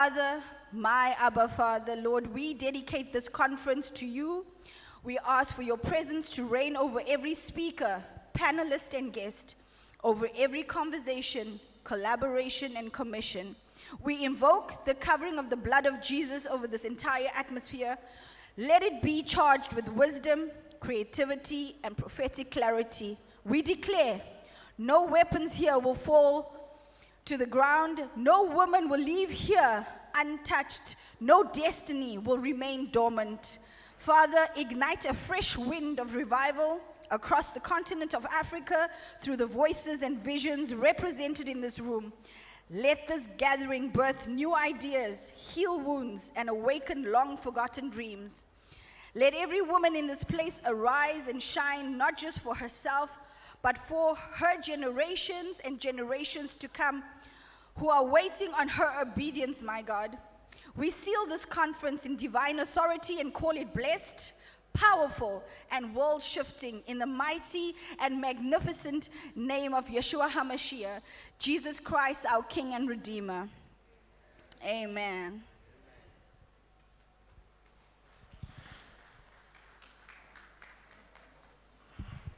Father, my Abba Father, Lord, we dedicate this conference to you. We ask for your presence to reign over every speaker, panelist, and guest, over every conversation, collaboration, and commission. We invoke the covering of the blood of Jesus over this entire atmosphere. Let it be charged with wisdom, creativity, and prophetic clarity. We declare no weapons here will fall to the ground. No woman will leave here untouched. No destiny will remain dormant. Father, ignite a fresh wind of revival across the continent of Africa through the voices and visions represented in this room. Let this gathering birth new ideas, heal wounds, and awaken long-forgotten dreams. Let every woman in this place arise and shine, not just for herself, but for her generations and generations to come who are waiting on her obedience, my God. We seal this conference in divine authority and call it blessed, powerful, and world-shifting in the mighty and magnificent name of Yeshua HaMashiach, Jesus Christ, our King and Redeemer. Amen.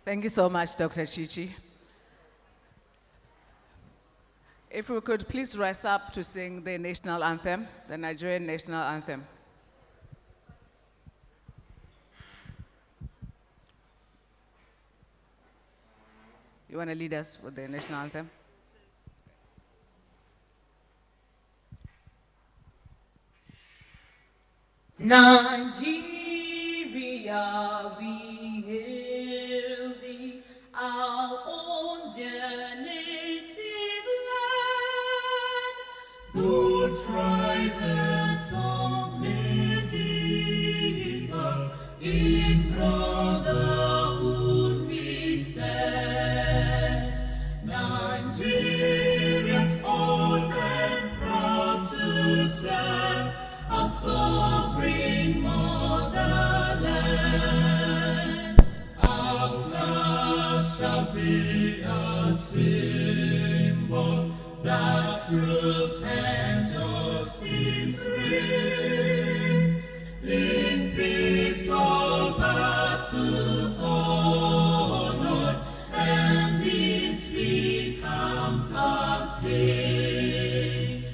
Thank you so much, Dr. Chichi. If we could please rise up to sing the national anthem, the Nigerian national anthem. You want to lead us with the national anthem? Nigeria, we hail thee, our own dear native land. Good tribes of Medieval, in brotherhood we stand. Nigerians old and proud to serve our sovereign motherland. Our flag shall be a symbol that truth and justice reign. In peace all battle honored, and this becomes our stay.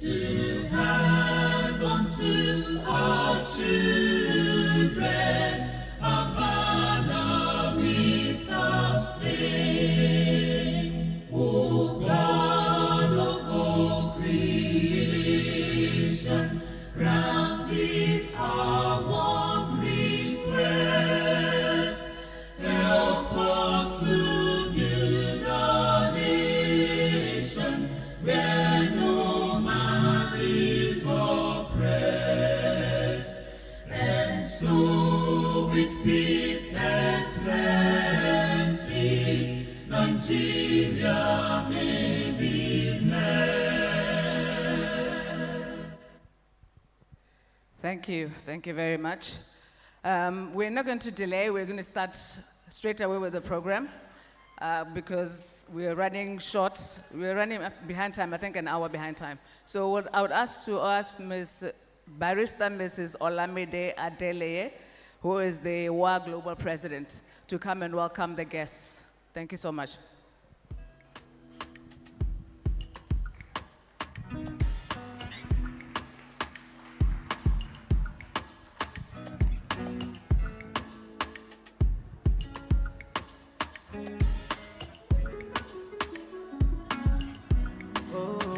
To hand unto our children a banner with our stain. O God of all creation, grant this our one request. Help us to build a nation where no man is oppressed, and so with peace and plenty, Nigeria may be blessed. Thank you very much. We're not going to delay, we're going to start straight away with the program because we're running short, we're running behind time, I think an hour behind time. So what I would ask Ms. Barrister Mrs. Olamide Adeleye, who is the WA Global President, to come and welcome the guests. Thank you so much.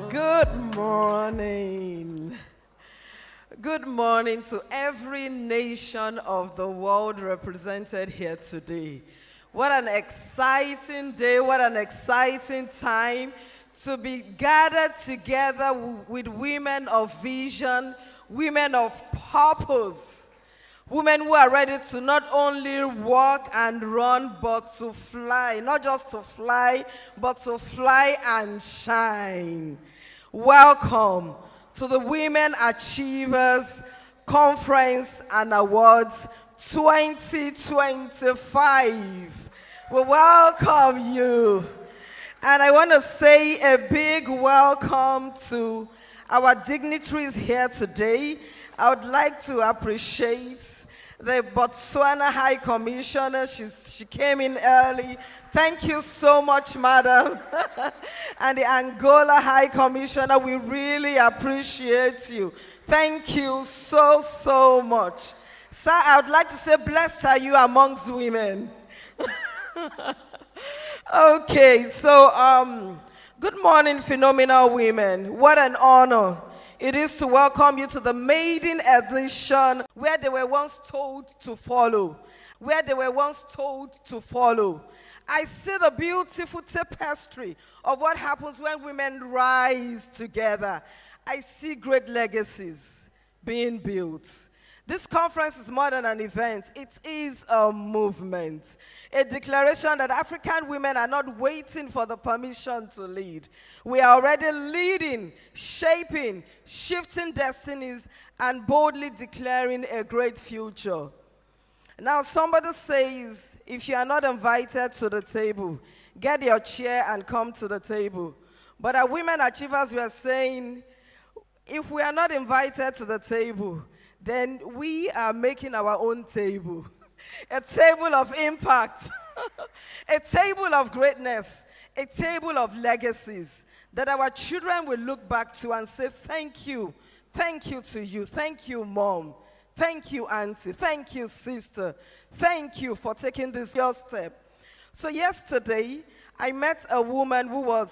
Good morning. Good morning to every nation of the world represented here today. What an exciting day, what an exciting time to be gathered together with women of vision, women of purpose, women who are ready to not only walk and run, but to fly, not just to fly, but to fly and shine. Welcome to the Women Achievers Conference and Awards 2025. We welcome you. And I want to say a big welcome to our dignitaries here today. I would like to appreciate the Botswana High Commissioner. She came in early. Thank you so much, madam. And the Angola High Commissioner, we really appreciate you. Thank you so, so much. Sir, I would like to say, blessed are you amongst women. Okay, so good morning, phenomenal women. What an honor it is to welcome you to the maiden edition where they were once told to follow. Where they were once told to follow. I see the beautiful tapestry of what happens when women rise together. I see great legacies being built. This conference is more than an event. It is a movement, a declaration that African women are not waiting for the permission to lead. We are already leading, shaping, shifting destinies, and boldly declaring a great future. Now, somebody says, if you are not invited to the table, get your chair and come to the table. But at Women Achievers, we are saying, if we are not invited to the table, then we are making our own table. A table of impact, a table of greatness, a table of legacies that our children will look back to and say, thank you to you, thank you, mom, thank you, auntie, thank you, sister, thank you for taking this your step. So yesterday, I met a woman who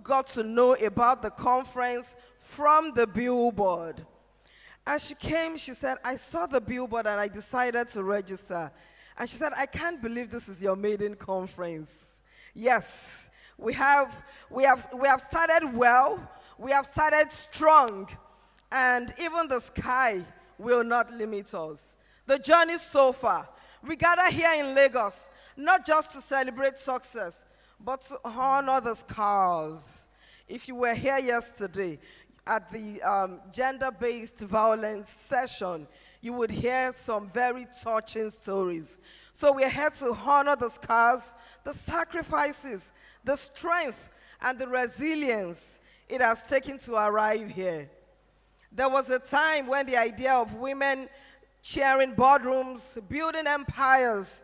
got to know about the conference from the billboard. And she came, she said, I saw the billboard and I decided to register. And she said, I can't believe this is your maiden conference. Yes, we have started well, we have started strong, and even the sky will not limit us. The journey so far, we gather here in Lagos, not just to celebrate success, but to honor the scars. If you were here yesterday, at the gender-based violence session, you would hear some very touching stories. So we're here to honor the scars, the sacrifices, the strength, and the resilience it has taken to arrive here. There was a time when the idea of women chairing boardrooms, building empires,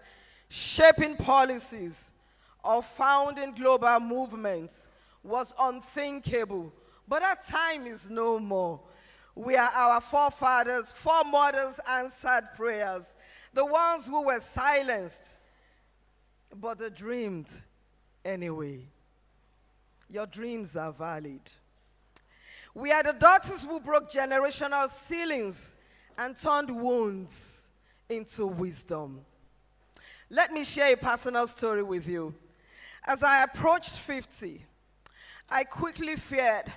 shaping policies, or founding global movements was unthinkable. But that time is no more. We are our forefathers, foremothers answered prayers, the ones who were silenced, but they dreamed anyway. Your dreams are valid. We are the daughters who broke generational ceilings and turned wounds into wisdom. Let me share a personal story with you. As I approached 50, I quickly feared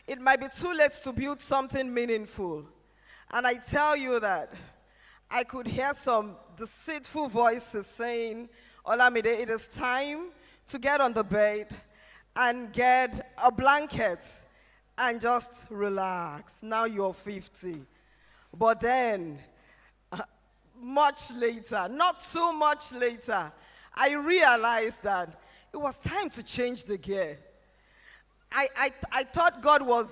it might be too late to build something meaningful. And I tell you that I could hear some deceitful voices saying, Olamide, it is time to get on the bed and get a blanket and just relax. Now you're 50. But then, much later, not too much later, I realized that it was time to change the gear. I thought God was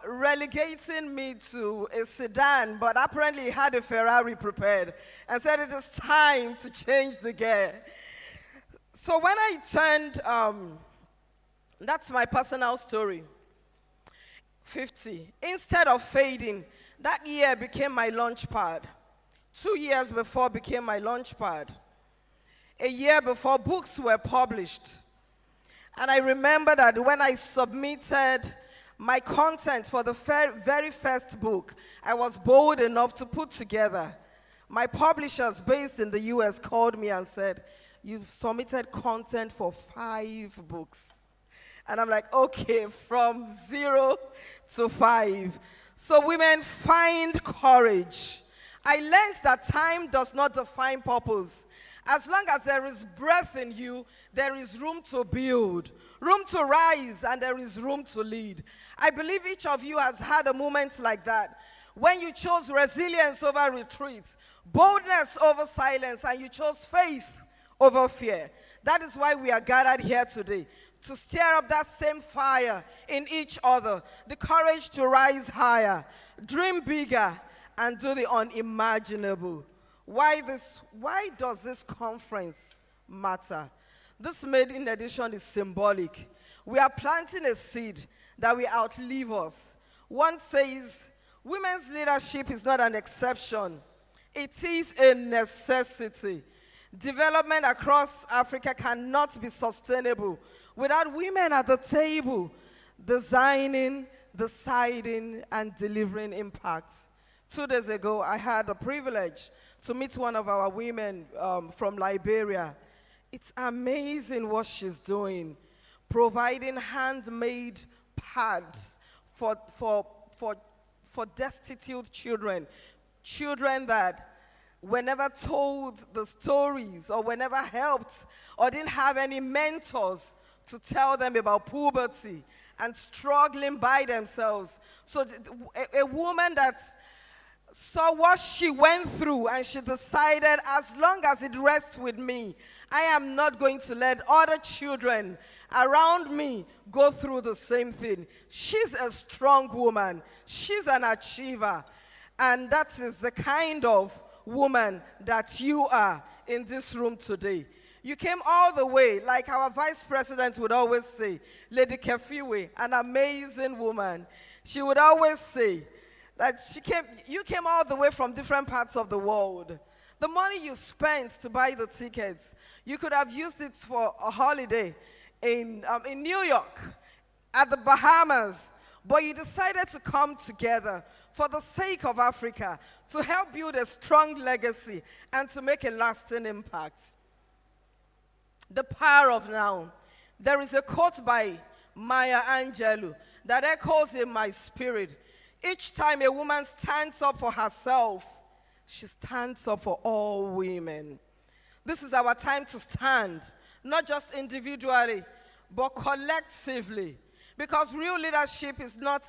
relegating me to a sedan, but apparently he had a Ferrari prepared and said it is time to change the gear. So when I turned, that's my personal story, 50, instead of fading, that year became my launch pad. 2 years before became my launch pad. A year before, books were published. And I remember that when I submitted my content for the very first book, I was bold enough to put together. My publishers based in the US called me and said, you've submitted content for 5 books. And I'm like, okay, from 0 to 5. So women, find courage. I learned that time does not define purpose. As long as there is breath in you, there is room to build, room to rise, and there is room to lead. I believe each of you has had a moment like that, when you chose resilience over retreat, boldness over silence, and you chose faith over fear. That is why we are gathered here today, to stir up that same fire in each other, the courage to rise higher, dream bigger, and do the unimaginable. Why does this conference matter? This maiden edition is symbolic. We are planting a seed that will outlive us. One says, women's leadership is not an exception. It is a necessity. Development across Africa cannot be sustainable without women at the table, designing, deciding, and delivering impact. 2 days ago, I had the privilege to meet one of our women from Liberia. It's amazing what she's doing, providing handmade pads for destitute children, children that were never told the stories or were never helped or didn't have any mentors to tell them about puberty and struggling by themselves. So a woman that saw what she went through and she decided, as long as it rests with me, I am not going to let other children around me go through the same thing. She's a strong woman. She's an achiever. And that is the kind of woman that you are in this room today. You came all the way, like our vice president would always say, Lady Kefiwe, an amazing woman. She would always say that you came all the way from different parts of the world. The money you spent to buy the tickets, you could have used it for a holiday in New York, at the Bahamas, but you decided to come together for the sake of Africa, to help build a strong legacy and to make a lasting impact. The power of now. There is a quote by Maya Angelou that echoes in my spirit. Each time a woman stands up for herself, she stands up for all women. This is our time to stand, not just individually, but collectively. Because real leadership is not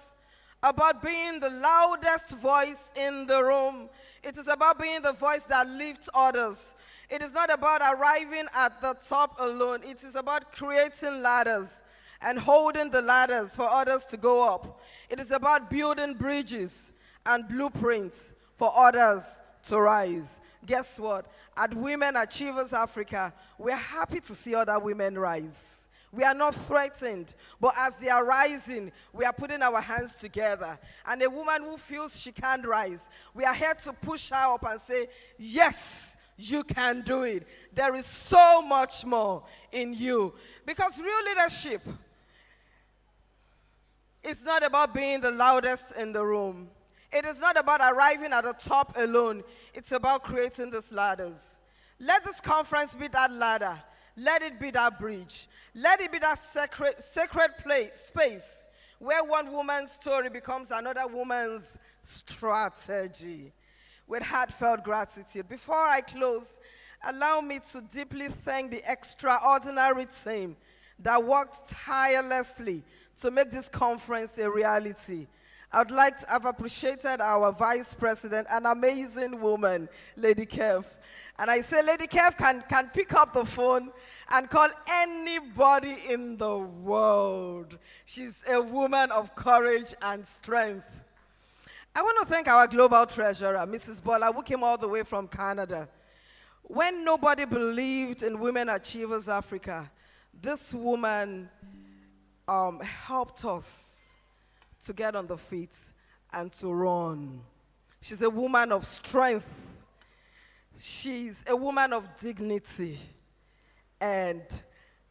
about being the loudest voice in the room. It is about being the voice that lifts others. It is not about arriving at the top alone. It is about creating ladders and holding the ladders for others to go up. It is about building bridges and blueprints for others to rise. Guess what? At Women Achievers Africa, we're happy to see other women rise. We are not threatened, but as they are rising, we are putting our hands together. And a woman who feels she can't rise, we are here to push her up and say, yes, you can do it. There is so much more in you. Because real leadership is not about being the loudest in the room. It is not about arriving at the top alone. It's about creating these ladders. Let this conference be that ladder. Let it be that bridge. Let it be that sacred space where one woman's story becomes another woman's strategy. With heartfelt gratitude. Before I close, allow me to deeply thank the extraordinary team that worked tirelessly to make this conference a reality. I'd like to have appreciated our vice president, an amazing woman, Lady Kev. And I say Lady Kev can pick up the phone and call anybody in the world. She's a woman of courage and strength. I want to thank our global treasurer, Mrs. Bola, who came all the way from Canada. When nobody believed in Women Achievers Africa, this woman helped us to get on the feet and to run. She's a woman of strength. She's a woman of dignity. And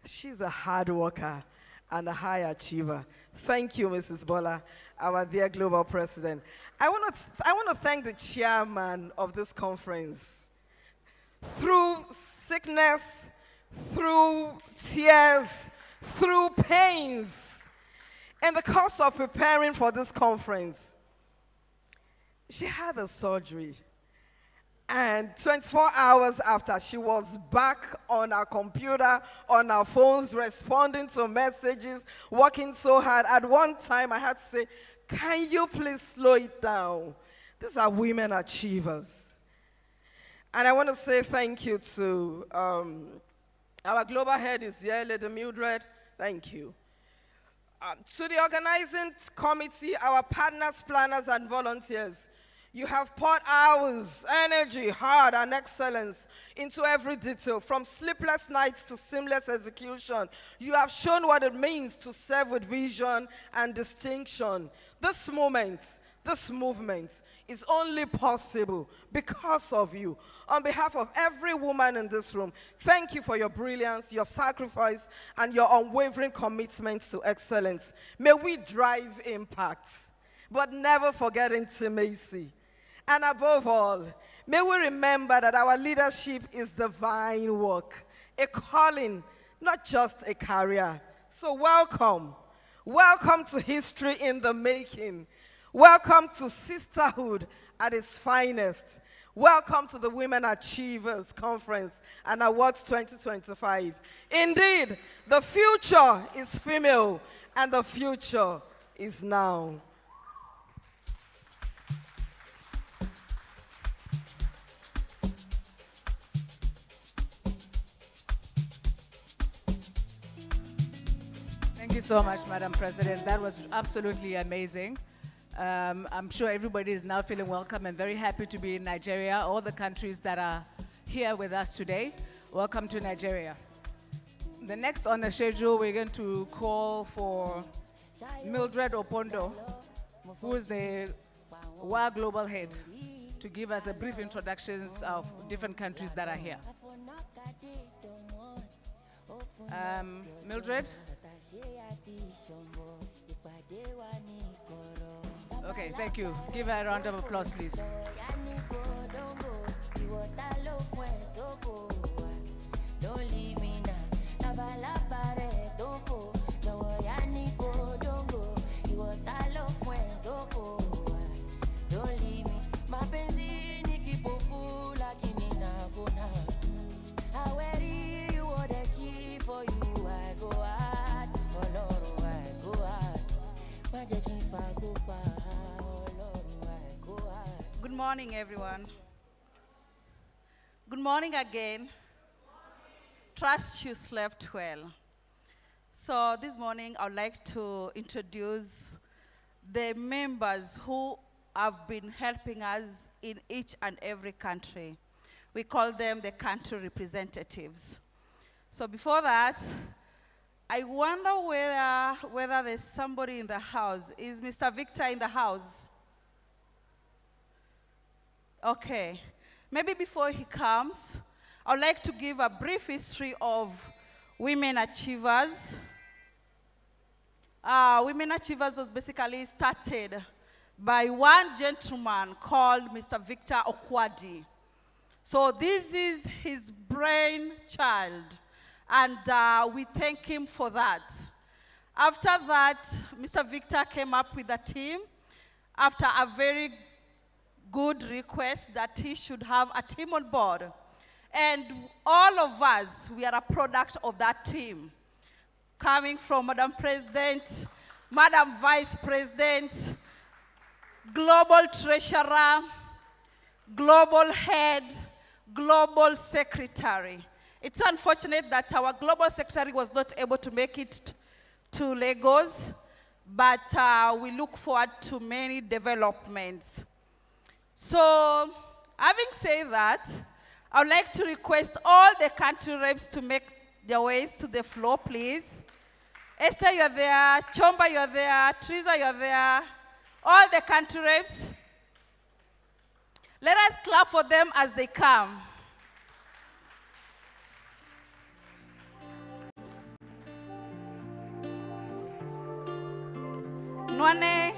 she's a hard worker and a high achiever. Thank you, Mrs. Bola, our dear global president. I want to thank the chairman of this conference. Through sickness, through tears, through pains, in the course of preparing for this conference, she had a surgery. And 24 hours after, she was back on our computer, on our phones, responding to messages, working so hard. At one time, I had to say, can you please slow it down? These are women achievers. And I want to say thank you to our global head is here, Lady Mildred. Thank you. To the organizing committee, our partners, planners, and volunteers, you have poured hours, energy, heart, and excellence into every detail, from sleepless nights to seamless execution. You have shown what it means to serve with vision and distinction. This movement is only possible because of you. On behalf of every woman in this room, thank you for your brilliance, your sacrifice, and your unwavering commitment to excellence. May we drive impact, but never forget intimacy. And above all, may we remember that our leadership is divine work, a calling, not just a career. So welcome. Welcome to History in the Making. Welcome to sisterhood at its finest. Welcome to the Women Achievers Conference and Awards 2025. Indeed, the future is female and the future is now. Thank you so much, Madam President. That was absolutely amazing. I'm sure everybody is now feeling welcome and very happy to be in Nigeria. All the countries that are here with us today, welcome to Nigeria. The next on the schedule, we're going to call for Mildred Opondo, who is the WA Global Head, to give us a brief introductions of different countries that are here. Mildred? Okay, thank you. Give her a round of applause, please. Good morning, everyone. Good morning again. Trust you slept well. So this morning, I would like to introduce the members who have been helping us in each and every country. We call them the country representatives. So before that, I wonder whether there's somebody in the house. Is Mr. Victor in the house? Okay. Maybe before he comes, I would like to give a brief history of Women Achievers. Women Achievers was basically started by one gentleman called Mr. Victor Okwadi. So this is his brainchild, and we thank him for that. After that, Mr. Victor came up with a team after a very good request that he should have a team on board. And all of us, we are a product of that team, coming from Madam President, Madam Vice President, Global Treasurer, Global Head, Global Secretary. It's unfortunate that our Global Secretary was not able to make it to Lagos, but we look forward to many developments. So, having said that, I would like to request all the country reps to make their ways to the floor, please. Esther, you're there. Chomba, you're there. Teresa, you're there. All the country reps. Let us clap for them as they come. Nwane.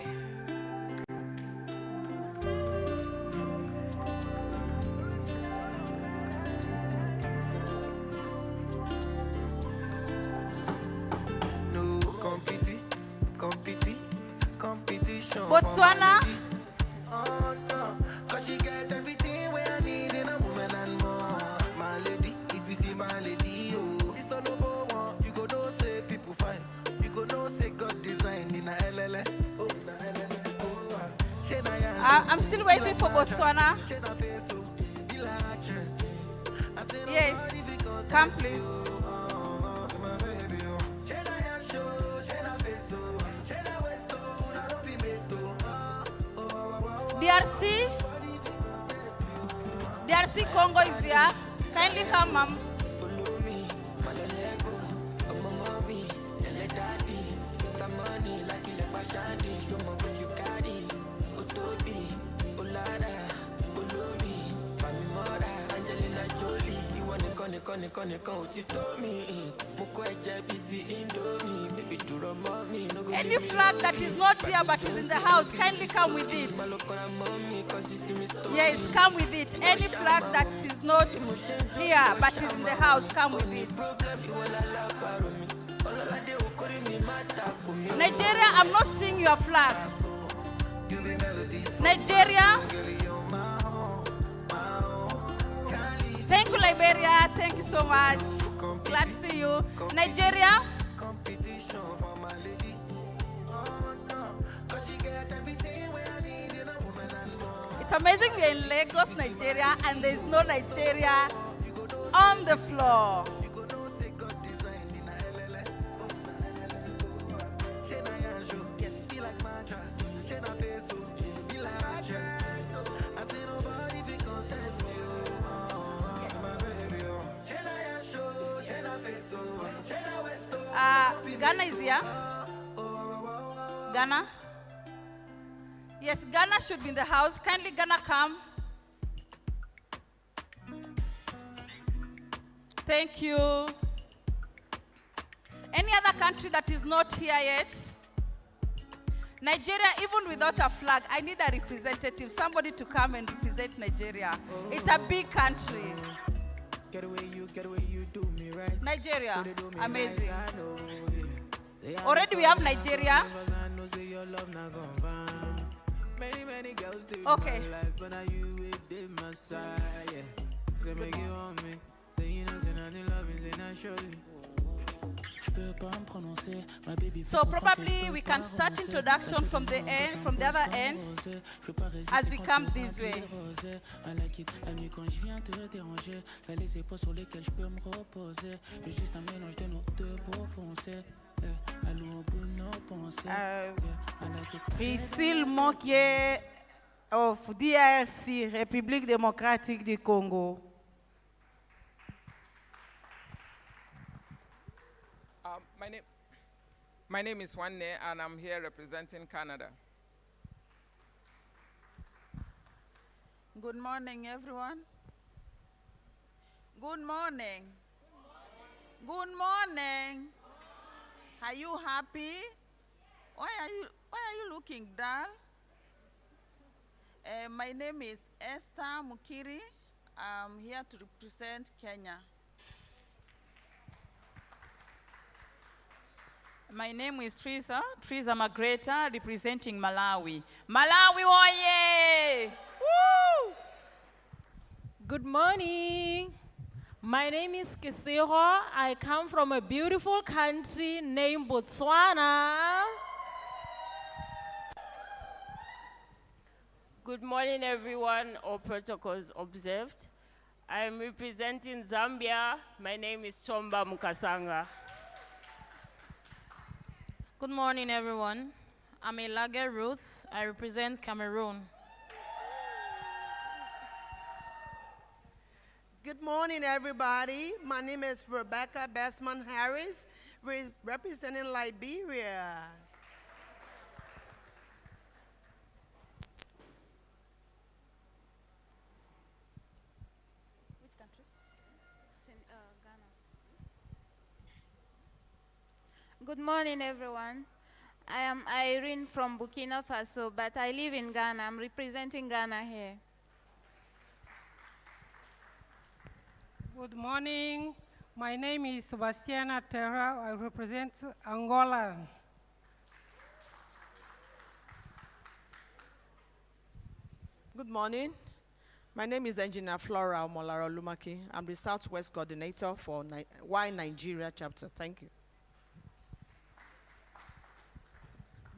Botswana. Oh no, 'cause she get everything where I need in a woman and more. My lady, if you see my lady, oh, it's not no one. You go know say people fine. You go know say God design in a LLA. Oh, na LLA. Oh, I'm still waiting for Botswana. Yes, come please. DRC? DRC Congo is here. Kindly come, ma'am. Any flag that is not here but is in the house, kindly come with it. Yes, come with it. Any flag that is not here but is in the house, come with it. Nigeria, I'm not seeing your flag. Nigeria. Thank you, Liberia. Thank you so much. Glad to see you. Nigeria. It's amazing we're in Lagos, Nigeria, and there's no Nigeria on the floor. Ghana is here. Ghana. Yes, Ghana should be in the house. Kindly, Ghana, come. Thank you. Any other country that is not here yet? Nigeria, even without a flag, I need a representative, somebody to come and represent Nigeria. It's a big country. Nigeria, amazing. Already we have Nigeria. Okay. So probably we can start introduction from the end, from the other end, as we come this way. Priscille Mokier of DRC, République démocratique du Congo. My name is Wanne, and I'm here representing Canada. Good morning, everyone. Good morning. Good morning. Are you happy? Why are you looking dull? My name is Esther Mukiri. I'm here to represent Kenya. My name is Teresa Magreta, representing Malawi. Malawi, oye! Woo! Good morning. My name is Kisiro. I come from a beautiful country named Botswana. Good morning, everyone. All protocols observed. I'm representing Zambia. My name is Chomba Mukasanga. Good morning, everyone. I'm Elage Ruth. I represent Cameroon. Good morning, everybody. My name is Rebecca Bestman Harris, representing Liberia. Which country? Ghana. Good morning, everyone. I am Irene from Burkina Faso, but I live in Ghana. I'm representing Ghana here. Good morning. My name is Sebastiana Terra. I represent Angola. Good morning. My name is Engineer Flora Omolara Lumaki. I'm the Southwest Coordinator for Y Nigeria chapter. Thank you.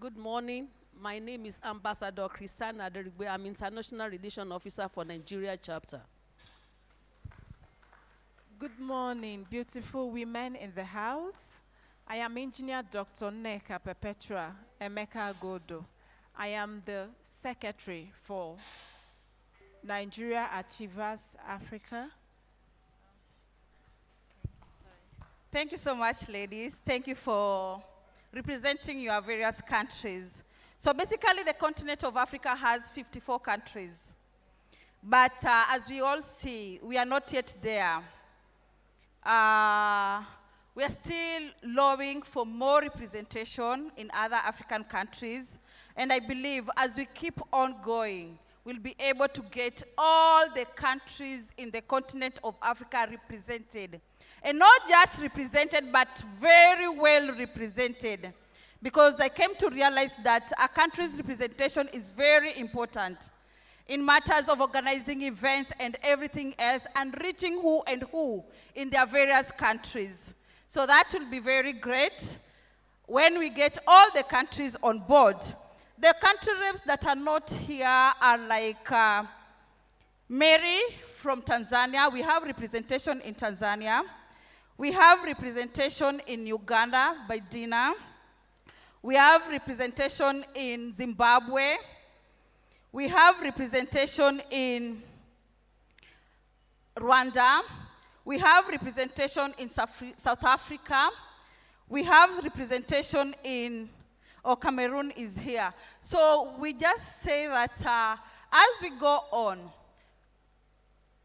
Good morning. My name is Ambassador Christiana Derigbe. I'm International Relations Officer for Nigeria chapter. Good morning, beautiful women in the house. I am Engineer Dr. Neka Perpetua Emeka Godo. I am the secretary for Nigeria Achievers Africa. Thank you so much, ladies. Thank you for representing your various countries. So basically, the continent of Africa has 54 countries. But as we all see, we are not yet there. We are still lobbying for more representation in other African countries. And I believe as we keep on going, we'll be able to get all the countries in the continent of Africa represented. And not just represented, but very well represented. Because I came to realize that a country's representation is very important in matters of organizing events and everything else, and reaching who and who in their various countries. So that will be very great when we get all the countries on board. The country reps that are not here are like Mary from Tanzania. We have representation in Tanzania. We have representation in Uganda by Dina. We have representation in Zimbabwe. We have representation in Rwanda. We have representation in South Africa. We have representation in, Cameroon is here. So we just say that as we go on,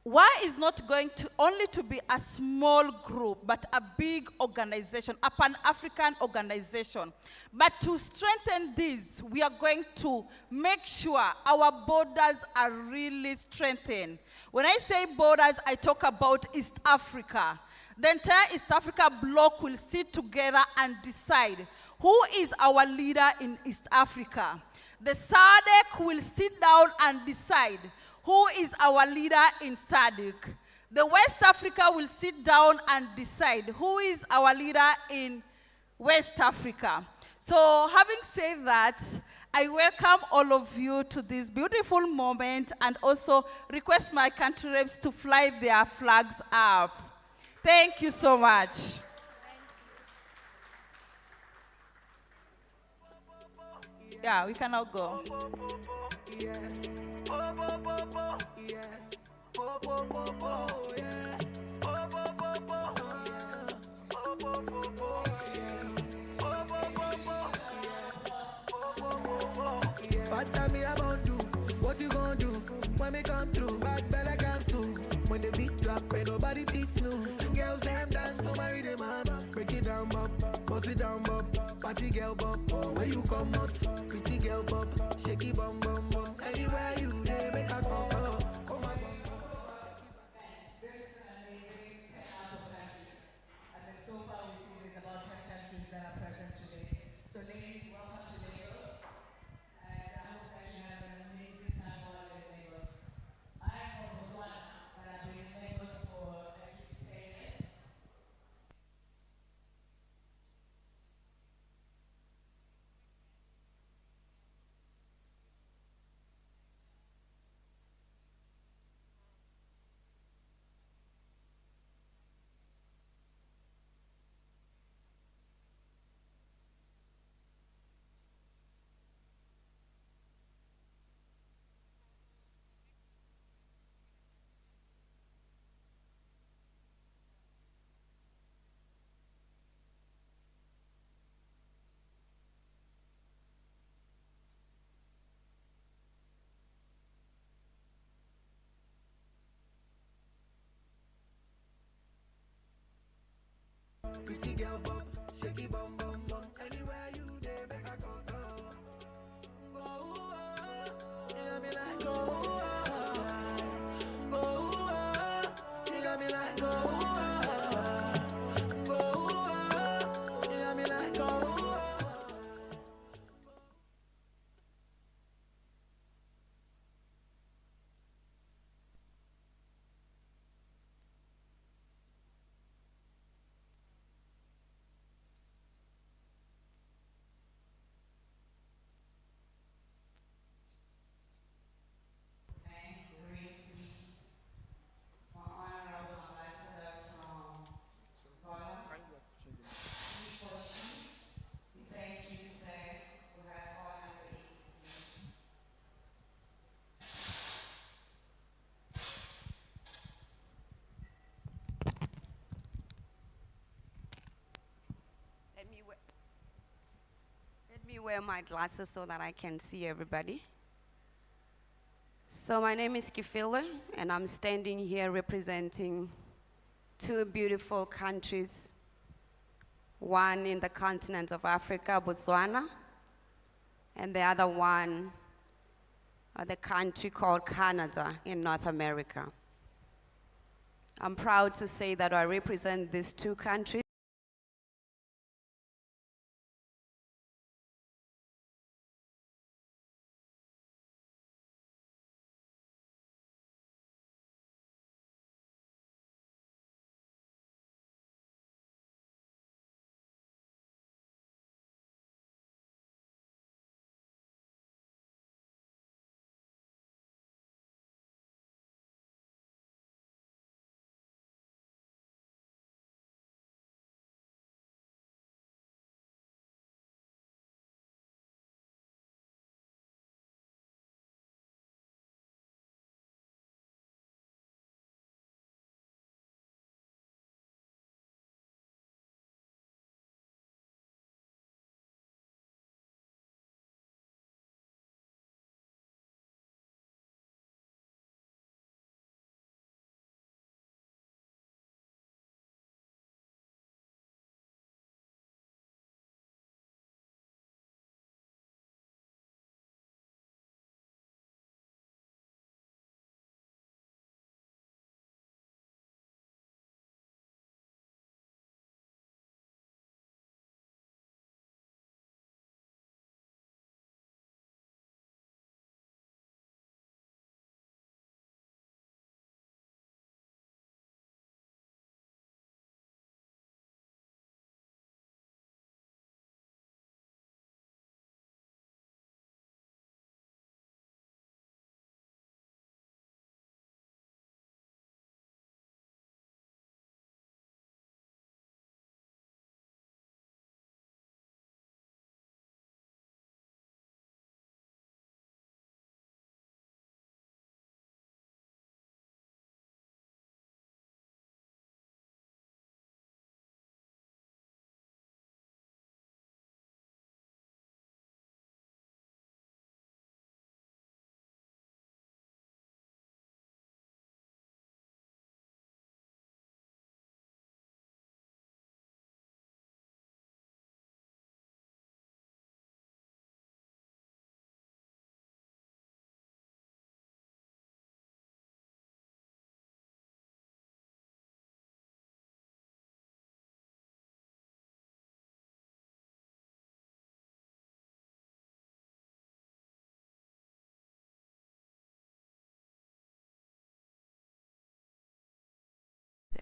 why is not going to only to be a small group, but a big organization, a Pan-African organization. But to strengthen this, we are going to make sure our borders are really strengthened. When I say borders, I talk about East Africa. The entire East Africa bloc will sit together and decide who is our leader in East Africa. The SADC will sit down and decide who is our leader in SADC. The West Africa will sit down and decide who is our leader in West Africa. So having said that, I welcome all of you to this beautiful moment and also request my country reps to fly their flags up. Thank you so much. Yeah, we can now go. What tell me about do? What you gonna do? When me come through, back belly cancel. When the beat drop, ain't nobody beat snooze. Girls them dance to marry the man. Break it down, bop, bust it down, bop. Party girl, bop, oh, where you come out? Pretty girl, bop, shaky bum bum bum. Anywhere you there, make a come out. Come on. So far, we see there's about 10 countries that are present today. So, ladies, welcome to Lagos. And I hope that you have an amazing time while you're in Lagos. I am from Botswana, but I've been in Lagos for at least 10 years. Pretty girl, bop, shaky bum bum bum. Anywhere you there, make a come out. Go, you got me like go, you got me like go, you got me like go. wear my glasses so that I can see everybody. So my name is Kifile, and I'm standing here representing two beautiful countries, one in the continent of Africa, Botswana, and the other one, the country called Canada in North America. I'm proud to say that I represent these two countries.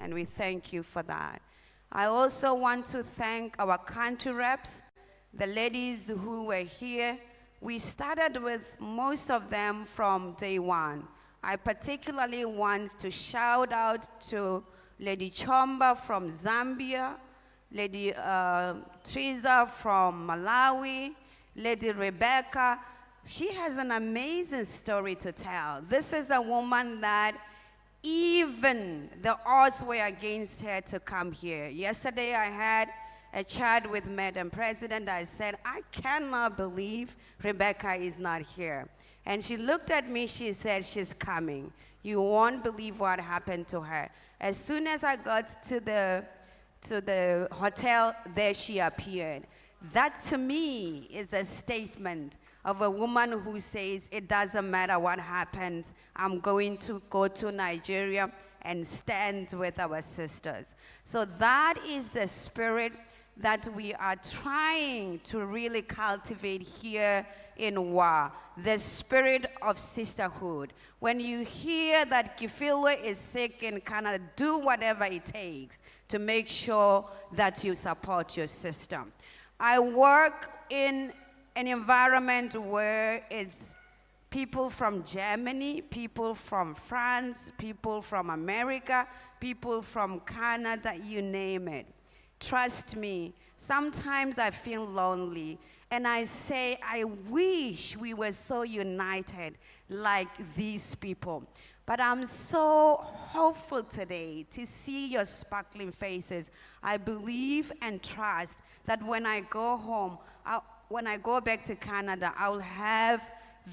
And we thank you for that. I also want to thank our country reps, the ladies who were here. We started with most of them from day one. I particularly want to shout out to Lady Chomba from Zambia, Lady Teresa from Malawi, Lady Rebecca. She has an amazing story to tell. This is a woman that even the odds were against her to come here. Yesterday I had a chat with Madam President. I said, I cannot believe Rebecca is not here. And she looked at me, she said, she's coming. You won't believe what happened to her. As soon as I got to the hotel, there she appeared. That to me is a statement of a woman who says, it doesn't matter what happens, I'm going to go to Nigeria and stand with our sisters. So that is the spirit that we are trying to really cultivate here in WA, the spirit of sisterhood. When you hear that Kifile is sick in Canada, do whatever it takes to make sure that you support your sister. I work in an environment where it's people from Germany, people from France, people from America, people from Canada, you name it. Trust me, sometimes I feel lonely, and I say, I wish we were so united like these people. But I'm so hopeful today to see your sparkling faces. I believe and trust that when I go home, when I go back to Canada, I will have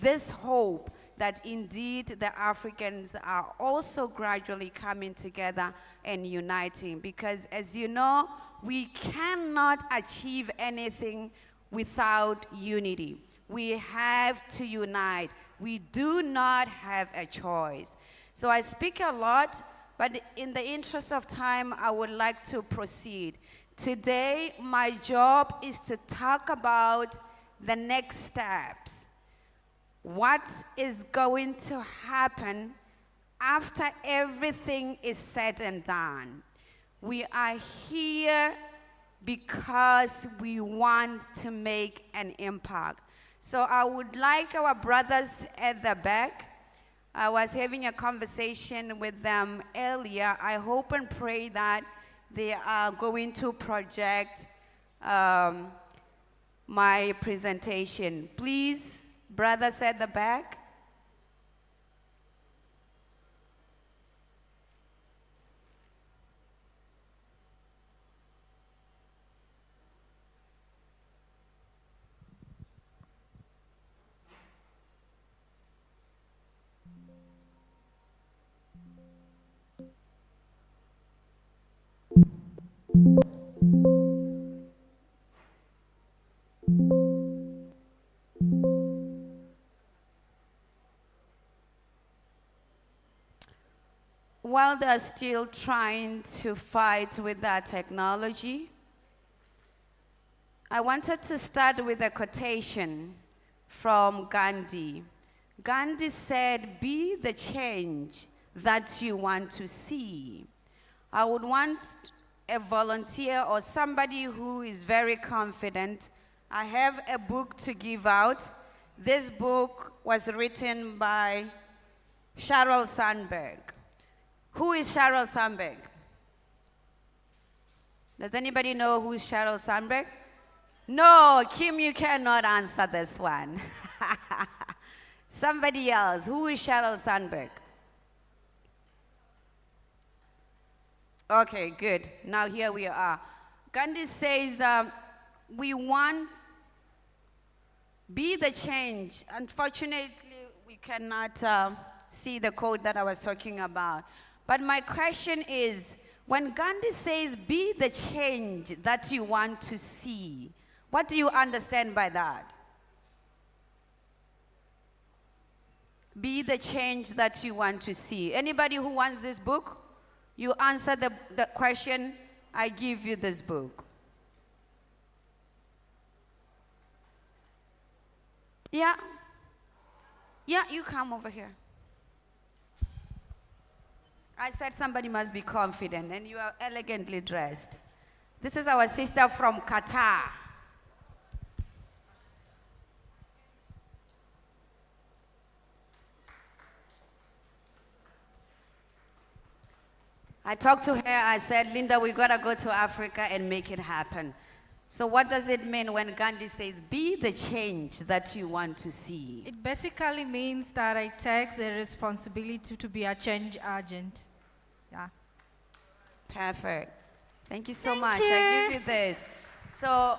this hope that indeed the Africans are also gradually coming together and uniting. Because as you know, we cannot achieve anything without unity. We have to unite. We do not have a choice. So I speak a lot, but in the interest of time, I would like to proceed. Today, my job is to talk about the next steps. What is going to happen after everything is said and done? We are here because we want to make an impact. So I would like our brothers at the back. I was having a conversation with them earlier. I hope and pray that they are going to project my presentation. Please, brothers at the back. While they're still trying to fight with that technology, I wanted to start with a quotation from Gandhi. Gandhi said, "Be the change that you want to see." I would want a volunteer or somebody who is very confident. I have a book to give out. This book was written by Sheryl Sandberg. Who is Sheryl Sandberg? Does anybody know who is Sheryl Sandberg? No, Kim, you cannot answer this one. Somebody else. Who is Sheryl Sandberg? Okay, good. Now here we are. Gandhi says, we want, be the change. Unfortunately, we cannot see the quote that I was talking about. But my question is, when Gandhi says, be the change that you want to see, what do you understand by that? Be the change that you want to see. Anybody who wants this book? You answer the question, I give you this book. Yeah? Yeah, you come over here. I said somebody must be confident, and you are elegantly dressed. This is our sister from Qatar. I talked to her, I said, Linda, we gotta go to Africa and make it happen. So what does it mean when Gandhi says, be the change that you want to see? It basically means that I take the responsibility to be a change agent. Yeah. Perfect. Thank you so much. I give you this. So,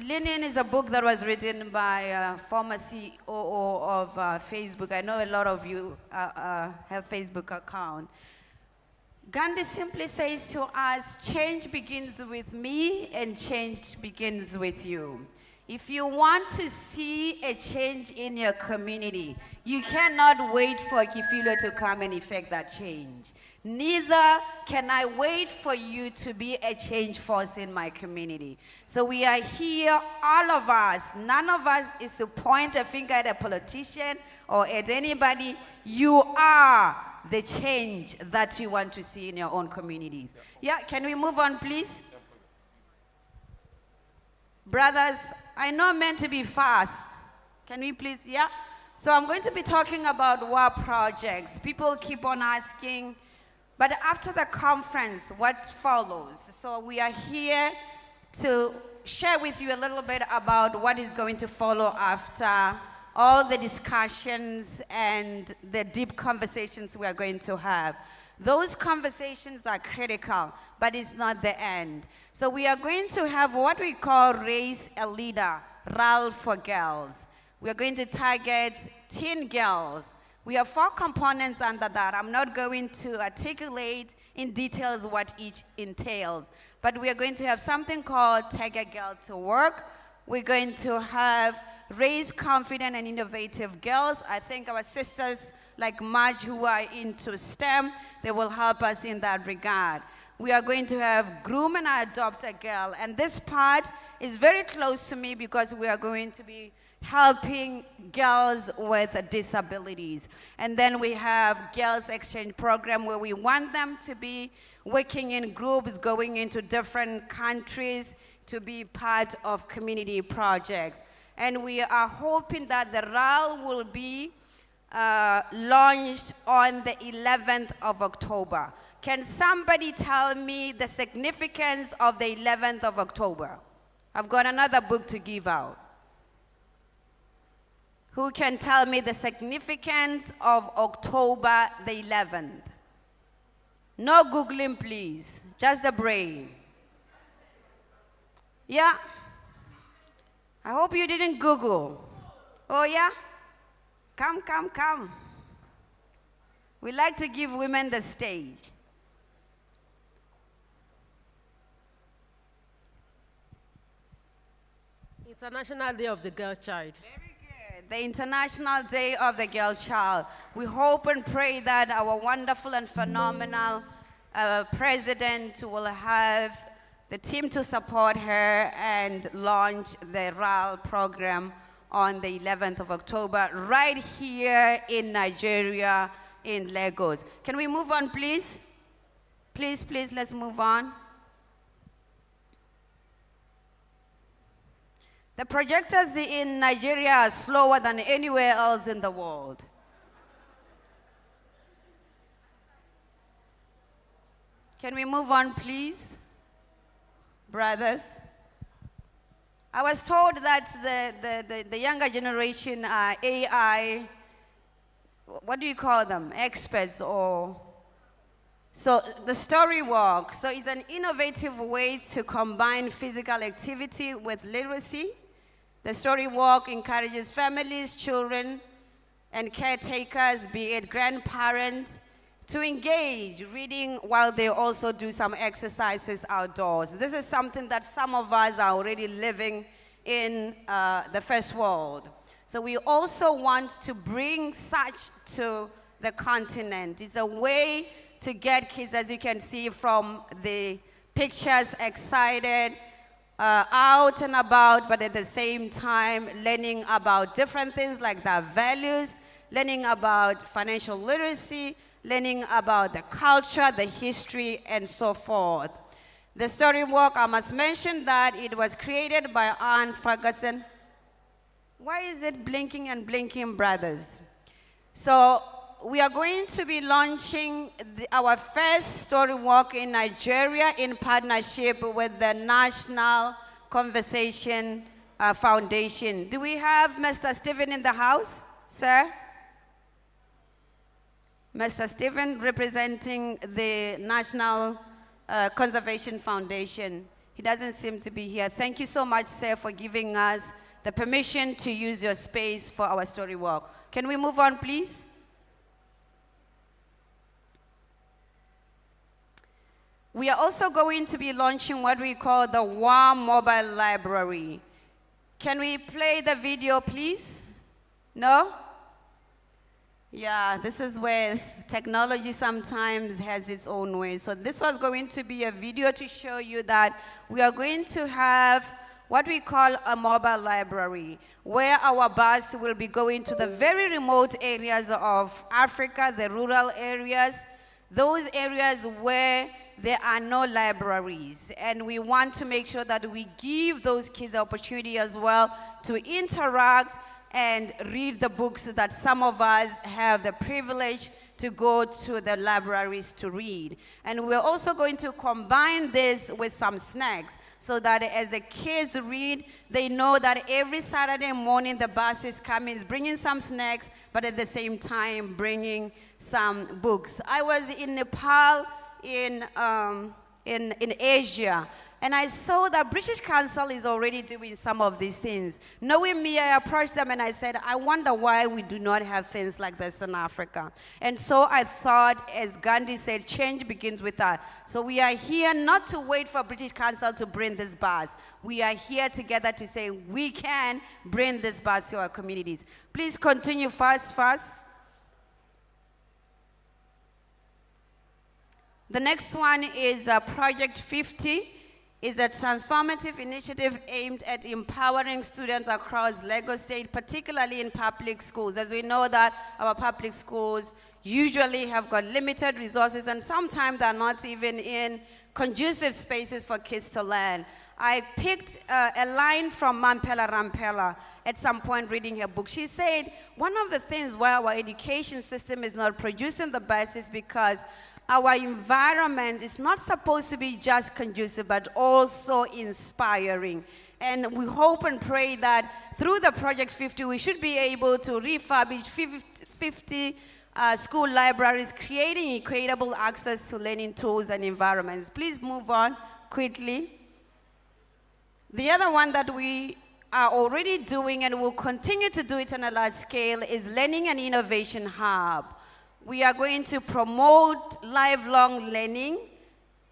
Linen is a book that was written by a former COO of Facebook. I know a lot of you have Facebook account. Gandhi simply says to us, change begins with me and change begins with you. If you want to see a change in your community, you cannot wait for Kifilo to come and effect that change. Neither can I wait for you to be a change force in my community. So we are here, all of us. None of us is to point a finger at a politician or at anybody. You are the change that you want to see in your own communities. Yeah, can we move on, please? Brothers, I know I'm meant to be fast. Can we please, yeah? So I'm going to be talking about war projects. People keep on asking, but after the conference, what follows? So we are here to share with you a little bit about what is going to follow after all the discussions and the deep conversations we are going to have. Those conversations are critical, but it's not the end. So we are going to have what we call raise a leader RAL for girls. We are going to target teen girls. We have 4 components under that. I'm not going to articulate in details what each entails, but we are going to have something called Take a Girl to Work. We're going to have Raise Confident and Innovative Girls. I think our sisters like Marge who are into STEM, they will help us in that regard. We are going to have Groom and Adopt a Girl, and this part is very close to me because we are going to be helping girls with disabilities. And then we have Girls Exchange Program where we want them to be working in groups, going into different countries to be part of community projects. And we are hoping that the RAL will be launched on the 11th of October. Can somebody tell me the significance of the 11th of October? I've got another book to give out. Who can tell me the significance of October the 11th? No Googling, please. Just the brain. Yeah? I hope you didn't Google. Oh, yeah? Come, come, come. We like to give women the stage. International Day of the Girl Child. The International Day of the Girl Child. We hope and pray that our wonderful and phenomenal president will have the team to support her and launch the RAL program on the 11th of October right here in Nigeria, in Lagos. Can we move on, please? Please, please, let's move on. The projectors in Nigeria are slower than anywhere else in the world. Can we move on, please? Brothers. I was told that the younger generation are AI, what do you call them? Experts or... So the story walk. So it's an innovative way to combine physical activity with literacy. The story walk encourages families, children, and caretakers, be it grandparents, to engage reading while they also do some exercises outdoors. This is something that some of us are already living in the first world. So we also want to bring such to the continent. It's a way to get kids, as you can see from the pictures, excited, out and about, but at the same time learning about different things like their values, learning about financial literacy, learning about the culture, the history, and so forth. The story walk, I must mention that it was created by Anne Ferguson. Why is it blinking and blinking, brothers? So we are going to be launching our first story walk in Nigeria in partnership with the National Conversation Foundation. Do we have Mr. Stephen in the house, sir? Mr. Stephen representing the National Conservation Foundation. He doesn't seem to be here. Thank you so much, sir, for giving us the permission to use your space for our story walk. Can we move on, please? We are also going to be launching what we call the WA Mobile Library. Can we play the video, please? No? Yeah, this is where technology sometimes has its own way. So this was going to be a video to show you that we are going to have what we call a mobile library, where our bus will be going to the very remote areas of Africa, the rural areas, those areas where there are no libraries. And we want to make sure that we give those kids the opportunity as well to interact and read the books that some of us have the privilege to go to the libraries to read. And we're also going to combine this with some snacks so that as the kids read, they know that every Saturday morning the bus is coming, is bringing some snacks, but at the same time bringing some books. I was in Nepal in Asia, And I saw that British Council is already doing some of these things. Knowing me, I approached them and I said, I wonder why we do not have things like this in Africa. And so I thought, as Gandhi said, change begins with us. So we are here not to wait for British Council to bring this bus. We are here together to say we can bring this bus to our communities. Please continue fast. The next one is Project 50. Is a transformative initiative aimed at empowering students across Lagos State, particularly in public schools. As we know that our public schools usually have got limited resources and sometimes they're not even in conducive spaces for kids to learn. I picked a line from Mampela Rampela at some point reading her book. She said, one of the things why our education system is not producing the best is because our environment is not supposed to be just conducive, but also inspiring. And we hope and pray that through the Project 50, we should be able to refurbish 50 school libraries, creating equitable access to learning tools and environments. Please move on quickly. The other one that we are already doing and will continue to do it on a large scale is Learning and Innovation Hub. We are going to promote lifelong learning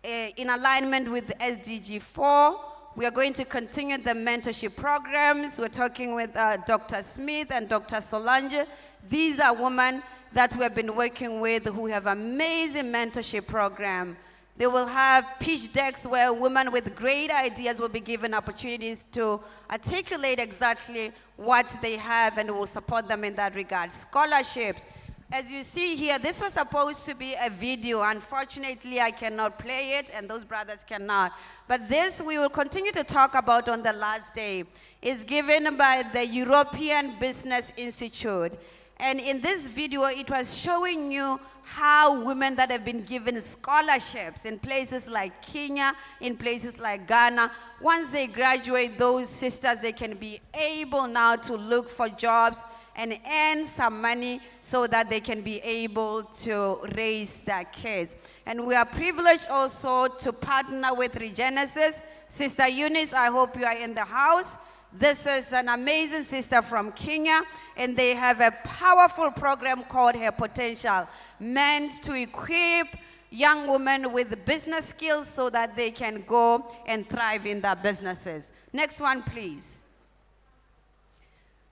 in alignment with SDG 4. We are going to continue the mentorship programs. We're talking with Dr. Smith and Dr. Solange. These are women that we have been working with who have amazing mentorship program. They will have pitch decks where women with great ideas will be given opportunities to articulate exactly what they have, and we'll support them in that regard. Scholarships. As you see here, this was supposed to be a video. Unfortunately, I cannot play it, and those brothers cannot. But this we will continue to talk about on the last day. It's given by the European Business Institute. And in this video, it was showing you how women that have been given scholarships in places like Kenya, in places like Ghana, once they graduate, those sisters, they can be able now to look for jobs and earn some money so that they can be able to raise their kids. And we are privileged also to partner with Regenesis. Sister Eunice, I hope you are in the house. This is an amazing sister from Kenya, and they have a powerful program called Her Potential, meant to equip young women with business skills so that they can go and thrive in their businesses. Next one, please.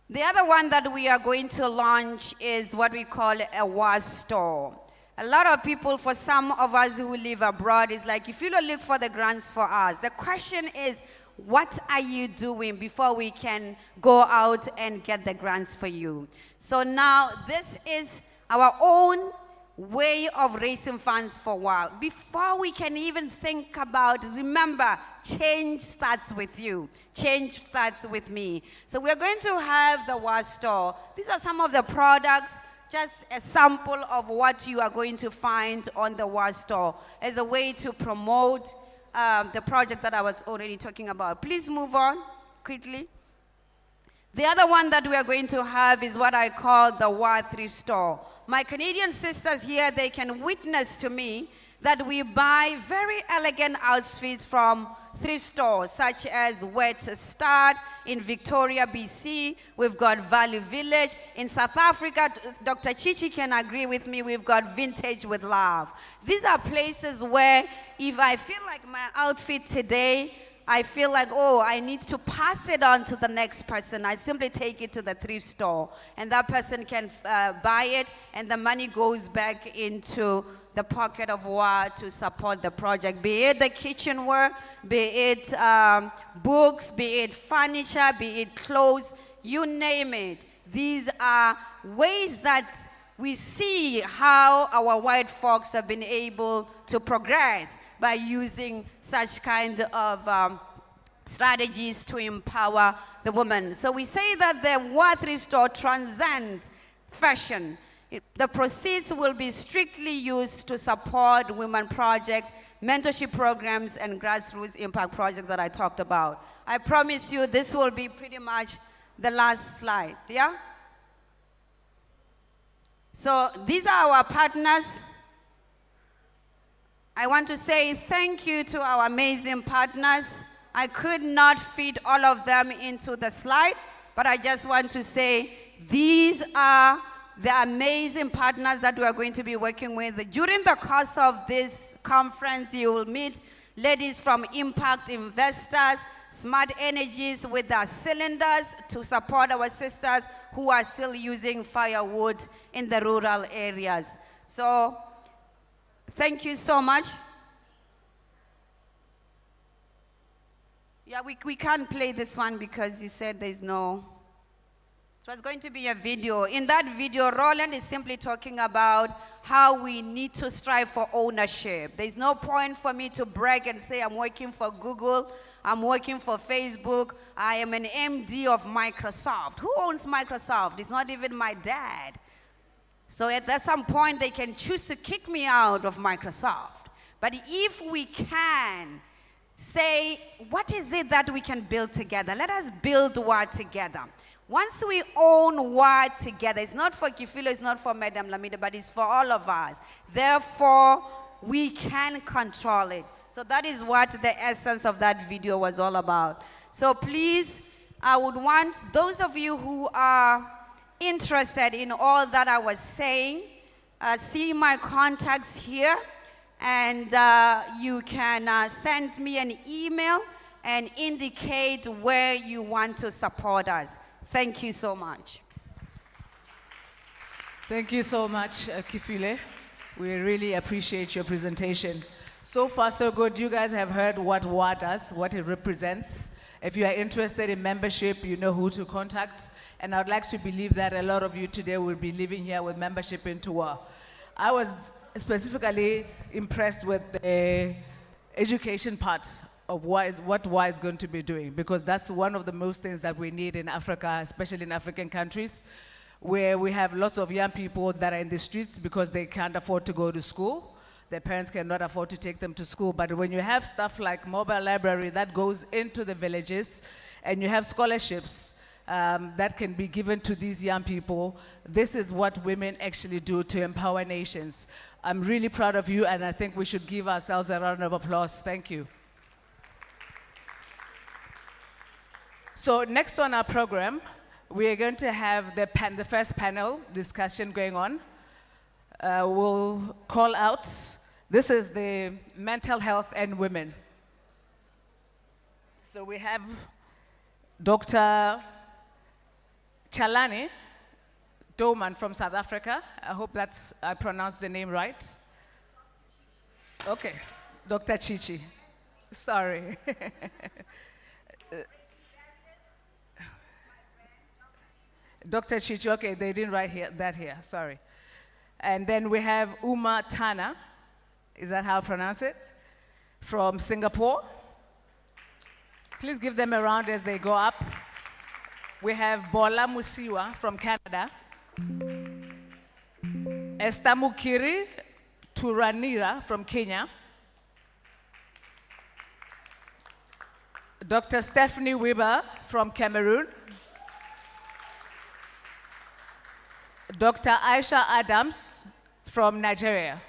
The other one that we are going to launch is what we call a WAS store. A lot of people, for some of us who live abroad, is like, if you don't look for the grants for us, the question is, what are you doing before we can go out and get the grants for you? So now this is our own way of raising funds for WOW. Before we can even think about, remember, change starts with you. Change starts with me. So we're going to have the WOW store. These are some of the products, just a sample of what you are going to find on the WOW store as a way to promote the project that I was already talking about. Please move on quickly. The other one that we are going to have is what I call the WOW thrift store. My Canadian sisters here, they can witness to me that we buy very elegant outfits from thrift stores, such as Where to Start in Victoria, BC. We've got Value Village. In South Africa, Dr. Chichi can agree with me, we've got Vintage with Love. These are places where if I feel like my outfit today, I feel like, oh, I need to pass it on to the next person. I simply take it to the thrift store, and that person can buy it, and the money goes back into the pocket of WOW to support the project, be it the kitchenware, be it books, be it furniture, be it clothes, you name it. These are ways that we see how our white folks have been able to progress by using such kind of strategies to empower the woman. So we say that the WOW thrift store transcends fashion. The proceeds will be strictly used to support women projects, mentorship programs, and grassroots impact projects that I talked about. I promise you this will be pretty much the last slide, yeah? So these are our partners. I want to say thank you to our amazing partners. I could not fit all of them into the slide, but I just want to say these are the amazing partners that we are going to be working with. During the course of this conference, you will meet ladies from Impact Investors, Smart Energies with their cylinders to support our sisters who are still using firewood in the rural areas. So, thank you so much. Yeah, we can't play this one because you said there's no. It was going to be a video. In that video, Roland is simply talking about how we need to strive for ownership. There's no point for me to brag and say I'm working for Google, I'm working for Facebook, I am an MD of Microsoft. Who owns Microsoft? It's not even my dad. So at some point, they can choose to kick me out of Microsoft. But if we can say, what is it that we can build together? Let us build what together. Once we own what together, it's not for Kifilo, it's not for Madam Lamida, but it's for all of us. Therefore, we can control it. So that is what the essence of that video was all about. So please, I would want those of you who are interested in all that I was saying, see my contacts here, and you can send me an email and indicate where you want to support us. Thank you so much. Thank you so much, Kifile. We really appreciate your presentation. So far, so good. You guys have heard what WA does, what it represents. If you are interested in membership, you know who to contact. And I'd like to believe that a lot of you today will be living here with membership into WA. I was specifically impressed with the education part of what WA is going to be doing, because that's one of the most things that we need in Africa, especially in African countries, where we have lots of young people that are in the streets because they can't afford to go to school. Their parents cannot afford to take them to school. But when you have stuff like mobile library that goes into the villages, and you have scholarships that can be given to these young people, this is what women actually do to empower nations. I'm really proud of you, and I think we should give ourselves a round of applause. Thank you. So next on our program, we are going to have the first panel discussion going on. We'll call out, this is the mental health and women. So we have Dr. Chalani Doman from South Africa. I hope I pronounced the name right. Okay, Dr. Chichi. Sorry. Dr. Chichi, okay, they didn't write that here, sorry. And then we have Uma Tana, is that how I pronounce it? From Singapore. Please give them a round as they go up. We have Bola Musiwa from Canada. Esther Mukiri Turanira from Kenya. Dr. Stephanie Weber from Cameroon. Dr. Aisha Adams from Nigeria.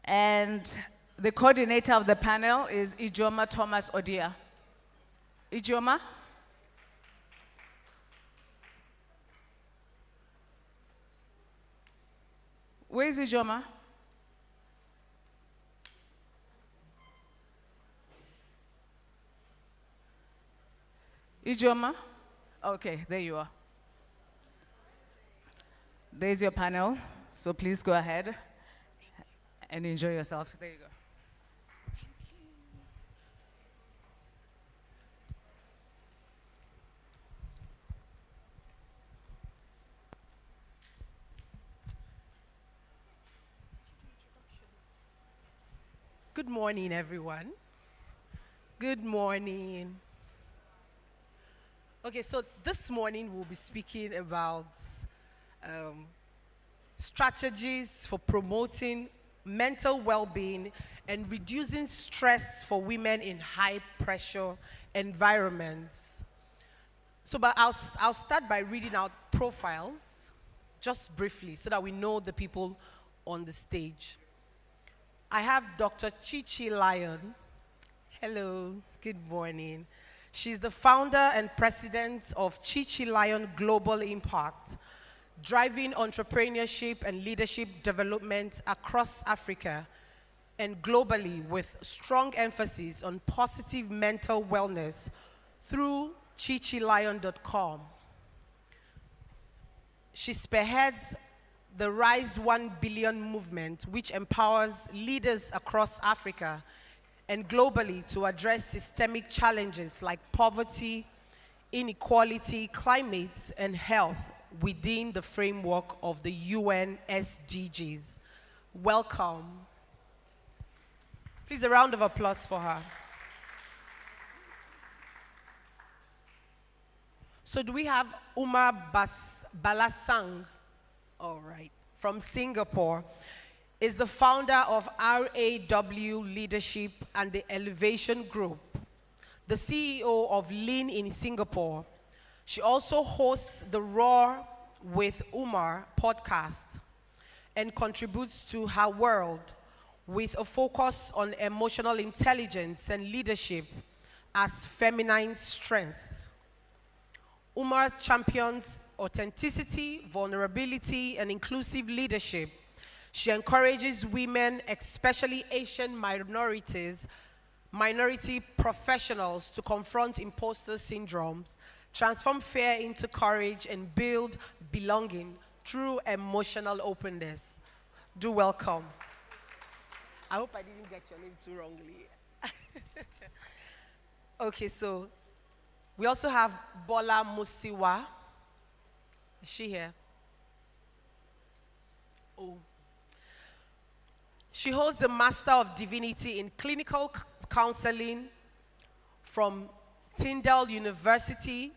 And the coordinator of the panel is Ijoma Thomas Odia. Ijoma? Where is Ijoma? Ijoma? Okay, there you are. There's your panel, so please go ahead and enjoy yourself. There you go. Good morning, everyone. Good morning. Okay, so this morning we'll be speaking about strategies for promoting mental well-being and reducing stress for women in high-pressure environments. So, but I'll start by reading out profiles just briefly, so that we know the people on the stage. I have Dr. Chichi Lion. Hello, good morning. She's the founder and president of Chichi Lion Global Impact, driving entrepreneurship and leadership development across Africa and globally with strong emphasis on positive mental wellness through chichilion.com. She spearheads the Rise 1 Billion movement, which empowers leaders across Africa and globally to address systemic challenges like poverty, inequality, climate, and health within the framework of the UN SDGs. Welcome. Please, a round of applause for her. So do we have Umar Balasang, all right, from Singapore, is the founder of RAW Leadership and the Elevation Group, the CEO of Lean in Singapore. She also hosts the Roar with Umar podcast and contributes to Her World with a focus on emotional intelligence and leadership as feminine strength. Umar champions authenticity, vulnerability, and inclusive leadership. She encourages women, especially Asian minority professionals, to confront imposter syndromes, transform fear into courage, and build belonging through emotional openness. Do welcome. I hope I didn't get your name too wrongly. Okay, so we also have Bola Musiwa. Is she here? Oh. She holds a Master of Divinity in Clinical Counseling from Tyndale University,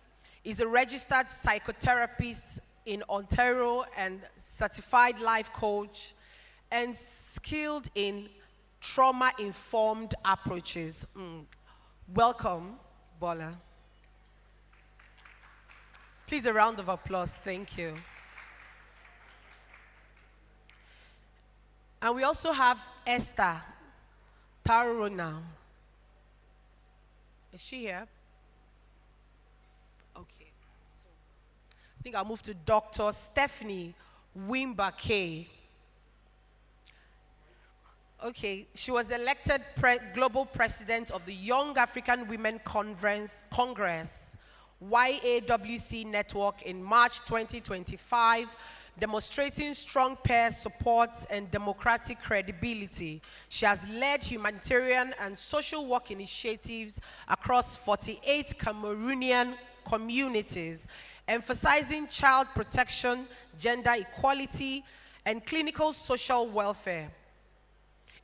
is a registered psychotherapist in Ontario and certified life coach, and skilled in trauma-informed approaches. Welcome, Bola. Please, a round of applause. Thank you. And we also have Esther Taruna. Is she here? Okay. I think I'll move to Dr. Stephanie Wimba-Kay. Okay, she was elected global president of the Young African Women Congress, YAWC network in March 2025, demonstrating strong peer support and democratic credibility. She has led humanitarian and social work initiatives across 48 Cameroonian communities, emphasizing child protection, gender equality, and clinical social welfare.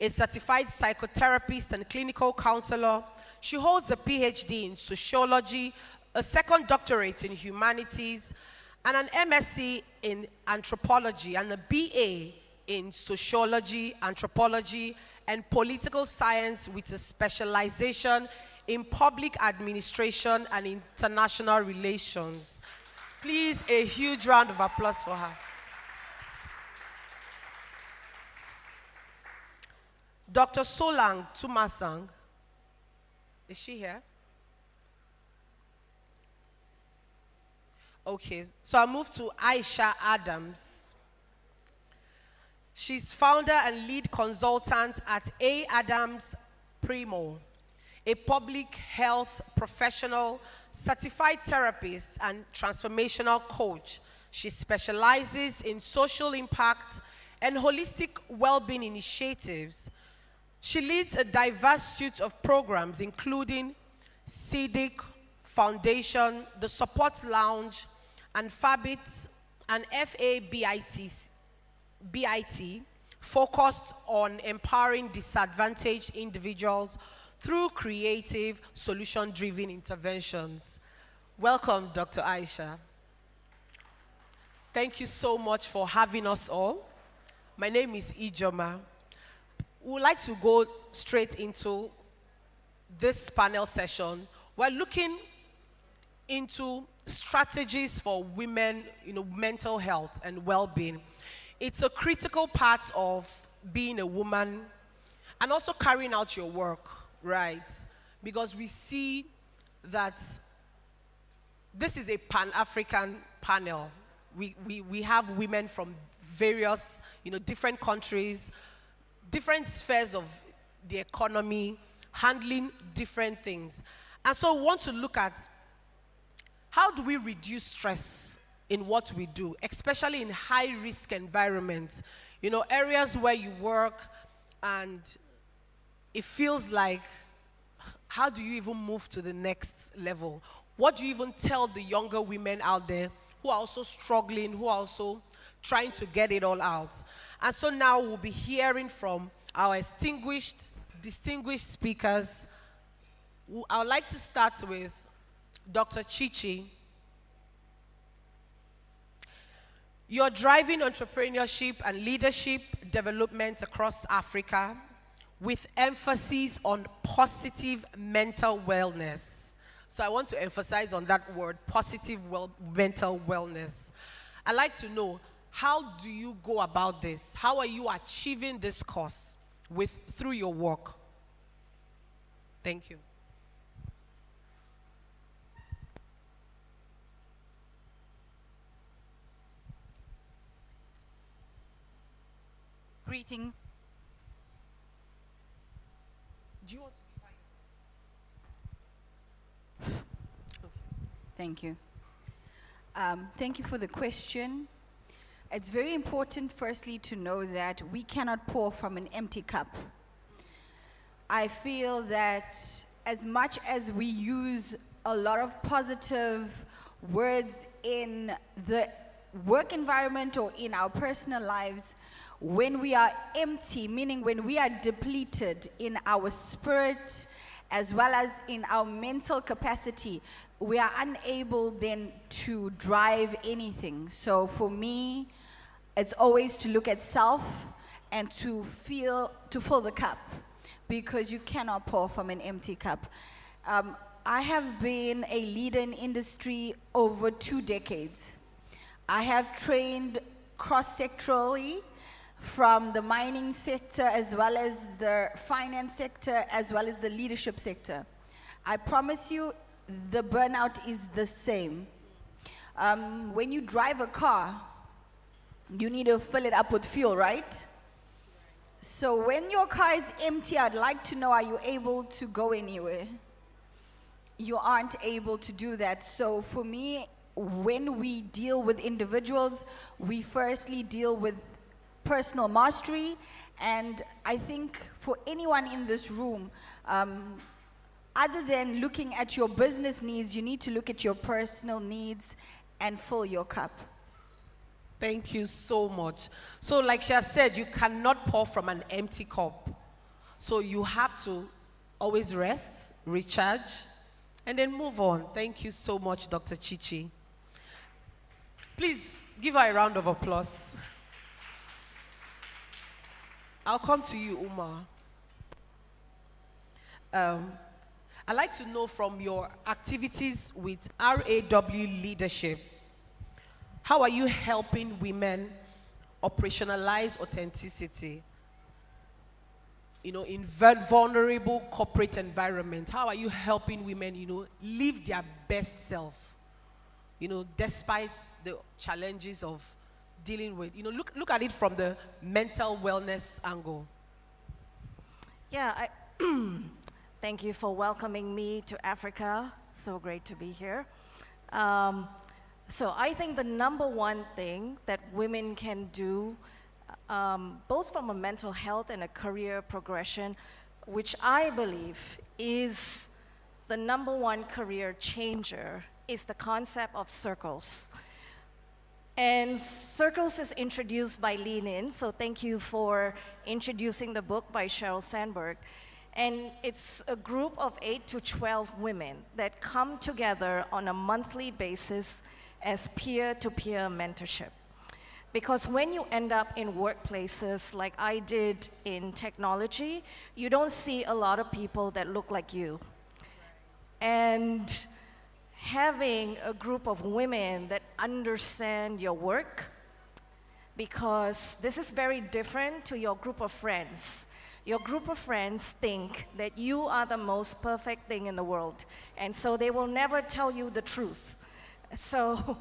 A certified psychotherapist and clinical counselor, she holds a PhD in sociology, a second doctorate in humanities, and an MSc in anthropology, and a BA in sociology, anthropology, and political science with a specialization in public administration and international relations. Please, a huge round of applause for her. Dr. Solang Tumasang, is she here? Okay, so I move to Aisha Adams. She's founder and lead consultant at A. Adams Primo, a public health professional, certified therapist, and transformational coach. She specializes in social impact and holistic well-being initiatives. She leads a diverse suite of programs, including CIDIC Foundation, the Support Lounge, and FABIT and FABIT, focused on empowering disadvantaged individuals through creative, solution-driven interventions. Welcome, Dr. Aisha. Thank you so much for having us all. My name is Ijoma. We would like to go straight into this panel session. We're looking into strategies for women, mental health and well-being. It's a critical part of being a woman and also carrying out your work, right? Because we see that this is a Pan-African panel. We have women from various, different countries, different spheres of the economy, handling different things. And so we want to look at how do we reduce stress in what we do, especially in high-risk environments, areas where you work and it feels like, how do you even move to the next level? What do you even tell the younger women out there who are also struggling, who are also trying to get it all out? And so now we'll be hearing from our distinguished speakers. I would like to start with Dr. Chichi. You're driving entrepreneurship and leadership development across Africa with emphasis on positive mental wellness. So I want to emphasize on that word, positive mental wellness. I'd like to know, how do you go about this? How are you achieving this cause through your work? Thank you. Greetings. Do you want to be quiet? Thank you. Thank you for the question. It's very important, firstly, to know that we cannot pour from an empty cup. I feel that as much as we use a lot of positive words in the work environment or in our personal lives, when we are empty, meaning when we are depleted in our spirit as well as in our mental capacity, we are unable then to drive anything. So for me, it's always to look at self and to fill the cup, because you cannot pour from an empty cup. I have been a leader in industry over 2 decades. I have trained cross-sectorally from the mining sector as well as the finance sector as well as the leadership sector. I promise you, the burnout is the same. When you drive a car, you need to fill it up with fuel, right? So when your car is empty, I'd like to know, are you able to go anywhere? You aren't able to do that. So for me, when we deal with individuals, we firstly deal with personal mastery. And I think for anyone in this room, other than looking at your business needs, you need to look at your personal needs and fill your cup. Thank you so much. So like she has said, you cannot pour from an empty cup. So you have to always rest, recharge, and then move on. Thank you so much, Dr. Chichi. Please give her a round of applause. I'll come to you, Uma. I'd like to know from your activities with RAW Leadership, how are you helping women operationalize authenticity? In vulnerable corporate environment, how are you helping women, live their best self, despite the challenges of dealing with, look at it from the mental wellness angle. Yeah, thank you for welcoming me to Africa. So great to be here. So I think the number one thing that women can do, both from a mental health and a career progression, which I believe is the number one career changer, is the concept of circles. And Circles is introduced by Lean In, so thank you for introducing the book by Sheryl Sandberg. And it's a group of 8 to 12 women that come together on a monthly basis as peer-to-peer mentorship. Because when you end up in workplaces like I did in technology, you don't see a lot of people that look like you. And having a group of women that understand your work, because this is very different to your group of friends. Your group of friends think that you are the most perfect thing in the world, and so they will never tell you the truth. So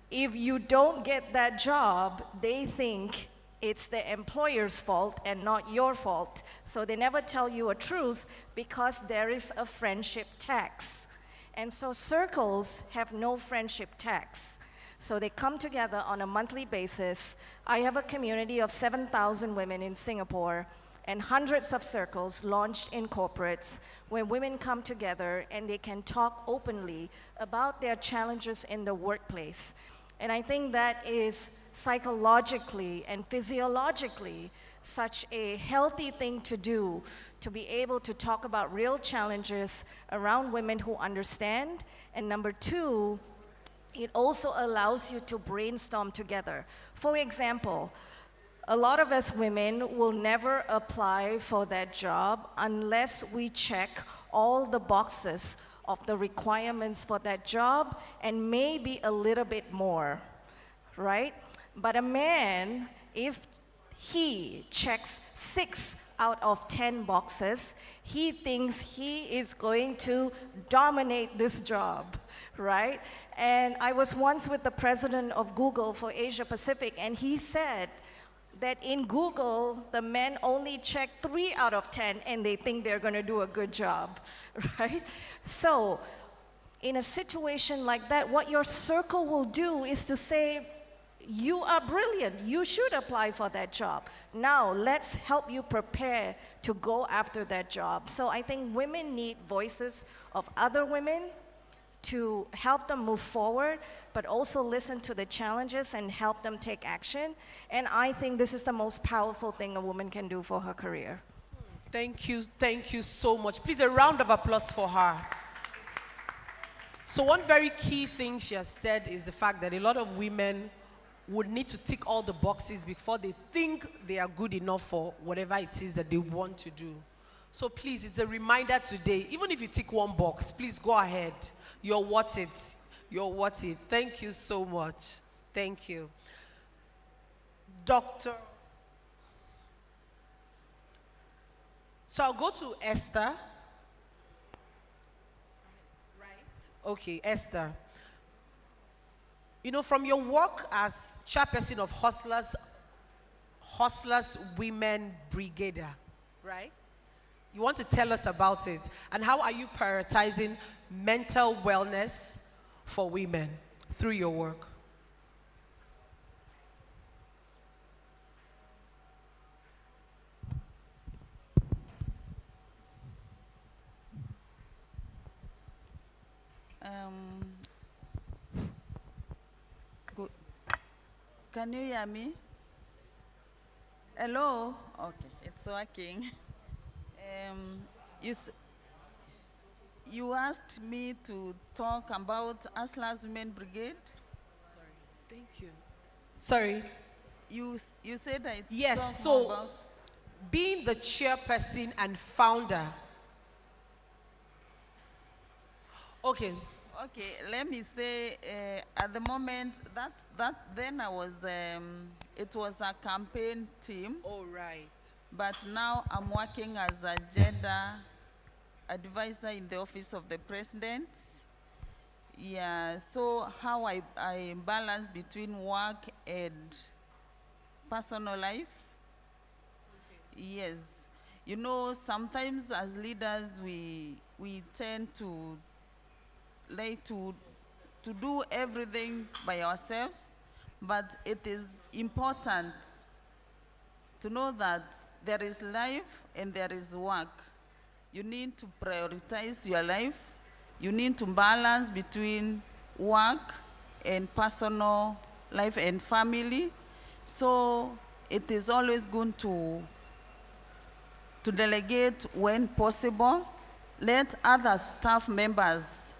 if you don't get that job, they think it's the employer's fault and not your fault. So they never tell you a truth because there is a friendship tax. And so circles have no friendship tax. So they come together on a monthly basis. I have a community of 7,000 women in Singapore and hundreds of circles launched in corporates where women come together and they can talk openly about their challenges in the workplace. And I think that is psychologically and physiologically such a healthy thing to do, to be able to talk about real challenges around women who understand. And number two, it also allows you to brainstorm together. For example, a lot of us women will never apply for that job unless we check all the boxes of the requirements for that job and maybe a little bit more, right? But a man, if he checks 6 out of 10 boxes, he thinks he is going to dominate this job, right? And I was once with the president of Google for Asia Pacific, and he said that in Google, the men only check 3 out of 10 and they think they're gonna do a good job, right? So in a situation like that, what your circle will do is to say, you are brilliant, you should apply for that job. Now let's help you prepare to go after that job. So I think women need voices of other women to help them move forward, but also listen to the challenges and help them take action. And I think this is the most powerful thing a woman can do for her career. Thank you so much. Please, a round of applause for her. So one very key thing she has said is the fact that a lot of women would need to tick all the boxes before they think they are good enough for whatever it is that they want to do. So please, it's a reminder today, even if you tick one box, please go ahead. You're worth it. You're worth it. Thank you so much. Thank you. Doctor. So I'll go to Esther. Right? Okay, Esther. You know, from your work as chairperson of Hustlers Women Brigade, right? You want to tell us about it, and how are you prioritizing mental wellness for women through your work? Good. Can you hear me? Hello? Okay, it's working. You asked me to talk about Hustlers Women Brigade. Sorry, thank you. Sorry. You said I yes, talk so more about being the chairperson and founder. Okay. Okay, let me say, at the moment, then I was, it was a campaign team. Oh, right. But now I'm working as a gender advisor in the office of the president. Yeah, so how I balance between work and personal life. Okay. Yes. You know, sometimes as leaders, we tend to like to do everything by ourselves, but it is important to know that there is life and there is work. You need to prioritize your life. You need to balance between work and personal life and family. So it is always good to delegate when possible. Let other staff members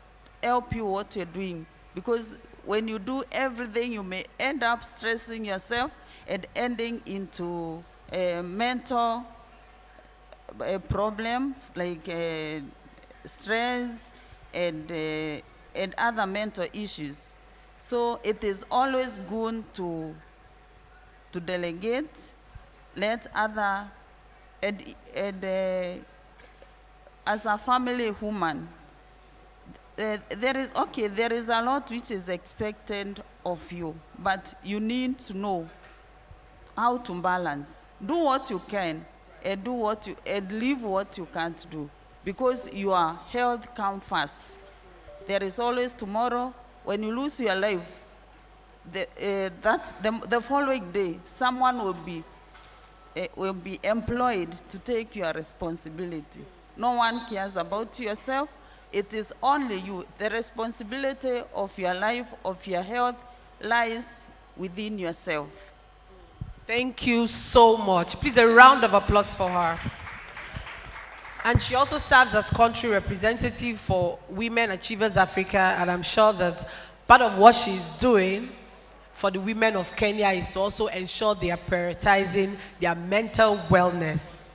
help you what you're doing, because when you do everything, you may end up stressing yourself and ending into mental problems like stress and and other mental issues. So it is always good to delegate, let other, as a family woman, there is a lot which is expected of you, but you need to know how to balance. Do what you can and leave what you can't do, because your health comes first. There is always tomorrow. When you lose your life, the following day, someone will be employed to take your responsibility. No one cares about yourself. It is only you. The responsibility of your life, of your health, lies within yourself. Thank you so much. Please, a round of applause for her. And she also serves as country representative for Women Achievers Africa, and I'm sure that part of what she's doing for the women of Kenya is to also ensure they are prioritizing their mental wellness.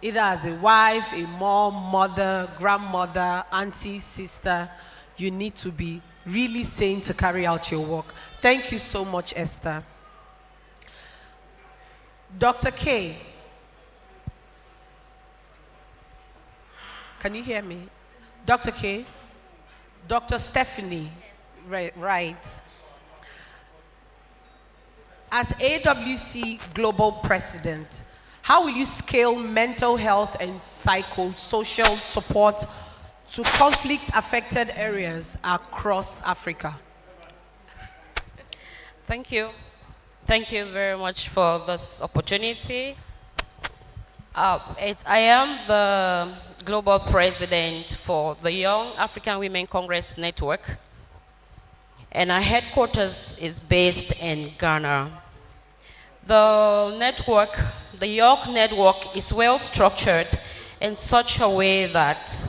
Either as a wife, a mom, mother, grandmother, auntie, sister, you need to be really sane to carry out your work. Thank you so much, Esther. Dr. K. Can you hear me? Dr. K? Dr. Stephanie, right. As AWC Global President, how will you scale mental health and psychosocial support to conflict-affected areas across Africa? Thank you. Thank you very much for this opportunity. I am the Global President for the Young African Women Congress Network, and our headquarters is based in Ghana. The network, the York Network, is well structured in such a way that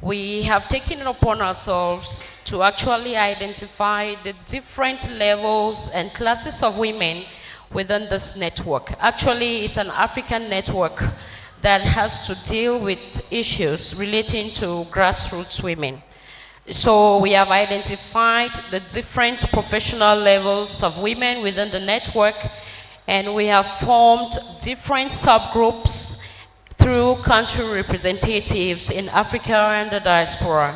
we have taken it upon ourselves to actually identify the different levels and classes of women within this network. Actually, it's an African network that has to deal with issues relating to grassroots women. So we have identified the different professional levels of women within the network, and we have formed different subgroups through country representatives in Africa and the diaspora.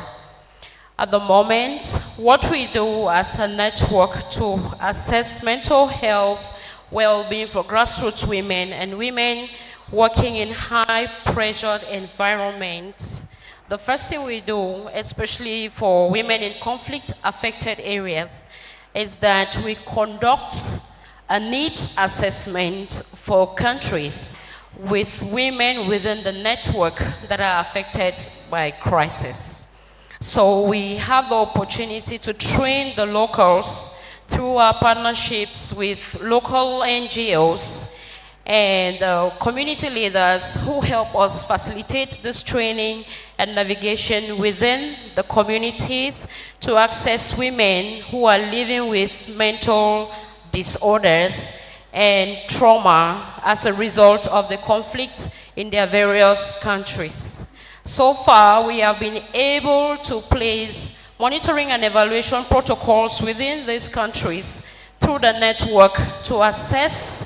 At the moment, what we do as a network to assess mental health, well-being for grassroots women and women working in high-pressured environments, the first thing we do, especially for women in conflict-affected areas, is that we conduct a needs assessment for countries with women within the network that are affected by crisis. So we have the opportunity to train the locals through our partnerships with local NGOs and community leaders who help us facilitate this training and navigation within the communities to access women who are living with mental disorders and trauma as a result of the conflict in their various countries. So far, we have been able to place monitoring and evaluation protocols within these countries through the network to assess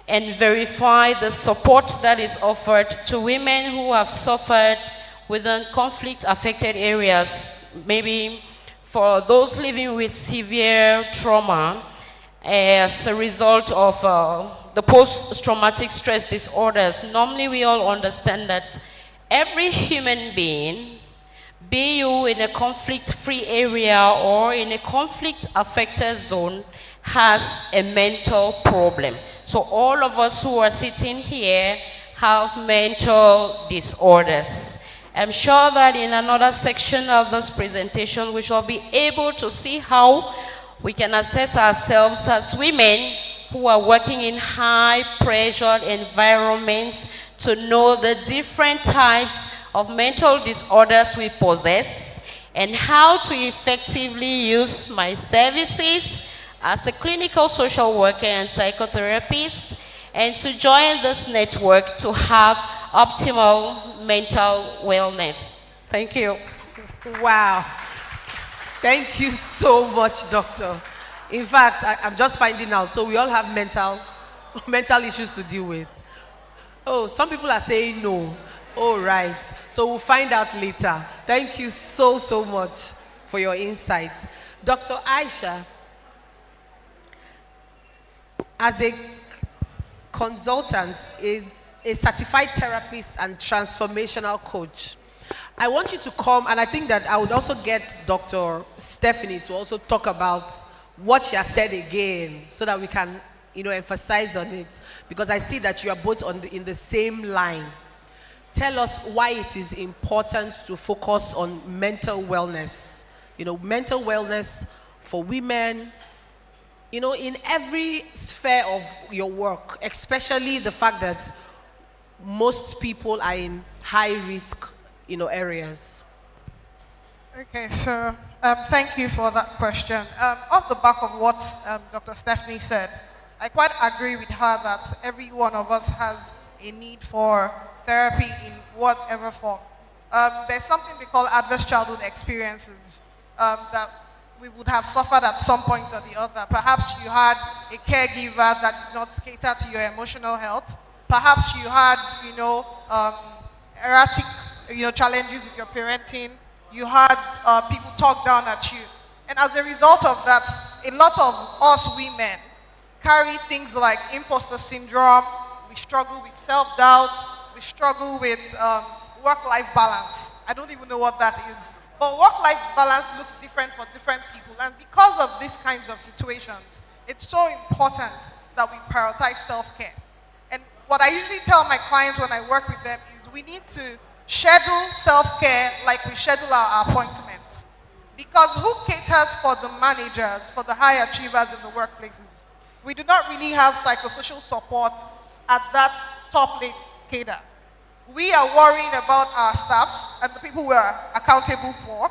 and verify the support that is offered to women who have suffered within conflict-affected areas, maybe for those living with severe trauma as a result of the post-traumatic stress disorders. Normally, we all understand that every human being, be you in a conflict-free area or in a conflict-affected zone, has a mental problem. So all of us who are sitting here have mental disorders. I'm sure that in another section of this presentation, we shall be able to see how we can assess ourselves as women who are working in high-pressured environments to know the different types of mental disorders we possess and how to effectively use my services as a clinical social worker and psychotherapist, and to join this network to have optimal mental wellness. Thank you. Wow. Thank you so much, doctor. In fact, I'm just finding out, so we all have mental issues to deal with. Oh, some people are saying no. All right. So we'll find out later. Thank you so, so much for your insight. Dr. Aisha, as a consultant, a certified therapist and transformational coach, I want you to come, and I think that I would also get Dr. Stephanie to also talk about what she has said again, so that we can, emphasize on it, because I see that you are both in the same line. Tell us why it is important to focus on mental wellness. Mental wellness for women, in every sphere of your work, especially the fact that most people are in high risk, areas. Okay, so thank you for that question. Off the back of what Dr. Stephanie said, I quite agree with her that every one of us has a need for therapy in whatever form. There's something they call adverse childhood experiences that we would have suffered at some point or the other. Perhaps you had a caregiver that did not cater to your emotional health. Perhaps you had, erratic, challenges with your parenting. You had people talk down at you. And as a result of that, a lot of us women carry things like imposter syndrome. We struggle with self-doubt. We struggle with work-life balance. I don't even know what that is. But work-life balance looks different for different people. And because of these kinds of situations, it's so important that we prioritize self-care. And what I usually tell my clients when I work with them is we need to schedule self-care like we schedule our appointments. Because who caters for the managers, for the high achievers in the workplaces? We do not really have psychosocial support at that top cadre. We are worrying about our staffs and the people we are accountable for.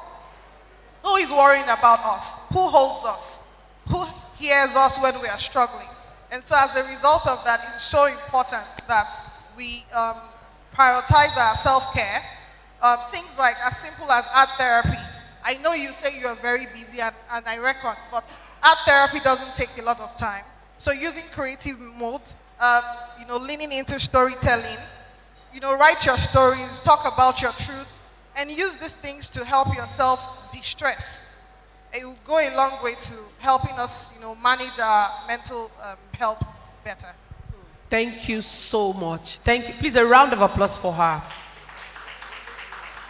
Who is worrying about us? Who holds us? Who hears us when we are struggling? And so as a result of that, it's so important that we prioritize our self-care. Things like as simple as art therapy. I know you say you are very busy, and I reckon, but art therapy doesn't take a lot of time. So using creative modes, leaning into storytelling, write your stories, talk about your truth, and use these things to help yourself de-stress. It will go a long way to helping us, manage our mental health better. Thank you so much. Thank you. Please, a round of applause for her.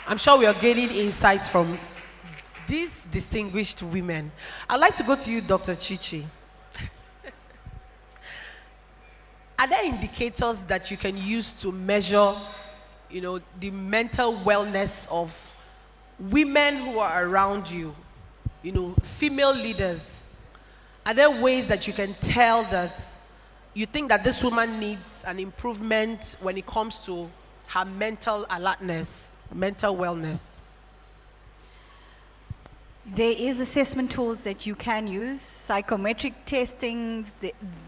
I'm sure we are gaining insights from these distinguished women. I'd like to go to you, Dr. Chichi. Are there indicators that you can use to measure, the mental wellness of women who are around you, female leaders? Are there ways that you can tell that you think that this woman needs an improvement when it comes to her mental alertness, mental wellness? There is assessment tools that you can use, psychometric testings.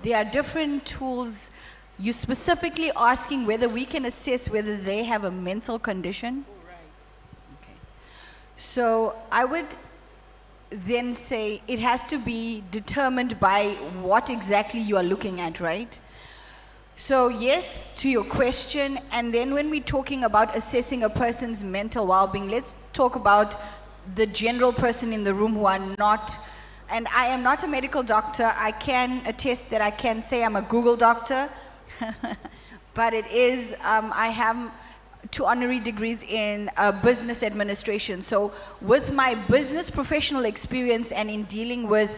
There are different tools. You're specifically asking whether we can assess whether they have a mental condition. Oh, right. Okay. So I would then say it has to be determined by what exactly you are looking at, right? So yes, to your question, and then when we're talking about assessing a person's mental well-being, let's talk about the general person in the room who are not, and I am not a medical doctor. I can attest that I can say I'm a Google doctor, but it is, I have 2 honorary degrees in business administration. So with my business professional experience and in dealing with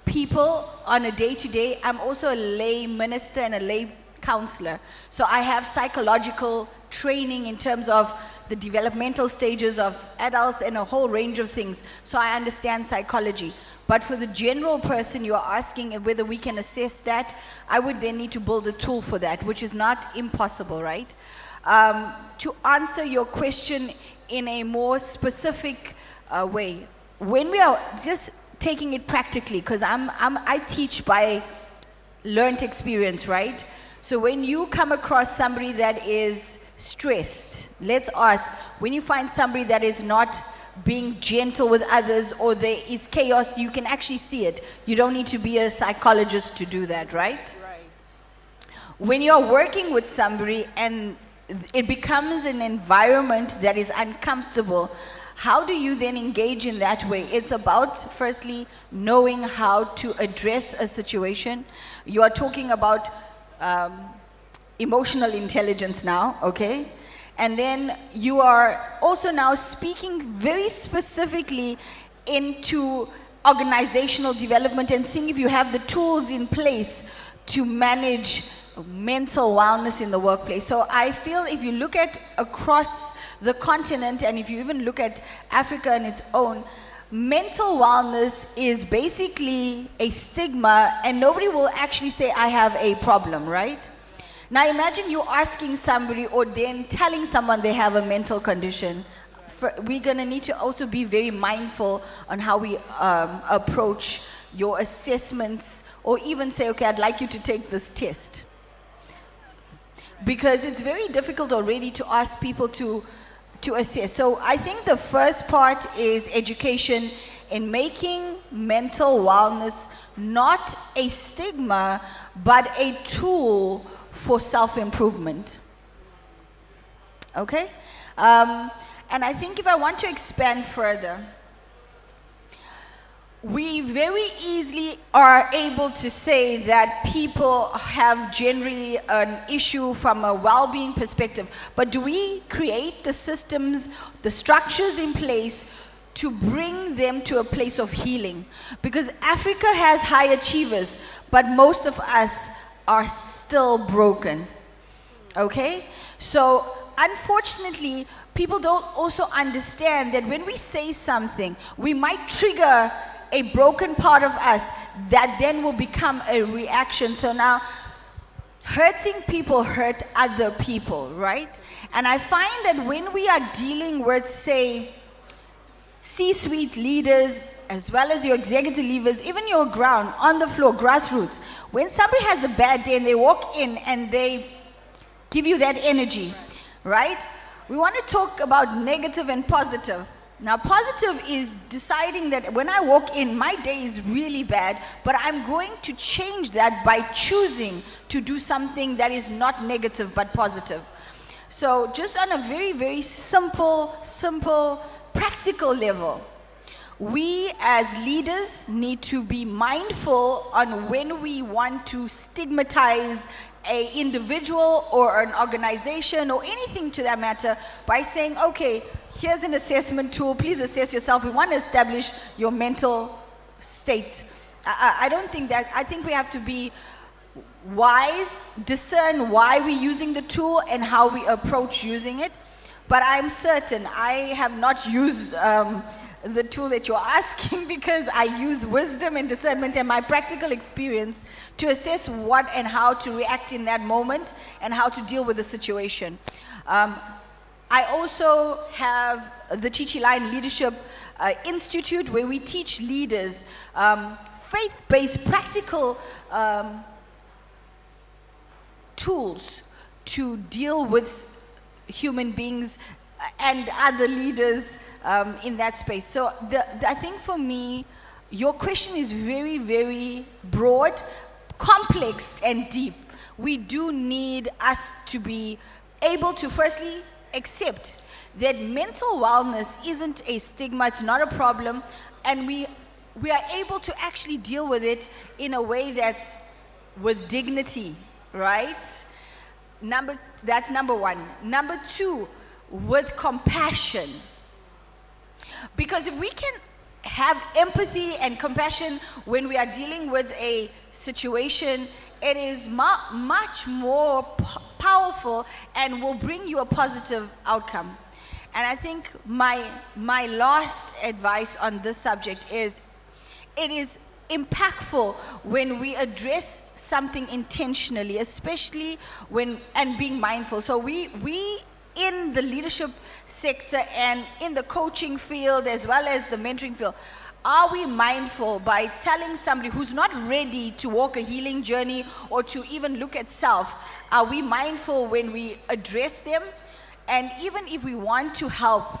people on a day-to-day, I'm also a lay minister and a lay counselor. So I have psychological training in terms of the developmental stages of adults and a whole range of things. So I understand psychology. But for the general person, you are asking whether we can assess that. I would then need to build a tool for that, which is not impossible, right? To answer your question in a more specific way, when we are just taking it practically, because I teach by learned experience, right? So when you come across somebody that is stressed, let's ask, when you find somebody that is not being gentle with others or there is chaos, you can actually see it. You don't need to be a psychologist to do that, right? When you're working with somebody and it becomes an environment that is uncomfortable, how do you then engage in that way? It's about, firstly, knowing how to address a situation. You are talking about emotional intelligence now, okay? And then you are also now speaking very specifically into organizational development and seeing if you have the tools in place to manage mental wellness in the workplace. So I feel if you look at across the continent and if you even look at Africa on its own, mental wellness is basically a stigma and nobody will actually say, I have a problem, right? Now imagine you asking somebody or then telling someone they have a mental condition. We're gonna need to also be very mindful on how we approach your assessments or even say, okay, I'd like you to take this test. Because it's very difficult already to ask people to assess. So I think the first part is education in making mental wellness not a stigma, but a tool for self-improvement. Okay? And I think if I want to expand further, we very easily are able to say that people have generally an issue from a well-being perspective, but do we create the systems, the structures in place to bring them to a place of healing? Because Africa has high achievers, but most of us are still broken, okay? So unfortunately, people don't also understand that when we say something, we might trigger a broken part of us that then will become a reaction. So now, hurting people hurt other people, right? And I find that when we are dealing with, say, C-suite leaders, as well as your executive leaders, even your ground, on the floor, grassroots, when somebody has a bad day and they walk in and they give you that energy, right? We want to talk about negative and positive. Now, positive is deciding that when I walk in, my day is really bad, but I'm going to change that by choosing to do something that is not negative but positive. So just on a very, very simple, practical level, we as leaders need to be mindful on when we want to stigmatize an individual or an organization or anything to that matter by saying, okay, here's an assessment tool, please assess yourself. We want to establish your mental state. I don't think that, I think we have to be wise, discern why we're using the tool and how we approach using it. But I'm certain I have not used the tool that you're asking because I use wisdom and discernment and my practical experience to assess what and how to react in that moment and how to deal with the situation. I also have the Chichi Line Leadership Institute where we teach leaders faith-based practical tools to deal with human beings and other leaders in that space. So I think for me, your question is very, very broad, complex, and deep. We do need us to be able to firstly accept that mental wellness isn't a stigma, it's not a problem, and we are able to actually deal with it in a way that's with dignity, right? That's number one. Number two, with compassion. Because if we can have empathy and compassion when we are dealing with a situation, it is much more powerful and will bring you a positive outcome. And I think my last advice on this subject is, it is impactful when we address something intentionally, especially when, and being mindful. So we in the leadership sector and in the coaching field as well as the mentoring field, are we mindful by telling somebody who's not ready to walk a healing journey or to even look at self, are we mindful when we address them? And even if we want to help,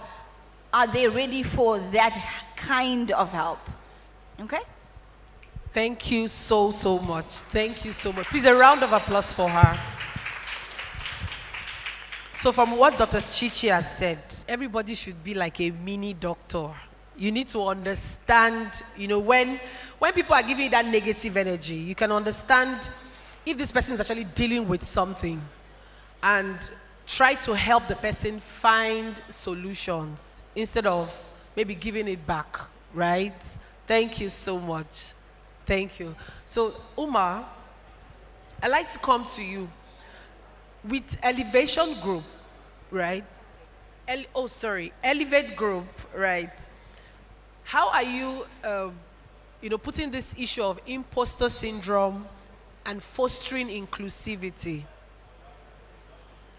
are they ready for that kind of help? Okay? Thank you so, so much. Thank you so much. Please, a round of applause for her. So from what Dr. Chichi has said, everybody should be like a mini doctor. You need to understand, when people are giving you that negative energy, you can understand if this person is actually dealing with something and try to help the person find solutions instead of maybe giving it back, right? Thank you so much. Thank you. So, Umar, I'd like to come to you with Elevation Group, right? Elevate Group, right? How are you, putting this issue of imposter syndrome and fostering inclusivity?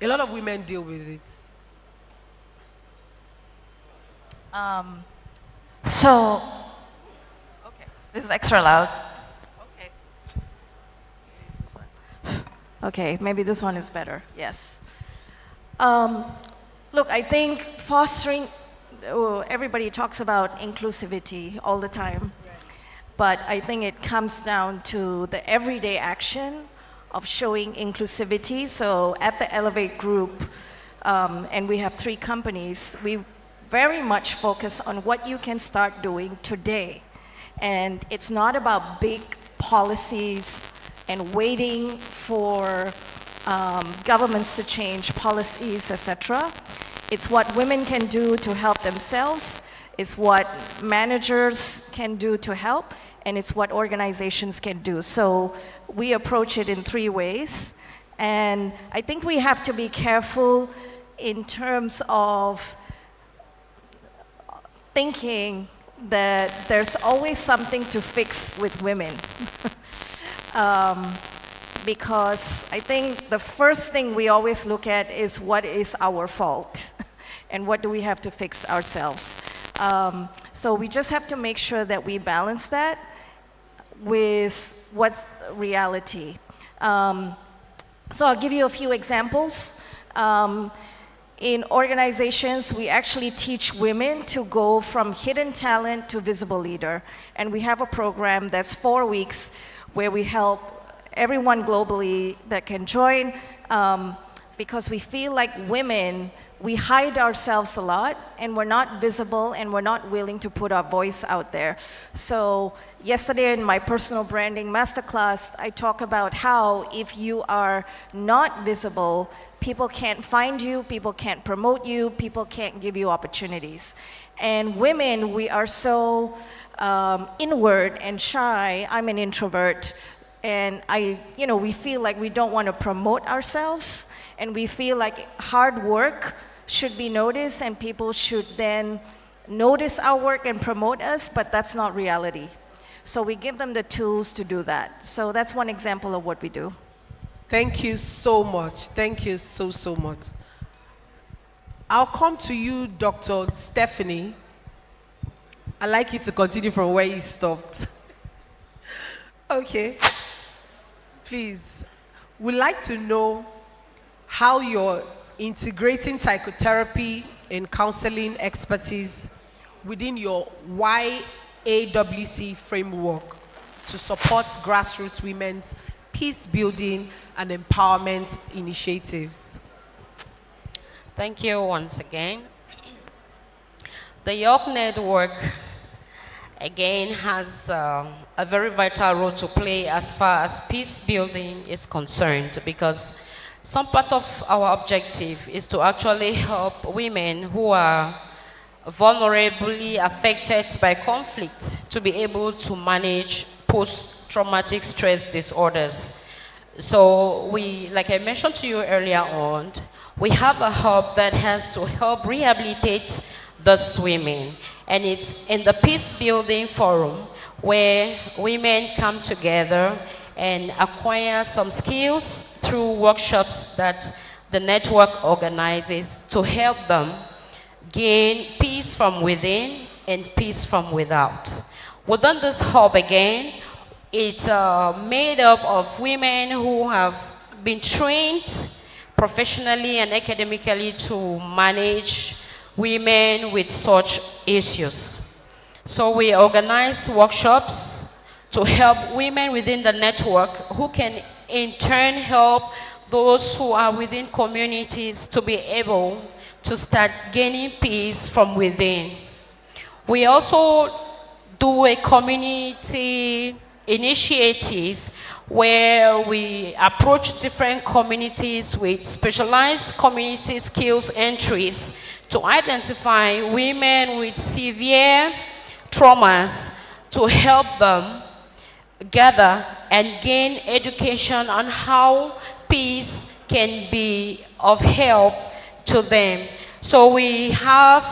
A lot of women deal with it. Okay, this is extra loud. Okay, maybe this one is better, yes. Look, I think fostering, everybody talks about inclusivity all the time, but I think it comes down to the everyday action of showing inclusivity. So at the Elevate Group, and we have 3 companies, we very much focus on what you can start doing today. And it's not about big policies and waiting for governments to change policies, etc. It's what women can do to help themselves, it's what managers can do to help, and it's what organizations can do. So we approach it in 3 ways. And I think we have to be careful in terms of thinking that there's always something to fix with women. Because I think the first thing we always look at is what is our fault and what do we have to fix ourselves. So we just have to make sure that we balance that with what's reality. So I'll give you a few examples. In organizations, we actually teach women to go from hidden talent to visible leader. And we have a program that's 4 weeks where we help everyone globally that can join, because we feel like women, we hide ourselves a lot and we're not visible and we're not willing to put our voice out there. So yesterday in my personal branding masterclass, I talk about how if you are not visible, people can't find you, people can't promote you, people can't give you opportunities. And women, we are so inward and shy. I'm an introvert. And we feel like we don't want to promote ourselves, and we feel like hard work should be noticed and people should then notice our work and promote us, but that's not reality. So we give them the tools to do that. So that's one example of what we do. Thank you so much. Thank you so, so much. I'll come to you, Dr. Stephanie. I'd like you to continue from where you stopped. Okay. Please, we'd like to know how you're integrating psychotherapy and counseling expertise within your YAWC framework to support grassroots women's peace building and empowerment initiatives. Thank you once again. The York Network, again, has a very vital role to play as far as peace building is concerned, because some part of our objective is to actually help women who are vulnerably affected by conflict to be able to manage post-traumatic stress disorders. So we, like I mentioned to you earlier on, we have a hub that has to help rehabilitate those women. And it's in the Peace Building Forum where women come together and acquire some skills through workshops that the network organizes to help them gain peace from within and peace from without. Within this hub again, it's made up of women who have been trained professionally and academically to manage women with such issues. So we organize workshops to help women within the network who can in turn help those who are within communities to be able to start gaining peace from within. We also do a community initiative where we approach different communities with specialized community skills entries to identify women with severe traumas to help them gather and gain education on how peace can be of help to them. So we have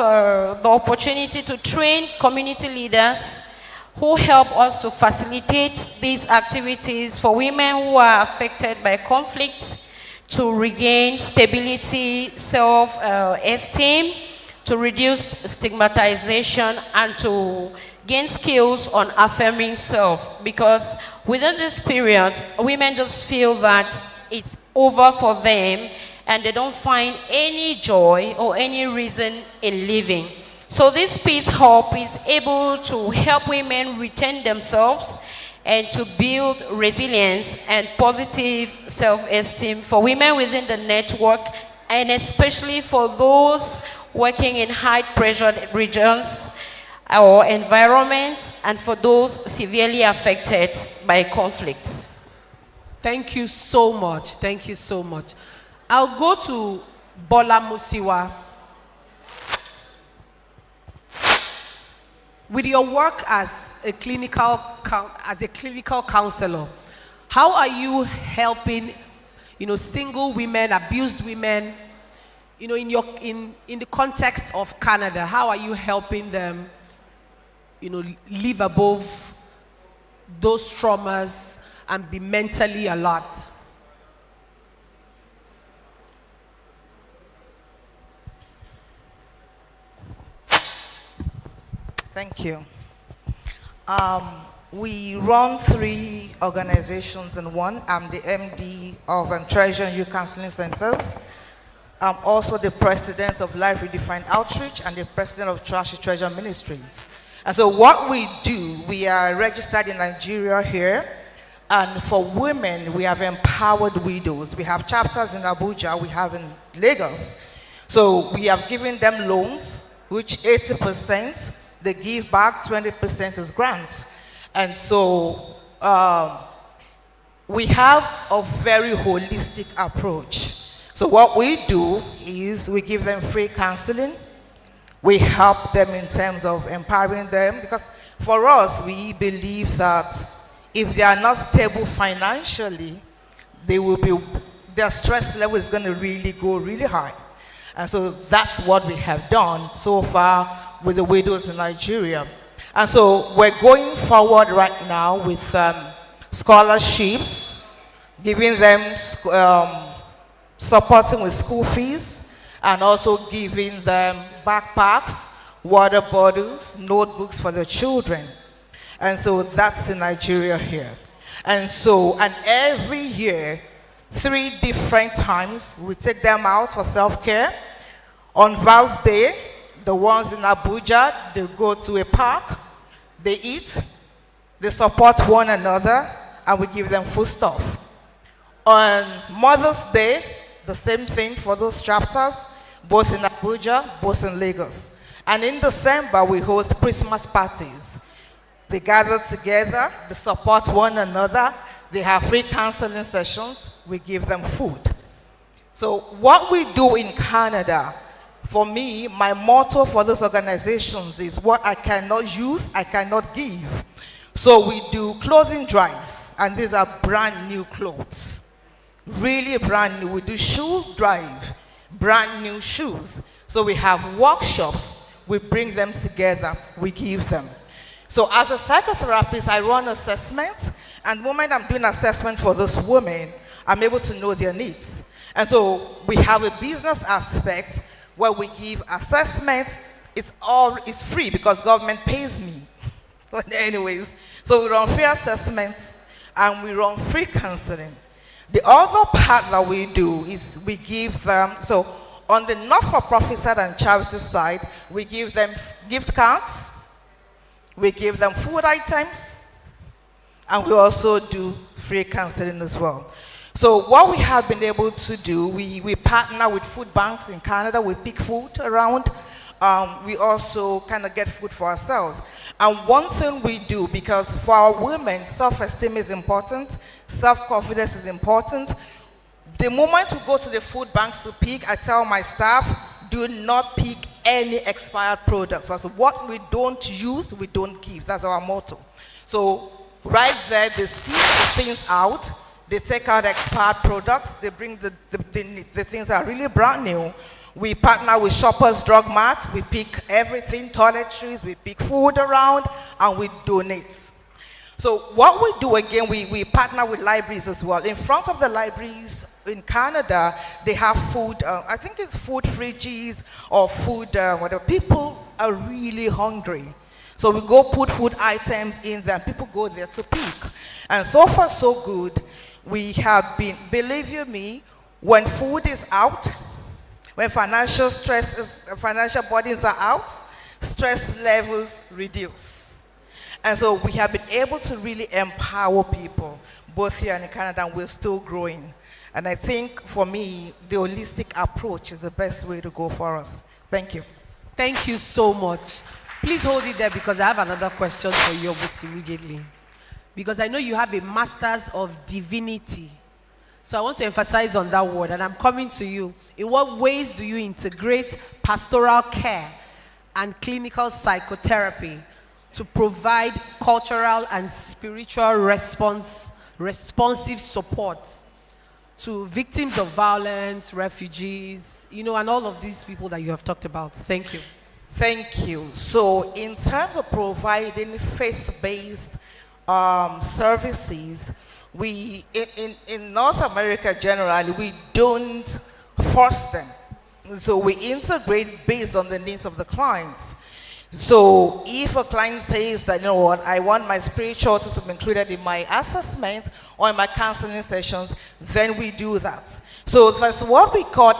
the opportunity to train community leaders who help us to facilitate these activities for women who are affected by conflicts to regain stability, self-esteem, to reduce stigmatization, and to gain skills on affirming self. Because within this period, women just feel that it's over for them and they don't find any joy or any reason in living. So this Peace Hub is able to help women retain themselves and to build resilience and positive self-esteem for women within the network, and especially for those working in high-pressure regions or environments, and for those severely affected by conflicts. Thank you so much. Thank you so much. I'll go to Bola Musiwa. With your work as a clinical counselor, how are you helping, single women, abused women, in the context of Canada? How are you helping them, live above those traumas and be mentally alert? Thank you. We run 3 organizations in one. I'm the MD of Treasure and Youth Counseling Centers. I'm also the president of Life Redefined Outreach and the president of Trashy Treasure Ministries. And so what we do, we are registered in Nigeria here. And for women, we have empowered widows. We have chapters in Abuja, we have in Lagos. So we have given them loans, which 80% they give back, 20% is grant. And so we have a very holistic approach. So what we do is we give them free counseling. We help them in terms of empowering them, because for us, we believe that if they are not stable financially, their stress level is going to really go really high. And so that's what we have done so far with the widows in Nigeria. And so we're going forward right now with scholarships, giving them, supporting with school fees, and also giving them backpacks, water bottles, notebooks for the children. And so that's in Nigeria here. And so, and every year, 3 different times, we take them out for self-care. On Val's Day, the ones in Abuja, they go to a park, they eat, they support one another, and we give them food stuff. On Mother's Day, the same thing for those chapters, both in Abuja, both in Lagos. And in December, we host Christmas parties. They gather together, they support one another, they have free counseling sessions, we give them food. So what we do in Canada, for me, my motto for those organizations is what I cannot use, I cannot give. So we do clothing drives, and these are brand new clothes. Really brand new. We do shoe drive, brand new shoes. So we have workshops, we bring them together, we give them. So as a psychotherapist, I run assessments, and the moment I'm doing assessment for those women, I'm able to know their needs. And so we have a business aspect where we give assessment. It's free because government pays me. But anyways, so we run free assessments and we run free counseling. The other part that we do is we give them, so On the not-for-profit side and charity side, we give them gift cards, we give them food items, and we also do free counseling as well. So what we have been able to do, we partner with food banks in Canada, we pick food around. We also kind of get food for ourselves. And one thing we do, because for our women, self-esteem is important, self-confidence is important. The moment we go to the food banks to pick, I tell my staff, do not pick any expired products. So what we don't use, we don't give. That's our motto. So right there, they see the things out. They take out expired products. They bring the things that are really brand new. We partner with Shoppers Drug Mart. We pick everything, toiletries, we pick food around, and we donate. So what we do again, we partner with libraries as well. In front of the libraries in Canada, they have food, I think it's food fridges or food, whatever. People are really hungry. So we go put food items in there, people go there to pick. And so far so good. We have been, believe you me, when food is out, when financial burdens are out, stress levels reduce. And so we have been able to really empower people, both here and in Canada, and we're still growing. And I think for me, the holistic approach is the best way to go for us. Thank you. Thank you so much. Please hold it there because I have another question for you almost immediately. Because I know you have a Master's of Divinity. So I want to emphasize on that word, and I'm coming to you. In what ways do you integrate pastoral care and clinical psychotherapy to provide cultural and spiritual responsive support to victims of violence, refugees, and all of these people that you have talked about? Thank you. Thank you. So in terms of providing faith-based services, we, in North America generally, we don't force them. So we integrate based on the needs of the clients. So if a client says that, you know what, I want my spirituality to be included in my assessment or in my counseling sessions, then we do that. So that's what we call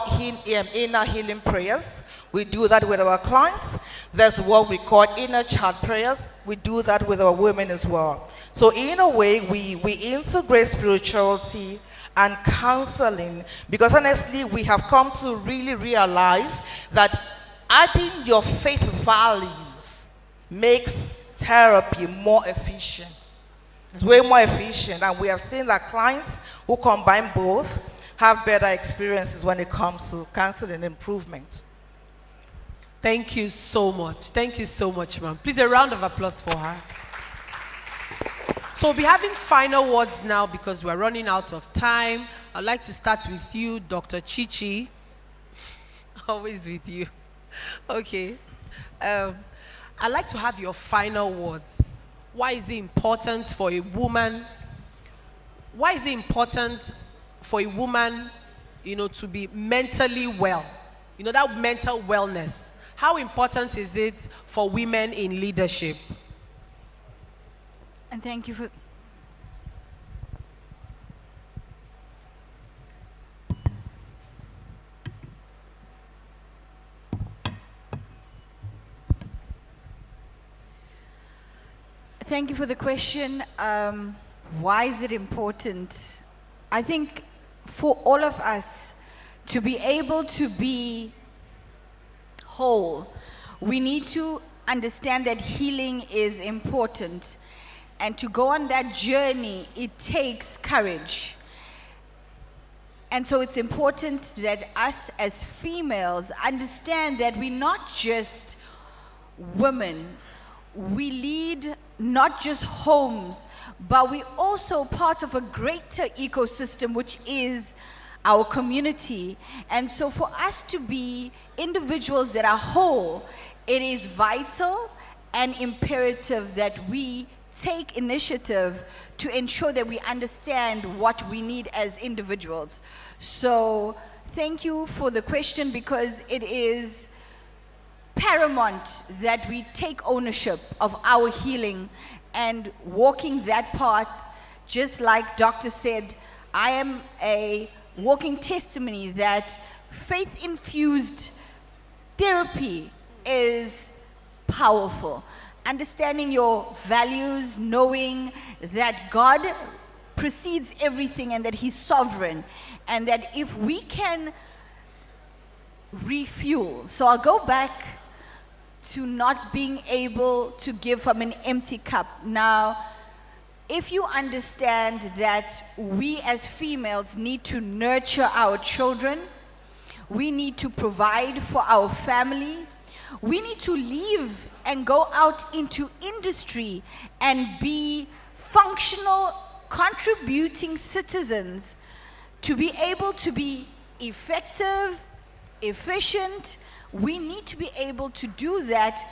inner healing prayers. We do that with our clients. That's what we call inner child prayers. We do that with our women as well. So in a way, we integrate spirituality and counseling, because honestly, we have come to really realize that adding your faith values makes therapy more efficient. It's way more efficient, and we have seen that clients who combine both have better experiences when it comes to counseling improvement. Thank you so much. Thank you so much, ma'am. Please, a round of applause for her. So we'll be having final words now because we're running out of time. I'd like to start with you, Dr. Chichi. Always with you. Okay. I'd like to have your final words. Why is it important for a woman? Why is it important for a woman, to be mentally well? That mental wellness. How important is it for women in leadership? And thank you for... Thank you for the question. Why is it important? I think for all of us to be able to be whole, we need to understand that healing is important. And to go on that journey, it takes courage. And so it's important that us as females understand that we're not just women. We lead not just homes, but we're also part of a greater ecosystem, which is our community. And so for us to be individuals that are whole, it is vital and imperative that we take initiative to ensure that we understand what we need as individuals. So thank you for the question, because it is paramount that we take ownership of our healing and walking that path. Just like Doctor said, I am a walking testimony that faith-infused therapy is powerful. Understanding your values, knowing that God precedes everything and that He's sovereign, and that if we can refuel. So I'll go back to not being able to give from an empty cup. Now, if you understand that we as females need to nurture our children, we need to provide for our family, we need to leave and go out into industry and be functional, contributing citizens to be able to be effective, efficient. We need to be able to do that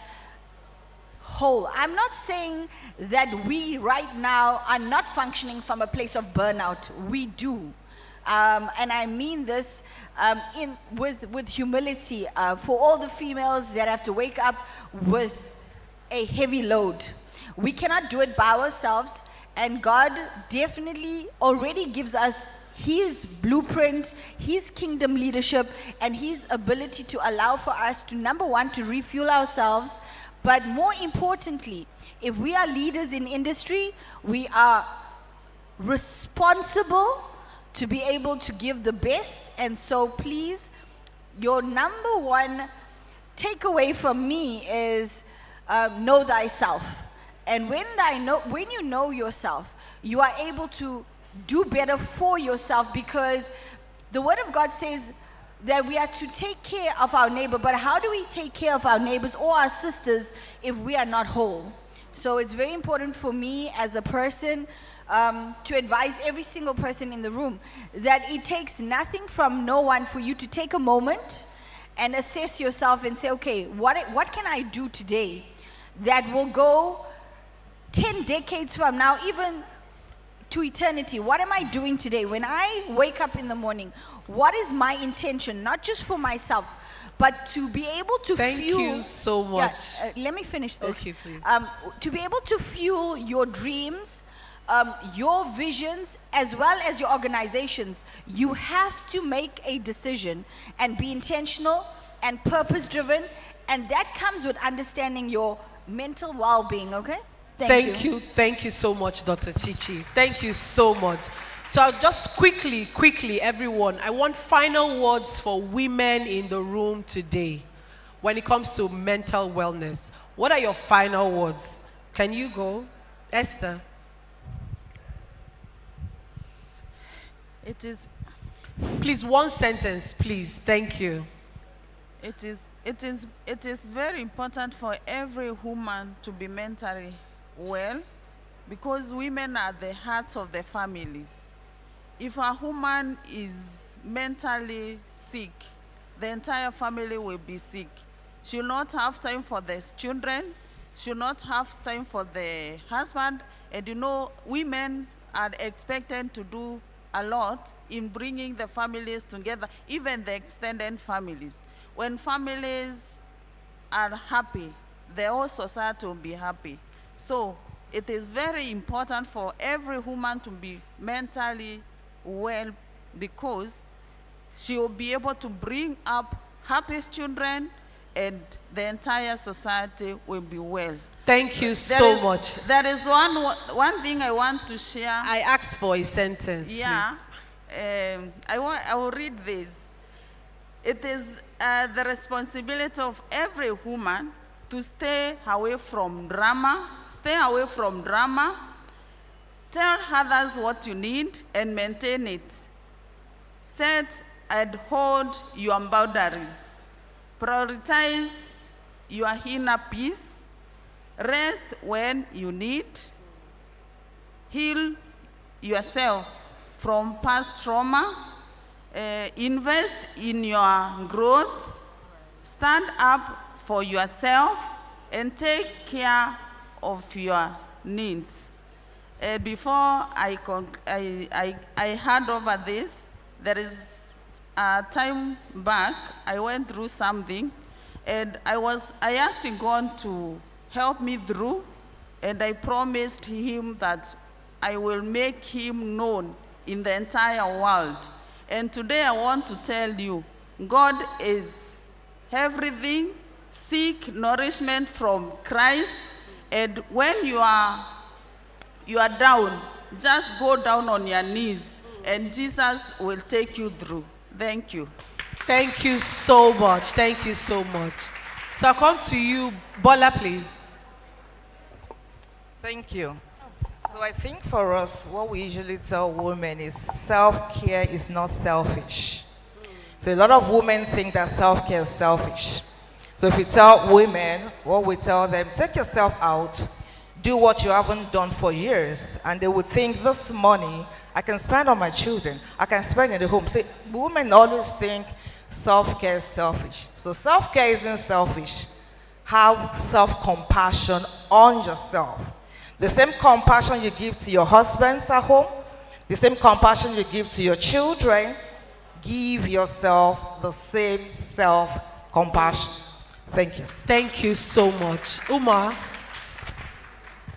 whole. I'm not saying that we right now are not functioning from a place of burnout. We do. And I mean this with humility for all the females that have to wake up with a heavy load. We cannot do it by ourselves, and God definitely already gives us His blueprint, His kingdom leadership, and His ability to allow for us to, number one, to refuel ourselves, but more importantly, if we are leaders in industry, we are responsible to be able to give the best. And so please, your number one takeaway from me is know thyself. And when you know yourself, you are able to do better for yourself, because the Word of God says that we are to take care of our neighbor. But how do we take care of our neighbors or our sisters if we are not whole? So it's very important for me as a person to advise every single person in the room that it takes nothing from no one for you to take a moment and assess yourself and say, okay, what can I do today that will go 10 decades from now, even to eternity? What am I doing today? When I wake up in the morning, what is my intention? Not just for myself, but to be able to Thank fuel. you so much. Yeah, let me finish this. Okay, please. To be able to fuel your dreams, your visions, as well as your organizations, you have to make a decision and be intentional and purpose-driven, and that comes with understanding your mental well-being, okay? Thank you so much, Dr. Chichi. Thank you so much. So I'll just quickly, everyone, I want final words for women in the room today when it comes to mental wellness. What are your final words? Can you go? Esther? It is... Please, one sentence, please. Thank you. It is very important for every woman to be mentally well, because women are the hearts of the families. If a woman is mentally sick, the entire family will be sick. She will not have time for the children, she will not have time for the husband, and you know, women are expected to do a lot in bringing the families together, even the extended families. When families are happy, the whole society will be happy. So it is very important for every woman to be mentally well, because she will be able to bring up happy children, and the entire society will be well. Thank you so much. There is one thing I want to share. I asked for a sentence, yeah, I will read this. It is the responsibility of every woman to stay away from drama, tell others what you need and maintain it. Set and hold your boundaries. Prioritize your inner peace. Rest when you need. Heal yourself from past trauma. Invest in your growth. Stand up for yourself and take care of your needs. Before I hand over this, there is a time back I went through something, and I asked God to help me through, and I promised Him that I will make Him known in the entire world. And today I want to tell you, God is everything. Seek nourishment from Christ. And when you are down, just go down on your knees and Jesus will take you through. Thank you. Thank you so much. Thank you so much. So I'll come to you, Bola, please. Thank you. So I think for us, what we usually tell women is self-care is not selfish. So a lot of women think that self-care is selfish. So if you tell women, what we tell them, take yourself out, do what you haven't done for years, and they will think this money I can spend on my children, I can spend in the home. See, women always think self-care is selfish. So self-care isn't selfish. Have self-compassion on yourself. The same compassion you give to your husbands at home, the same compassion you give to your children, give yourself the same self-compassion. Thank you. Thank you so much. Uma?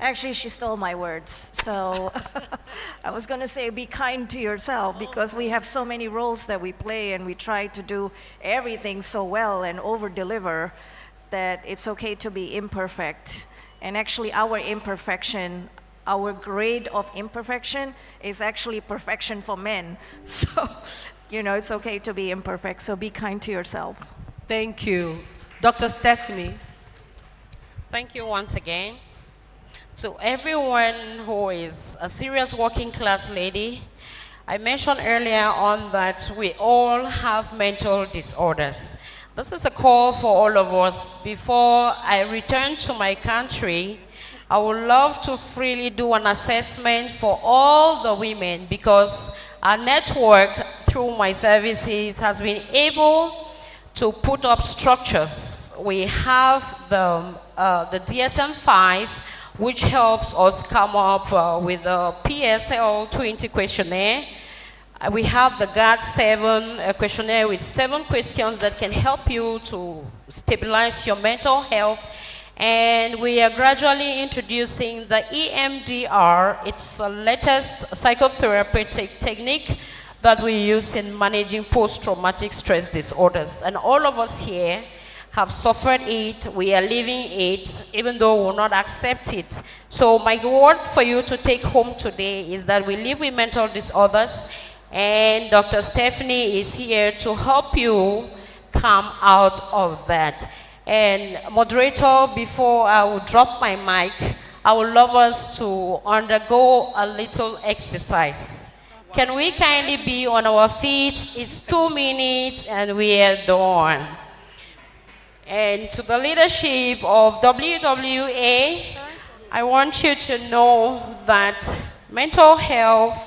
Actually, she stole my words. So I was going to say, be kind to yourself, because we have so many roles that we play and we try to do everything so well and over-deliver that it's okay to be imperfect. And actually, our imperfection, our grade of imperfection is actually perfection for men. So, it's okay to be imperfect. So be kind to yourself. Thank you. Dr. Stephanie? Thank you once again. To everyone who is a serious working class lady, I mentioned earlier on that we all have mental disorders. This is a call for all of us. Before I return to my country, I would love to freely do an assessment for all the women, because our network through my services has been able to put up structures. We have the DSM-5, which helps us come up with the PSL 20 questionnaire. We have the GAD-7 questionnaire with 7 questions that can help you to stabilize your mental health. And we are gradually introducing the EMDR. It's the latest psychotherapeutic technique that we use in managing post-traumatic stress disorders. And all of us here have suffered it, we are living it, even though we will not accept it. So my word for you to take home today is that we live with mental disorders, and Dr. Stephanie is here to help you come out of that. And moderator, before I will drop my mic, I would love us to undergo a little exercise. Can we kindly be on our feet? It's 2 minutes and we are done. And to the leadership of WWA, I want you to know that mental health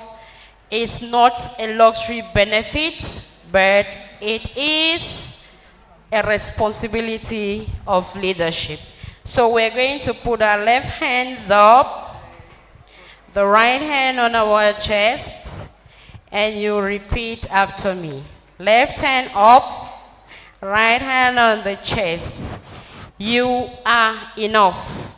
is not a luxury benefit, but it is a responsibility of leadership. So we're going to put our left hands up, the right hand on our chest, and you repeat after me. Left hand up, right hand on the chest. You are enough.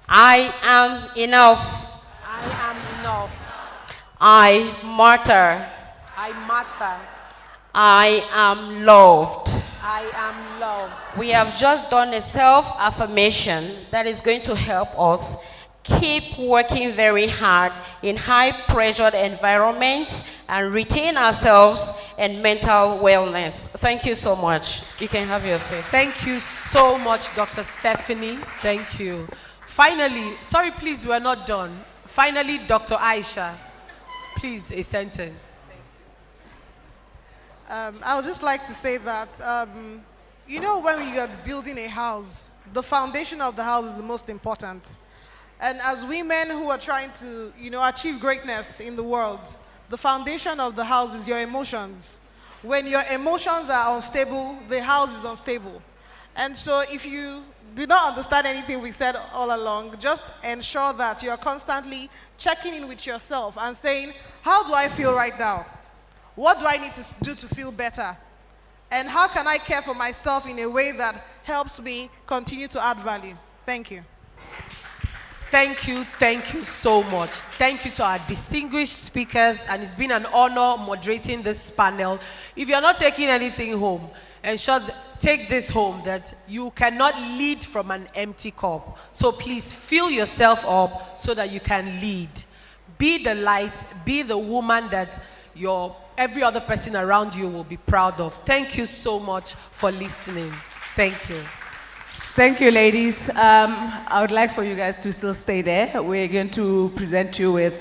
I am enough. I am enough. I matter. I matter. I am loved. I am loved. We have just done a self-affirmation that is going to help us keep working very hard in high-pressured environments and retain ourselves in mental wellness. Thank you so much. You can have your seat. Thank you so much, Dr. Stephanie. Thank you. Finally, sorry, please, we're not done. Finally, Dr. Aisha, please, a sentence. I would just like to say that, when you are building a house, the foundation of the house is the most important. And as women who are trying to, achieve greatness in the world, the foundation of the house is your emotions. When your emotions are unstable, the house is unstable. And so if you did not understand anything we said all along, just ensure that you're constantly checking in with yourself and saying, how do I feel right now? What do I need to do to feel better? And how can I care for myself in a way that helps me continue to add value? Thank you. thank you so much. Thank you to our distinguished speakers, and it's been an honor moderating this panel. If you're not taking anything home, ensure take this home, that you cannot lead from an empty cup. So please fill yourself up so that you can lead. Be the light, be the woman that every other person around you will be proud of. Thank you so much for listening. Thank you. Thank you, ladies. I would like for you guys to still stay there. We're going to present you with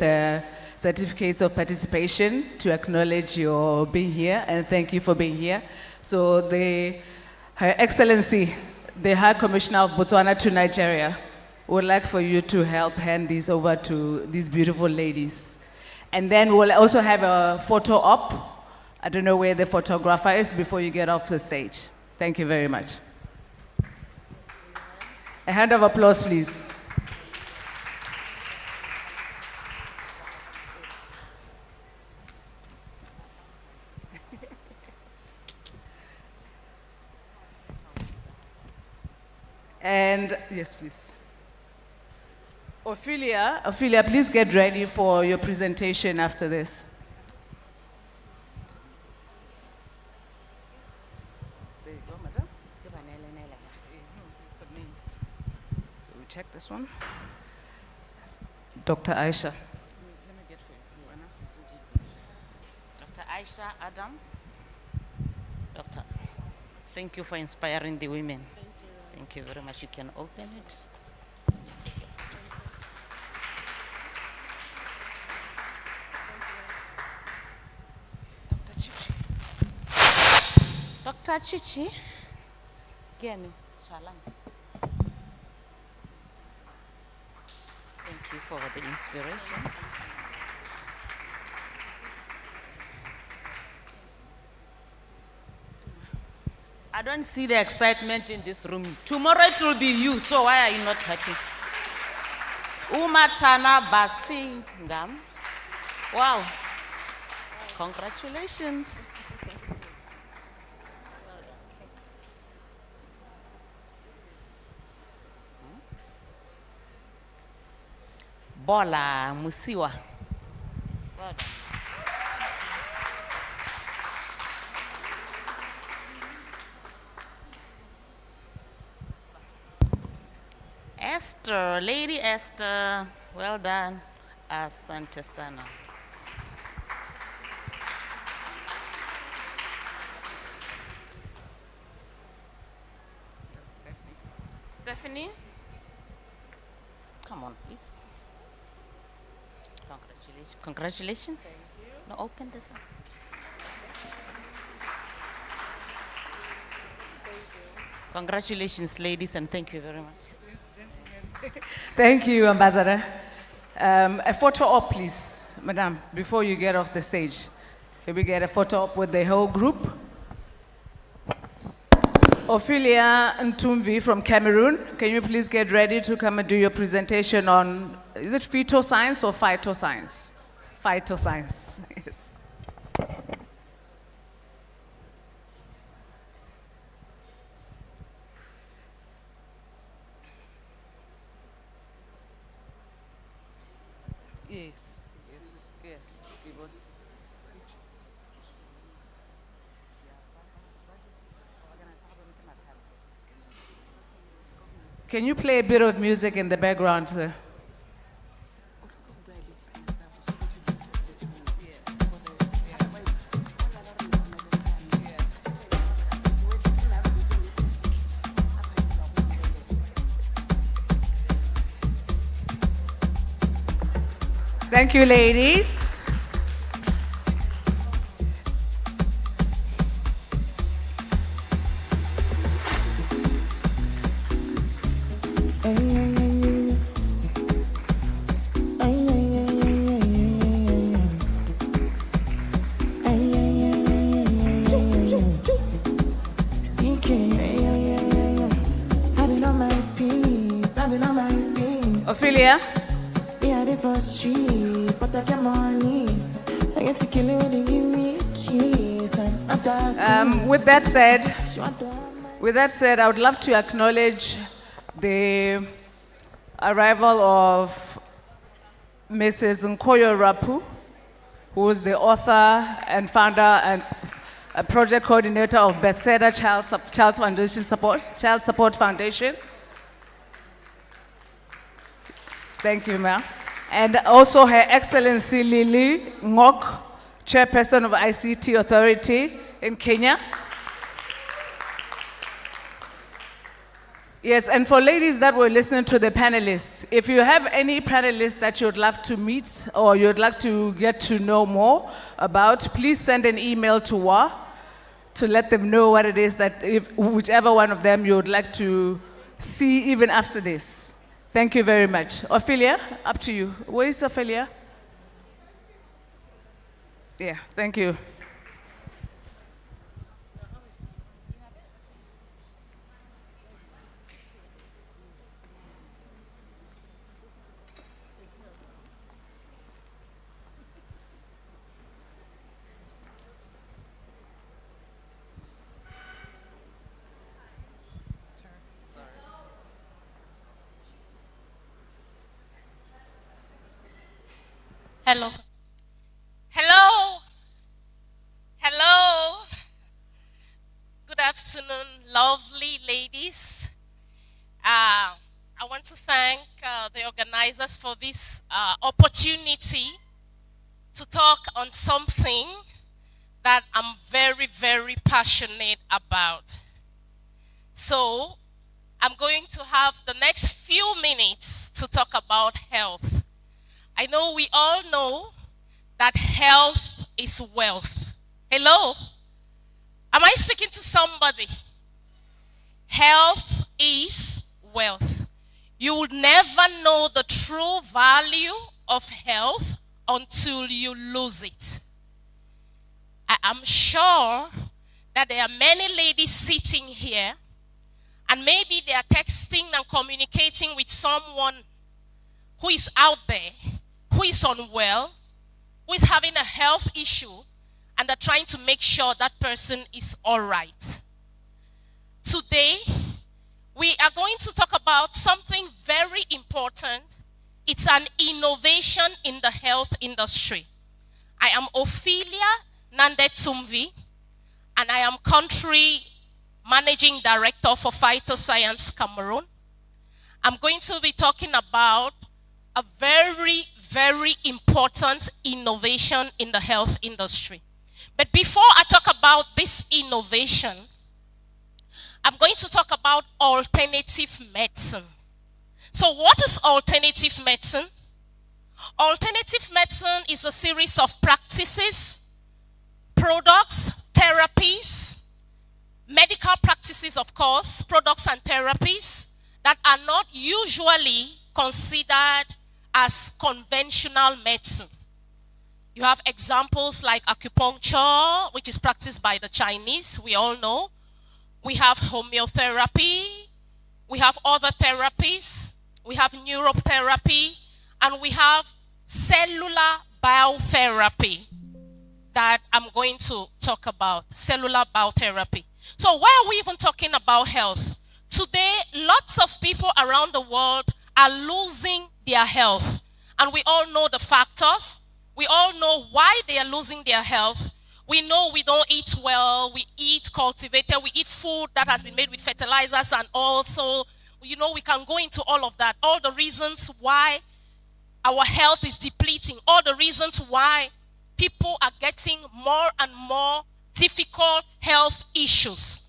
certificates of participation to acknowledge your being here, and thank you for being here. So Her Excellency, the High Commissioner of Botswana to Nigeria, would like for you to help hand these over to these beautiful ladies. And then we'll also have a photo op. I don't know where the photographer is before you get off the stage. Thank you very much. A hand of applause, please. And yes, please. Ophelia, please get ready for your presentation after this. There you go, madam. So we check this one. Dr. Aisha. Dr. Aisha Adams. Doctor, thank you for inspiring the women. Thank you very much. You can open it. Take it. Dr. Chichi. Gani, Shalom. Thank you for the inspiration. I don't see the excitement in this room. Tomorrow it will be you, so why are you not happy? Umatana Basingam. Wow. Congratulations. Bola Musiwa. Well done. Esther, Lady Esther, well done. Asante sana. Stephanie, come on, please. Congratulations. Congratulations. No, open this up. Congratulations, ladies, and thank you very much. Thank you, Ambassador. A photo op, please, madam, before you get off the stage. Can we get a photo op with the whole group? Ophelia Ntumvi from Cameroon, can you please get ready to come and do your presentation on, is it fetal science or phytoscience? Phytoscience, yes. Yes, yes, yes. Can you play a bit of music in the background, sir? Thank you, ladies. Ophelia? Yeah, the first trees, but I get money. I get to kill it when they give me a kiss. With that said, I would love to acknowledge the arrival of Mrs. Nkoyo Rapu, who is the author and founder and a project coordinator of Bethesda Child Support Foundation. Thank you, ma'am. And also Her Excellency Lily Ngok, Chairperson of ICT Authority in Kenya. Yes, and for ladies that were listening to the panelists, if you have any panelists that you'd love to meet or you'd like to get to know more about, please send an email to WA to let them know what it is that, whichever one of them you would like to see even after this. Thank you very much. Ophelia, up to you. Where is Ophelia? Yeah, thank you. Hello. Hello. Hello. Good afternoon, lovely ladies. I want to thank the organizers for this opportunity to talk on something that I'm very, very passionate about. So I'm going to have the next few minutes to talk about health. I know we all know that health is wealth. Hello? Am I speaking to somebody? Health is wealth. You will never know the true value of health until you lose it. I'm sure that there are many ladies sitting here, and maybe they are texting and communicating with someone who is out there, who is unwell, who is having a health issue, and they're trying to make sure that person is all right. Today, we are going to talk about something very important. It's an innovation in the health industry. I am Ophelia Nandetumvi, and I am Country Managing Director for Phytoscience Cameroon. I'm going to be talking about a very, very important innovation in the health industry. But before I talk about this innovation, I'm going to talk about alternative medicine. So what is alternative medicine? Alternative medicine is a series of practices, products, therapies, medical practices, of course, products and therapies that are not usually considered as conventional medicine. You have examples like acupuncture, which is practiced by the Chinese, we all know. We have homeotherapy, we have other therapies, we have neuropathy, and we have cellular biotherapy that I'm going to talk about, cellular biotherapy. So why are we even talking about health? Today, lots of people around the world are losing their health. And we all know the factors. We all know why they are losing their health. We know we don't eat well. We eat cultivated. We eat food that has been made with fertilizers, and also, you know, we can go into all of that. All the reasons why our health is depleting. All the reasons why people are getting more and more difficult health issues.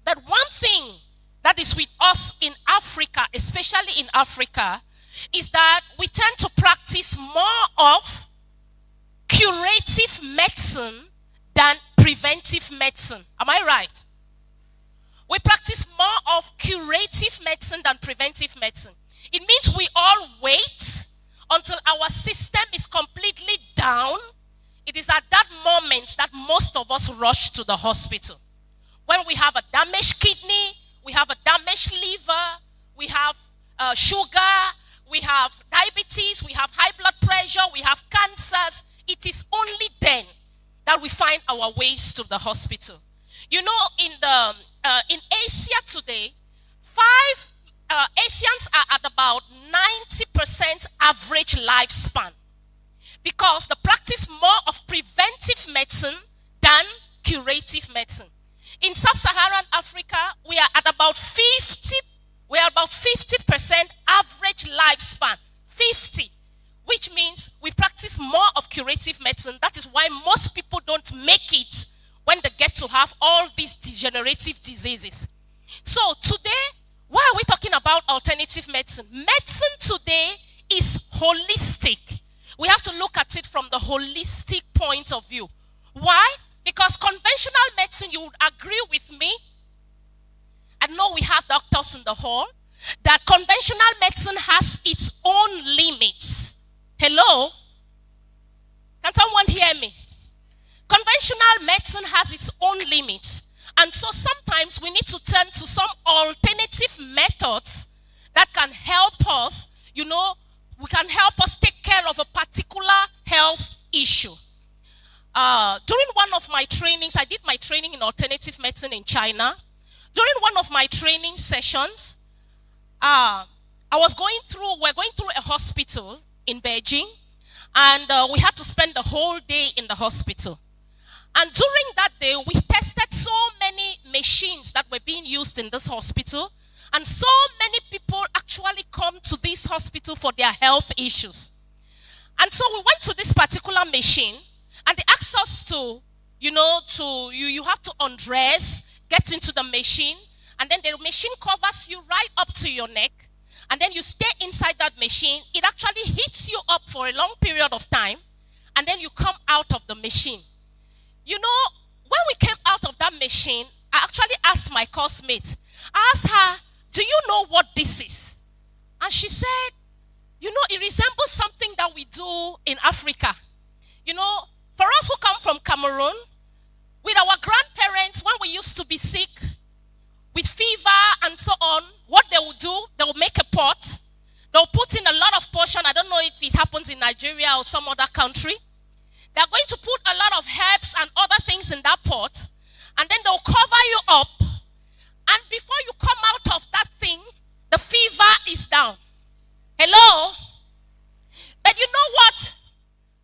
But one thing that is with us in Africa, especially in Africa, is that we tend to practice more of curative medicine than preventive medicine. Am I right? We practice more of curative medicine than preventive medicine. It means we all wait until our system is completely down. It is at that moment that most of us rush to the hospital. When we have a damaged kidney, we have a damaged liver, we have sugar, we have diabetes, we have high blood pressure, we have cancers. It is only then that we find our ways to the hospital. You know, in Asia today, 5 Asians are at about 90% average lifespan because they practice more of preventive medicine than curative medicine. In sub-Saharan Africa, we are at about 50% average lifespan, 50, which means we practice more of curative medicine. That is why most people don't make it when they get to have all these degenerative diseases. So today, why are we talking about alternative medicine? Medicine today is holistic. We have to look at it from the holistic point of view. Why? Because conventional medicine, you would agree with me, I know we have doctors in the hall, that conventional medicine has its own limits. Hello? Can someone hear me? Conventional medicine has its own limits. And so sometimes we need to turn to some alternative methods that can help us, can help us take care of a particular health issue. During one of my trainings, I did my training in alternative medicine in China. During one of my training sessions, we're going through a hospital in Beijing, and we had to spend the whole day in the hospital. And during that day, we tested so many machines that were being used in this hospital, and so many people actually come to this hospital for their health issues. And so we went to this particular machine, and they asked us to, you have to undress, get into the machine, and then the machine covers you right up to your neck, and then you stay inside that machine. It actually heats you up for a long period of time, and then you come out of the machine. When we came out of that machine, I actually asked my coursemate, I asked her, do you know what this is? And she said, it resembles something that we do in Africa. For us who come from Cameroon, with our grandparents, when we used to be sick, with fever and so on, what they will do, they will make a pot. They'll put in a lot of portion. I don't know if it happens in Nigeria or some other country. They're going to put a lot of herbs and other things in that pot, and then they'll cover you up. And before you come out of that thing, the fever is down. Hello? But you know what?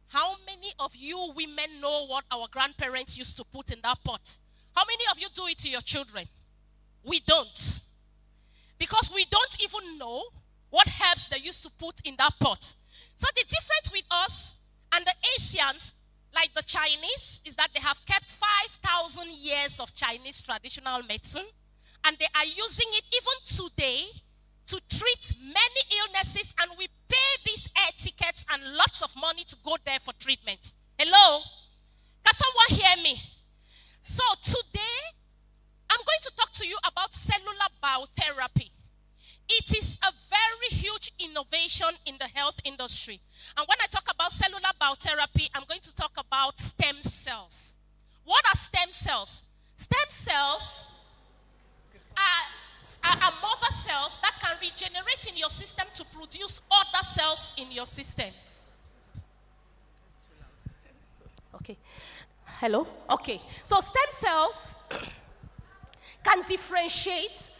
How many of you women know what our grandparents used to put in that pot? How many of you do it to your children? We don't. Because we don't even know what herbs they used to put in that pot. So the difference with us and the Asians, like the Chinese, is that they have kept 5,000 years of Chinese traditional medicine, and they are using it even today to treat many illnesses, and we pay these air tickets and lots of money to go there for treatment. Hello? Can someone hear me? So today, I'm going to talk to you about cellular biotherapy. It is a very huge innovation in the health industry. And when I talk about cellular biotherapy, I'm going to talk about stem cells. What are stem cells? Stem cells are mother cells that can regenerate in your system to produce other cells in your system. Okay. Hello? Okay. So stem cells can differentiate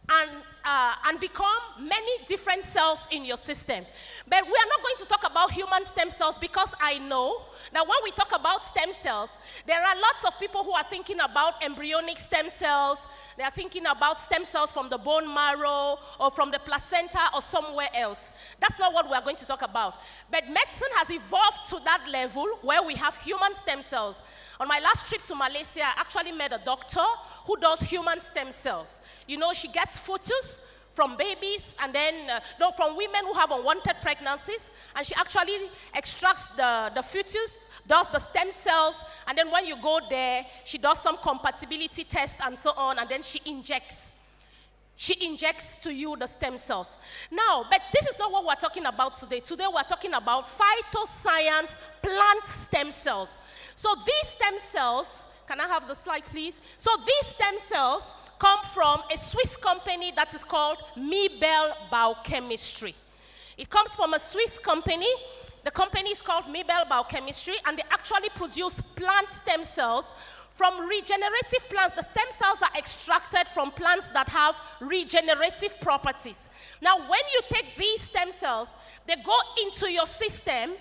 and become many different cells in your system. But we are not going to talk about human stem cells, because I know that when we talk about stem cells, there are lots of people who are thinking about embryonic stem cells. They are thinking about stem cells from the bone marrow or from the placenta or somewhere else. That's not what we are going to talk about. But medicine has evolved to that level where we have human stem cells. On my last trip to Malaysia, I actually met a doctor who does human stem cells. She gets fetus from babies, and then from women who have unwanted pregnancies, and she actually extracts the fetus, does the stem cells, and then when you go there, she does some compatibility test and so on, and then she injects to you the stem cells. Now, but this is not what we're talking about today. Today we're talking about phytoscience plant stem cells. So these stem cells, can I have the slide please? So these stem cells come from a Swiss company that is called Mibel Biochemistry. It comes from a Swiss company. The company is called Mibel Biochemistry, and they actually produce plant stem cells From regenerative plants, the stem cells are extracted from plants that have regenerative properties. Now, when you take these stem cells, they go into your system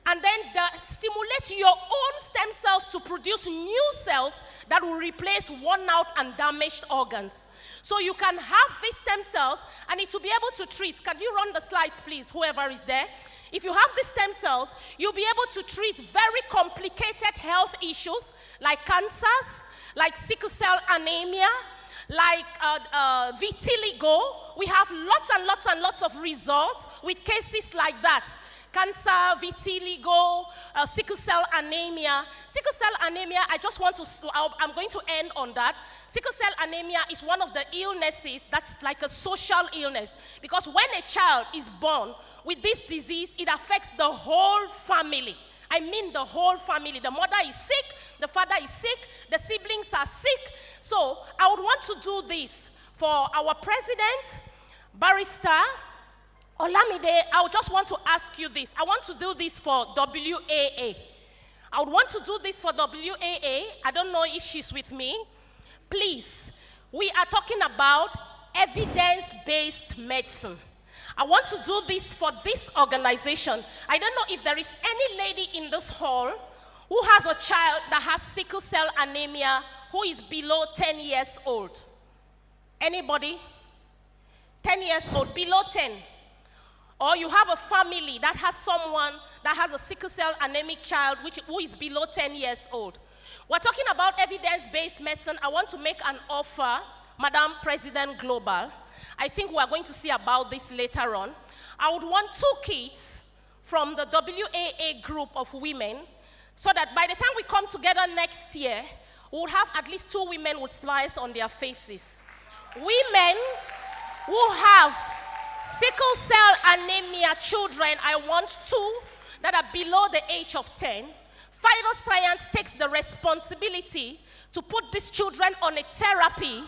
and then stimulate your own stem cells to produce new cells that will replace worn out and damaged organs. So you can have these stem cells and it will be able to treat. Can you run the slides, please, whoever is there? If you have these stem cells, you'll be able to treat very complicated health issues like cancers, like sickle cell anemia, like vitiligo. We have lots and lots and lots of results with cases like that. Cancer, vitiligo, sickle cell anemia. Sickle cell anemia, I'm going to end on that. Sickle cell anemia is one of the illnesses that's like a social illness, because when a child is born with this disease, it affects the whole family. I mean the whole family. The mother is sick, the father is sick, the siblings are sick. So I would want to do this for our president, Barrister Olamide. I would just want to ask you this. I want to do this for WAA. I would want to do this for WAA. I don't know if she's with me. Please, we are talking about evidence-based medicine. I want to do this for this organization. I don't know if there is any lady in this hall who has a child that has sickle cell anemia who is below 10 years old. Anybody? 10 years old, below 10. Or you have a family that has someone that has a sickle cell anemic child who is below 10 years old. We're talking about evidence-based medicine. I want to make an offer, Madam President Global. I think we're going to see about this later on. I would want 2 kits from the WAA group of women so that by the time we come together next year, we'll have at least 2 women with smiles on their faces. Women who have sickle cell anemia children, I want 2 that are below the age of 10. Phytoscience takes the responsibility to put these children on a therapy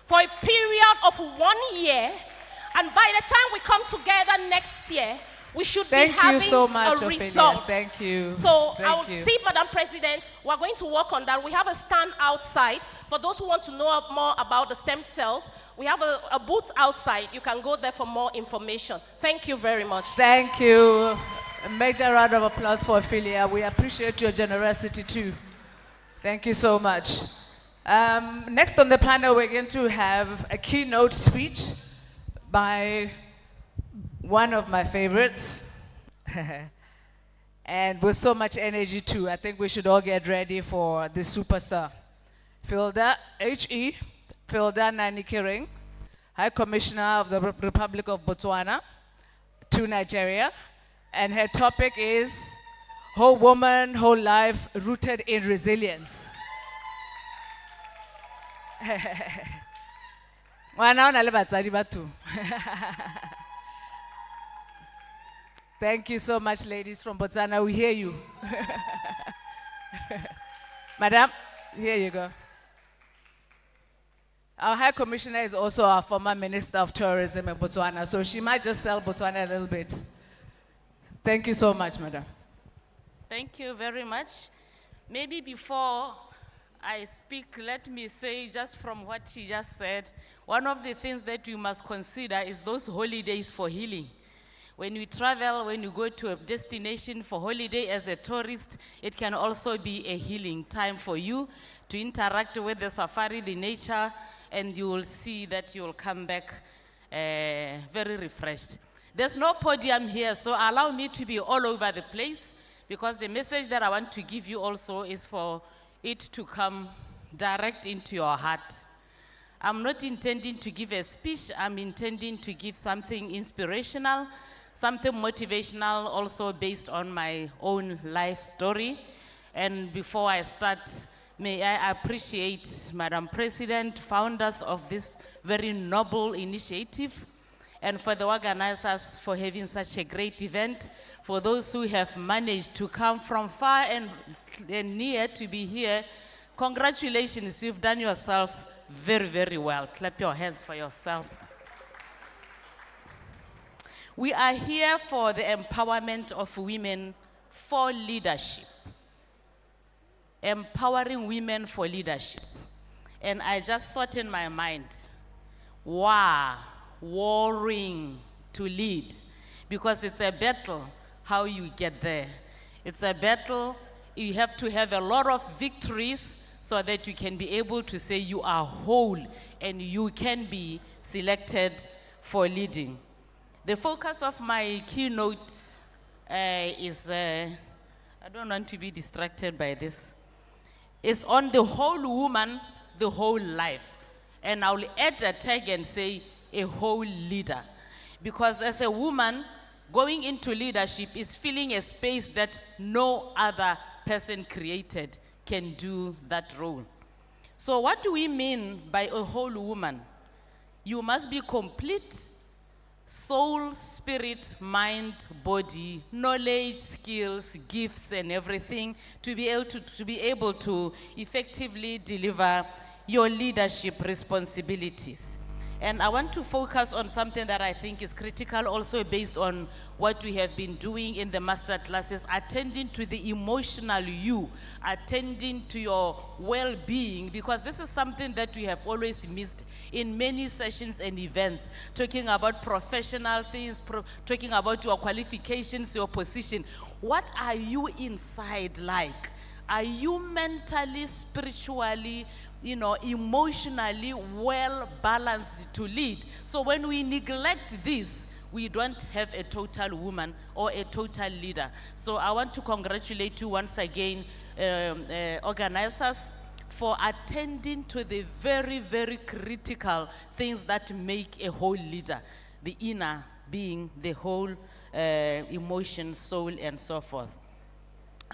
for a period of 1 year, and by the time we come together next year, we should be having so much, a Ophelia. result. Thank you. So Thank I would you. see, Madam President, we're going to work on that. We have a stand outside. For those who want to know more about the stem cells, we have a booth outside. You can go there for more information. Thank you very much. Thank you. A major round of applause for Ophelia. We appreciate your generosity too. Thank you so much. Next on the panel, we're going to have a keynote speech by one of my favorites. And with so much energy too. I think we should all get ready for the superstar. Filda H.E. Filda Nanikiring, High Commissioner of the Republic of Botswana to Nigeria. And her topic is Whole Woman, Whole Life, Rooted in Resilience. Thank you so much, ladies from Botswana. We hear you. Madam, here you go. Our High Commissioner is also our former Minister of Tourism in Botswana, so she might just sell Botswana a little bit. Thank you so much, Madam. Thank you very much. Maybe before I speak, let me say, just from what she just said, one of the things that we must consider is those holidays for healing. When we travel, when you go to a destination for holiday as a tourist, it can also be a healing time for you to interact with the safari, the nature, and you will see that you will come back very refreshed. There's no podium here, so allow me to be all over the place, because the message that I want to give you also is for it to come direct into your heart. I'm not intending to give a speech, I'm intending to give something inspirational, something motivational, also based on my own life story. And before I start, may I appreciate Madam President, founders of this very noble initiative, and for the organizers for having such a great event, for those who have managed to come from far and near to be here. Congratulations, you've done yourselves very, very well. Clap your hands for yourselves. We are here for the empowerment of women for leadership. empowering women for leadership. And I just thought in my mind, wow, warring to lead. Because it's a battle how you get there. It's a battle, you have to have a lot of victories so that you can be able to say you are whole and you can be selected for leading. The focus of my keynote is, I don't want to be distracted by this, is on the whole woman, the whole life. And I'll add a tag and say a whole leader. Because as a woman, going into leadership is filling a space that no other person created can do that role. So what do we mean by a whole woman? You must be complete, soul, spirit, mind, body, knowledge, skills, gifts, and everything to be able to effectively deliver your leadership responsibilities. And I want to focus on something that I think is critical, also based on what we have been doing in the master classes, attending to the emotional you, attending to your well-being, because this is something that we have always missed in many sessions and events, talking about professional things, talking about your qualifications, your position. What are you inside like? Are you mentally, spiritually, emotionally well balanced to lead? So when we neglect this, we don't have a total woman or a total leader. So I want to congratulate you once again, organizers, for attending to the very, very critical things that make a whole leader. The inner being, the whole emotion, soul, and so forth.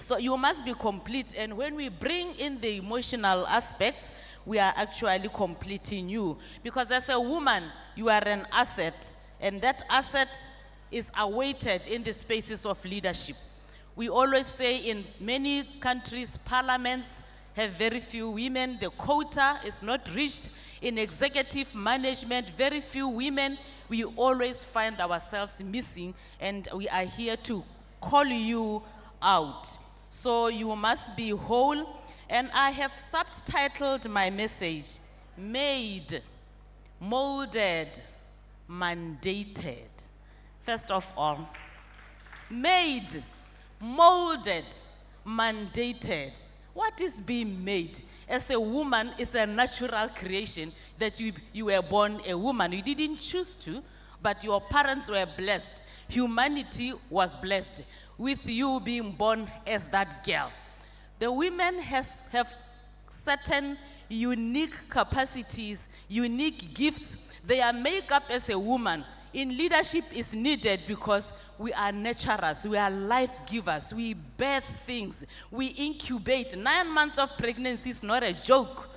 So you must be complete, and when we bring in the emotional aspects, we are actually completing you. Because as a woman, you are an asset, and that asset is awaited in the spaces of leadership. We always say in many countries, parliaments have very few women, the quota is not reached. In executive management, very few women. We always find ourselves missing, and we are here to call you out. So you must be whole. And I have subtitled my message, Made, Molded, Mandated. First of all, made, molded, mandated. What is being made? As a woman, it's a natural creation that you were born a woman. You didn't choose to, but your parents were blessed. Humanity was blessed with you being born as that girl. The women have certain unique capacities, unique gifts. Their makeup as a woman in leadership is needed because we are nurturers, we are life givers, we birth things, we incubate. 9 months of pregnancy is not a joke.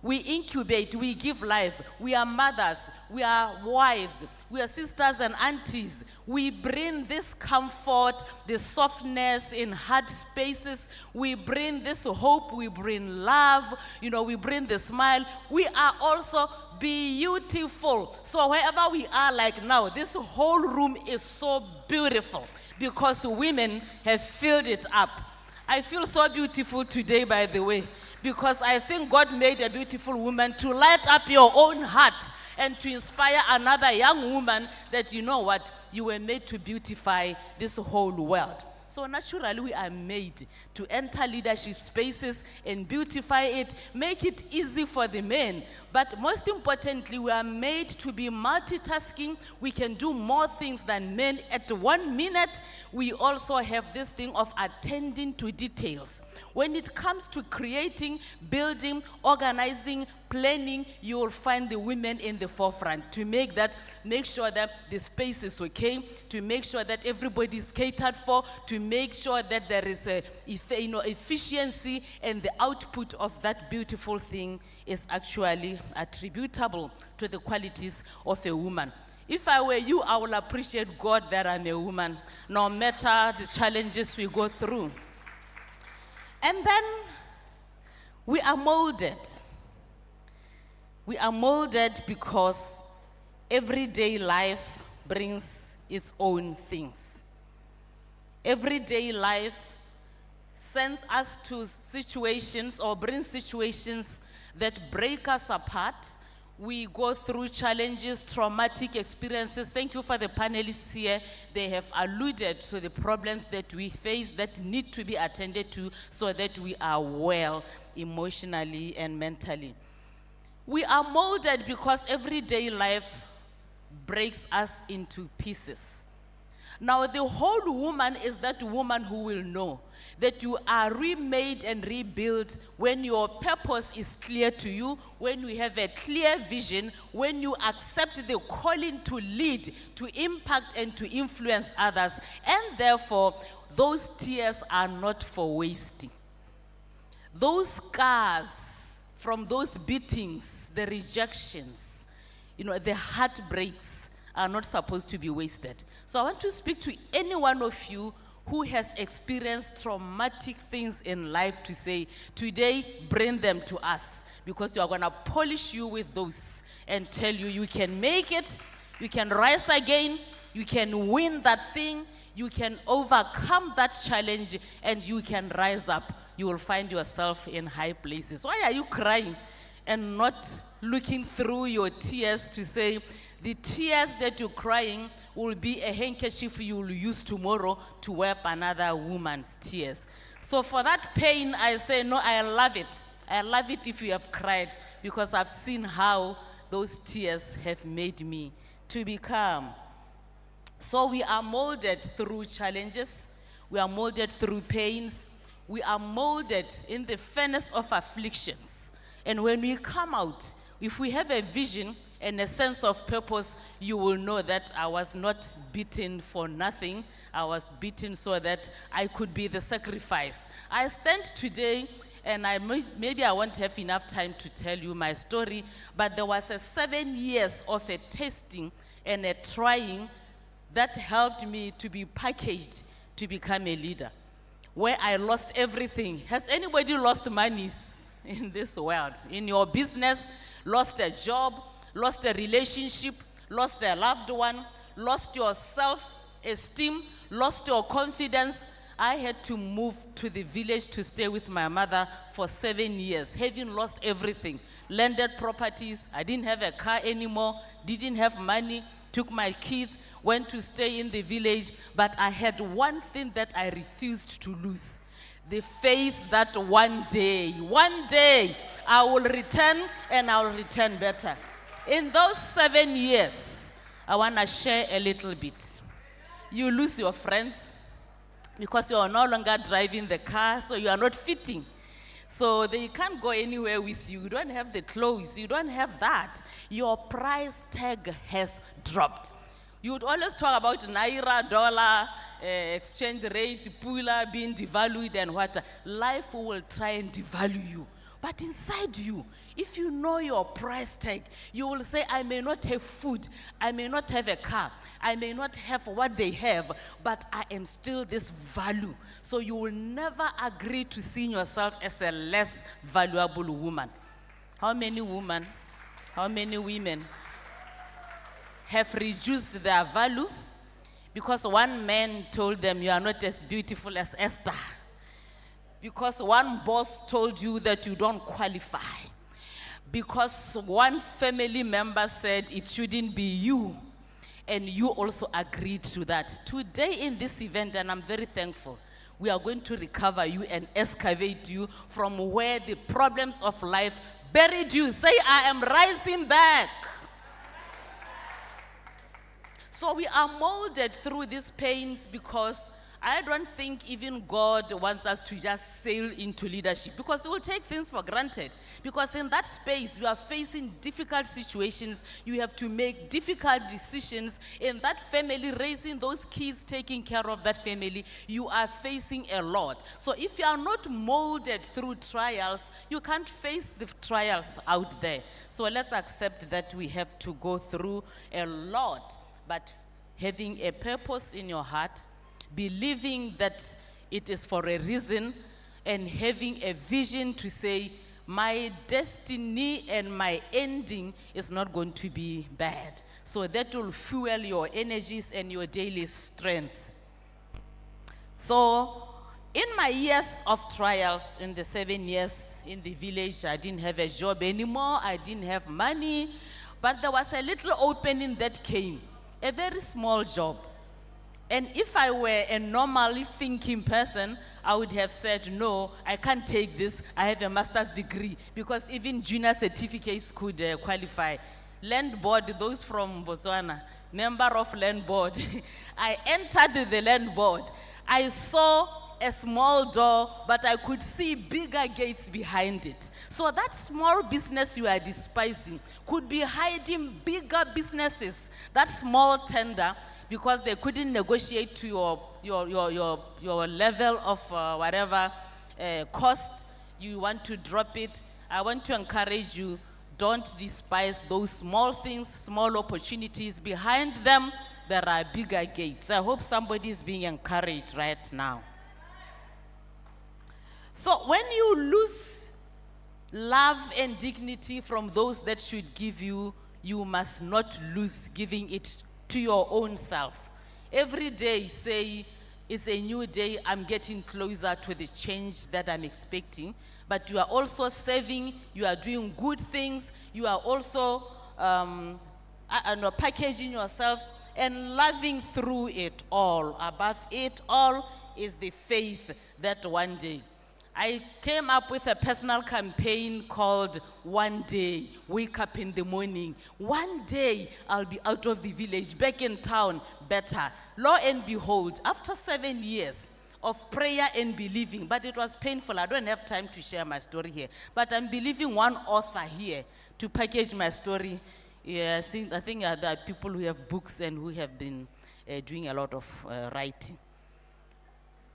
We incubate, we give life. We are mothers, we are wives, we are sisters and aunties. We bring this comfort, this softness in hard spaces. We bring this hope, we bring love, we bring the smile. We are also beautiful. So wherever we are like now, this whole room is so beautiful because women have filled it up. I feel so beautiful today, by the way, because I think God made a beautiful woman to light up your own heart and to inspire another young woman that, you know what, you were made to beautify this whole world. So naturally, we are made to enter leadership spaces and beautify it, make it easy for the men. But most importantly, we are made to be multitasking. We can do more things than men. At 1 minute, we also have this thing of attending to details. When it comes to creating, building, organizing, planning, you will find the women in the forefront to make sure that the space is okay, to make sure that everybody is catered for, to make sure that there is efficiency, and the output of that beautiful thing is actually attributable to the qualities of a woman. If I were you, I would appreciate God that I'm a woman, no matter the challenges we go through. And then we are molded. We are molded because everyday life brings its own things. Everyday life sends us to situations or brings situations that break us apart. We go through challenges, traumatic experiences. Thank you for the panelists here. They have alluded to the problems that we face that need to be attended to so that we are well emotionally and mentally. We are molded because everyday life breaks us into pieces. Now, the whole woman is that woman who will know that you are remade and rebuilt when your purpose is clear to you, when you have a clear vision, when you accept the calling to lead, to impact, and to influence others. And therefore, those tears are not for wasting. Those scars from those beatings, the rejections, the heartbreaks are not supposed to be wasted. So I want to speak to any one of you who has experienced traumatic things in life to say, today, bring them to us, because we are going to polish you with those and tell you you can make it, you can rise again, you can win that thing, you can overcome that challenge, and you can rise up. You will find yourself in high places. Why are you crying and not looking through your tears to say, the tears that you're crying will be a handkerchief you will use tomorrow to wipe another woman's tears. So for that pain, I say, no, I love it. I love it if you have cried, because I've seen how those tears have made me to become. So we are molded through challenges. We are molded through pains. We are molded in the furnace of afflictions. And when we come out, if we have a vision and a sense of purpose, you will know that I was not beaten for nothing. I was beaten so that I could be the sacrifice. I stand today, and maybe I won't have enough time to tell you my story, but there was 7 years of a testing and a trying that helped me to be packaged to become a leader, where I lost everything. Has anybody lost monies in this world? In your business, lost a job, lost a relationship, lost a loved one, lost your self-esteem, lost your confidence. I had to move to the village to stay with my mother for 7 years, having lost everything. Landed properties, I didn't have a car anymore, didn't have money, took my kids, went to stay in the village, but I had one thing that I refused to lose. The faith that one day, I will return, and I will return better. In those 7 years, I want to share a little bit. You lose your friends because you are no longer driving the car, so you are not fitting. So they can't go anywhere with you. You don't have the clothes. You don't have that. Your price tag has dropped. You would always talk about naira, dollar, exchange rate, pula being devalued and what. Life will try and devalue you. But inside you, if you know your price tag, you will say, I may not have food, I may not have a car, I may not have what they have, but I am still this value. So you will never agree to see yourself as a less valuable woman. How many women have reduced their value because one man told them, you are not as beautiful as Esther? Because one boss told you that you don't qualify. Because one family member said it shouldn't be you, and you also agreed to that. Today in this event, and I'm very thankful, we are going to recover you and excavate you from where the problems of life buried you. Say, I am rising back. So we are molded through these pains because I don't think even God wants us to just sail into leadership, because we will take things for granted. Because in that space, you are facing difficult situations. You have to make difficult decisions. In that family, raising those kids, taking care of that family, you are facing a lot. So if you are not molded through trials, you can't face the trials out there. So let's accept that we have to go through a lot, but having a purpose in your heart, believing that it is for a reason, and having a vision to say, my destiny and my ending is not going to be bad. So that will fuel your energies and your daily strength. So In my years of trials, in the 7 years in the village, I didn't have a job anymore, I didn't have money, but there was a little opening that came, a very small job. And if I were a normally thinking person, I would have said, no, I can't take this, I have a master's degree, because even junior certificates could qualify. Land board, those from Botswana, member of land board. I entered the land board. I saw a small door, but I could see bigger gates behind it. So that small business you are despising could be hiding bigger businesses. That small tender, because they couldn't negotiate to your level of whatever cost, you want to drop it. I want to encourage you, don't despise those small things, small opportunities. Behind them, there are bigger gates. I hope somebody is being encouraged right now. So when you lose love and dignity from those that should give you, you must not lose giving it to your own self. Every day say, it's a new day, I'm getting closer to the change that I'm expecting. But you are also saving, you are doing good things, you are also packaging yourselves and loving through it all. Above it all is the faith that one day. I came up with a personal campaign called One Day, Wake Up in the Morning. One day I'll be out of the village, back in town, better. Lo and behold, after 7 years of prayer and believing, but it was painful. I don't have time to share my story here. But I'm believing one author here to package my story. Yeah, I think there are people who have books and who have been doing a lot of writing.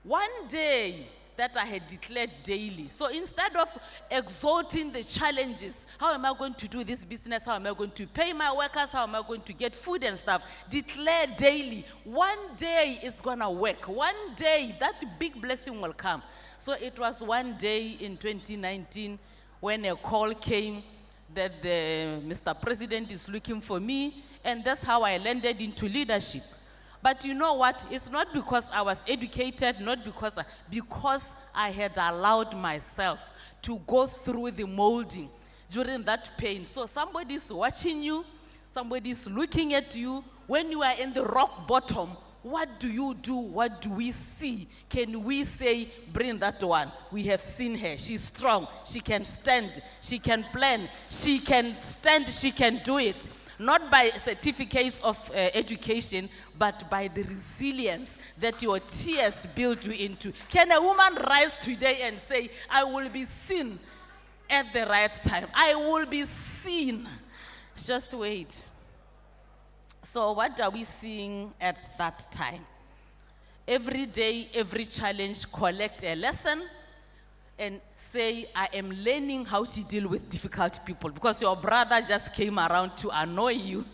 One day that I had declared daily. So instead of exalting the challenges, how am I going to do this business? How am I going to pay my workers? How am I going to get food and stuff? Declare daily. One day it's gonna work. One day that big blessing will come. So it was one day in 2019 when a call came that the Mr. President is looking for me, and that's how I landed into leadership. But you know what? It's not because I was educated, not because I had allowed myself to go through the molding during that pain. So somebody's watching you, somebody's looking at you. When you are in the rock bottom, what do you do? What do we see? Can we say, bring that one? We have seen her. She's strong. She can stand. She can plan. She can stand. She can do it. Not by certificates of education, but by the resilience that your tears build you into. Can a woman rise today and say, I will be seen at the right time? I will be seen. Just wait. So what are we seeing at that time? Every day, every challenge, collect a lesson and say, I am learning how to deal with difficult people, because your brother just came around to annoy you.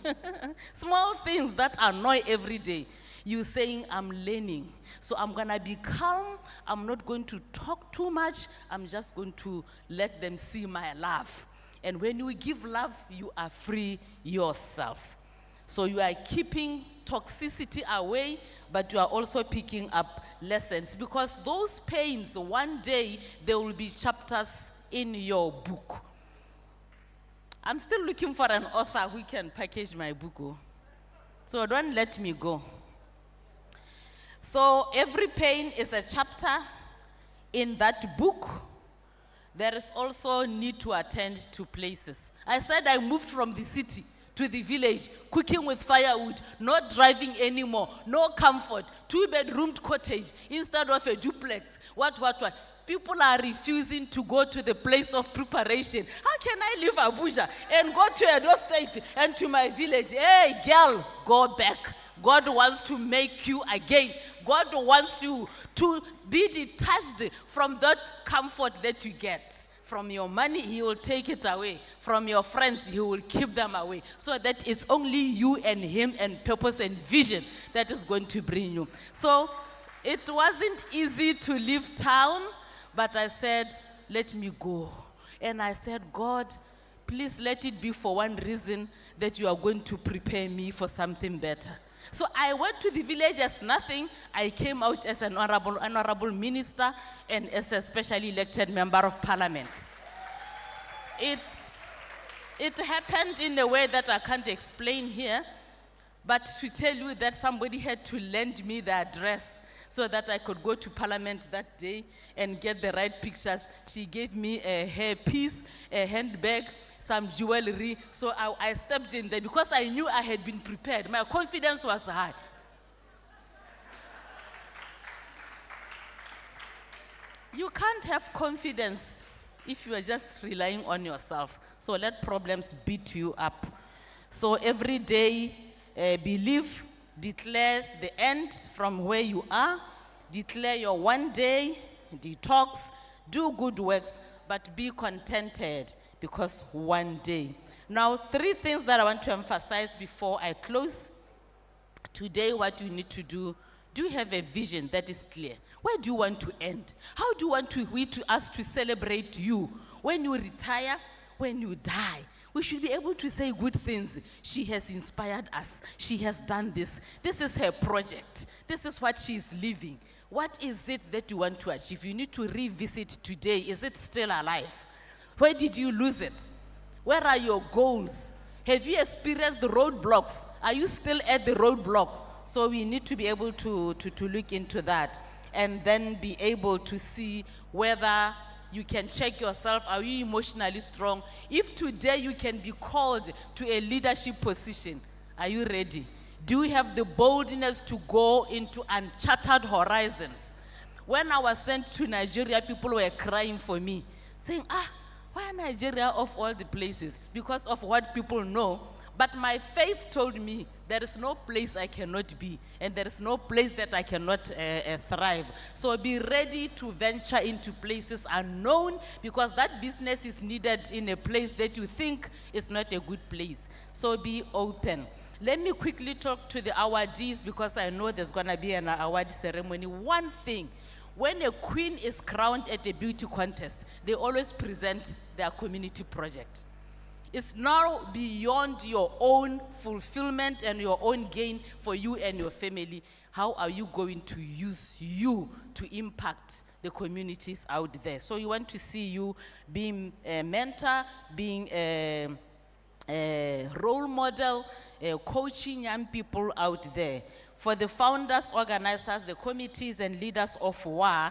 Small things that annoy every day. You saying, I'm learning. So I'm gonna be calm. I'm not going to talk too much. I'm just going to let them see my love. And when you give love, you are free yourself. So you are keeping toxicity away, but you are also picking up lessons, because those pains, one day, there will be chapters in your book. I'm still looking for an author who can package my book. So don't let me go. So every pain is a chapter in that book. There is also need to attend to places. I said I moved from the city to the village, cooking with firewood, not driving anymore, no comfort, 2-bedroomed cottage instead of a duplex. What? People are refusing to go to the place of preparation. How can I leave Abuja and go to Edo State and to my village? Hey, girl, go back. God wants to make you again. God wants you to be detached from that comfort that you get. From your money, he will take it away. From your friends, he will keep them away. So that it's only you and him and purpose and vision that is going to bring you. So it wasn't easy to leave town, but I said, let me go. And I said, God, please let it be for one reason, that you are going to prepare me for something better. So I went to the village as nothing. I came out as an honorable minister and as a specially elected member of parliament. It happened in a way that I can't explain here, but to tell you that somebody had to lend me the address so that I could go to parliament that day and get the right pictures. She gave me a hairpiece, a handbag, some jewelry. So I stepped in there because I knew I had been prepared. My confidence was high. You can't have confidence if you are just relying on yourself. So let problems beat you up. So every day, believe, declare the end from where you are, declare your one day, detox, do good works, but be contented because one day. Now, 3 things that I want to emphasize before I close. Today, what you need to do you have a vision that is clear? Where do you want to end? How do you want us to celebrate you? When you retire, when you die, we should be able to say good things. She has inspired us. She has done this. This is her project. This is what she is living. What is it that you want to achieve? You need to revisit today. Is it still alive? Where did you lose it? Where are your goals? Have you experienced the roadblocks? Are you still at the roadblock? So we need to be able to look into that and then be able to see whether you can check yourself. Are you emotionally strong? If today you can be called to a leadership position, are you ready? Do you have the boldness to go into uncharted horizons? When I was sent to Nigeria, people were crying for me, saying, why Nigeria of all the places? Because of what people know. But my faith told me there is no place I cannot be, and there is no place that I cannot thrive. So be ready to venture into places unknown, because that business is needed in a place that you think is not a good place. So be open. Let me quickly talk to the awardees, because I know there's going to be an award ceremony. One thing, when a queen is crowned at a beauty contest, they always present their community project. It's now beyond your own fulfillment and your own gain for you and your family. How are you going to use you to impact the communities out there? So you want to see you being a mentor, being a role model, coaching young people out there. For the founders, organizers, the committees and leaders of WA,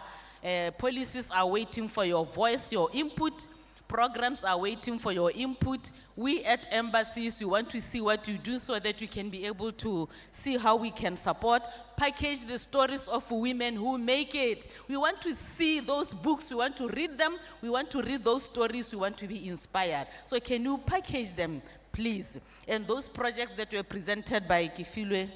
policies are waiting for your voice, your input. Programs are waiting for your input. We at embassies, we want to see what you do so that we can be able to see how we can support. Package the stories of women who make it. We want to see those books. We want to read them. We want to read those stories. We want to be inspired. So can you package them, please? And those projects that were presented by Kifilwe,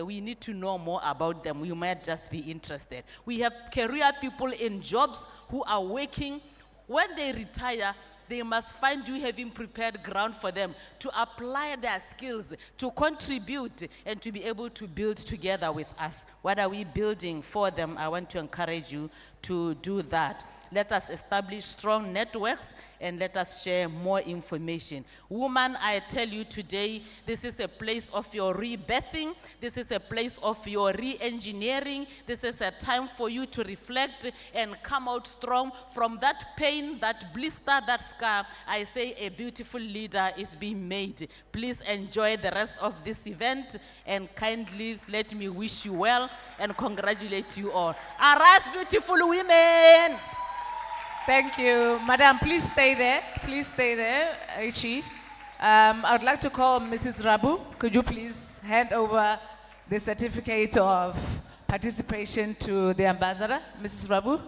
we need to know more about them. You might just be interested. We have career people in jobs who are working. When they retire, they must find you having prepared ground for them to apply their skills, to contribute, and to be able to build together with us. What are we building for them? I want to encourage you to do that. Let us establish strong networks and let us share more information. Woman, I tell you today, this is a place of your rebirthing. This is a place of your re-engineering. This is a time for you to reflect and come out strong from that pain, that blister, that scar. I say a beautiful leader is being made. Please enjoy the rest of this event and kindly let me wish you well and congratulate you all. Arise, beautiful women! Thank you. Madam, please stay there. Please stay there, Aichi. I would like to call Mrs. Rabu. Could you please hand over the certificate of participation to the ambassador? Mrs. Rabu?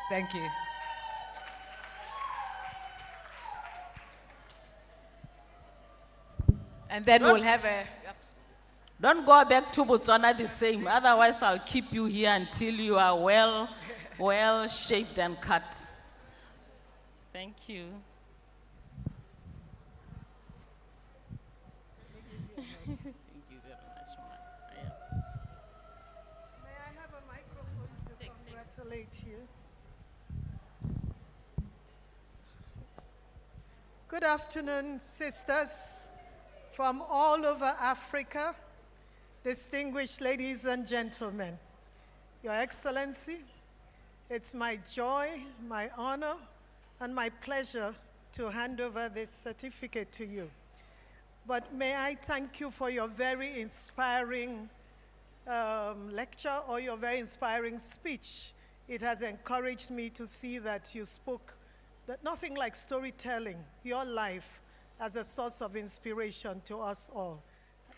Thank you. And then we'll have a... Don't go back to Botswana the same. Otherwise, I'll keep you here until you are well shaped and cut. Thank you. Thank you very much, ma'am. May I have a microphone to congratulate you? Good afternoon, sisters, from all over Africa, distinguished ladies and gentlemen, Your Excellency, it's my joy, my honor, and my pleasure to hand over this certificate to you. But may I thank you for your very inspiring lecture or your very inspiring speech. It has encouraged me to see that you spoke that nothing like storytelling, your life as a source of inspiration to us all.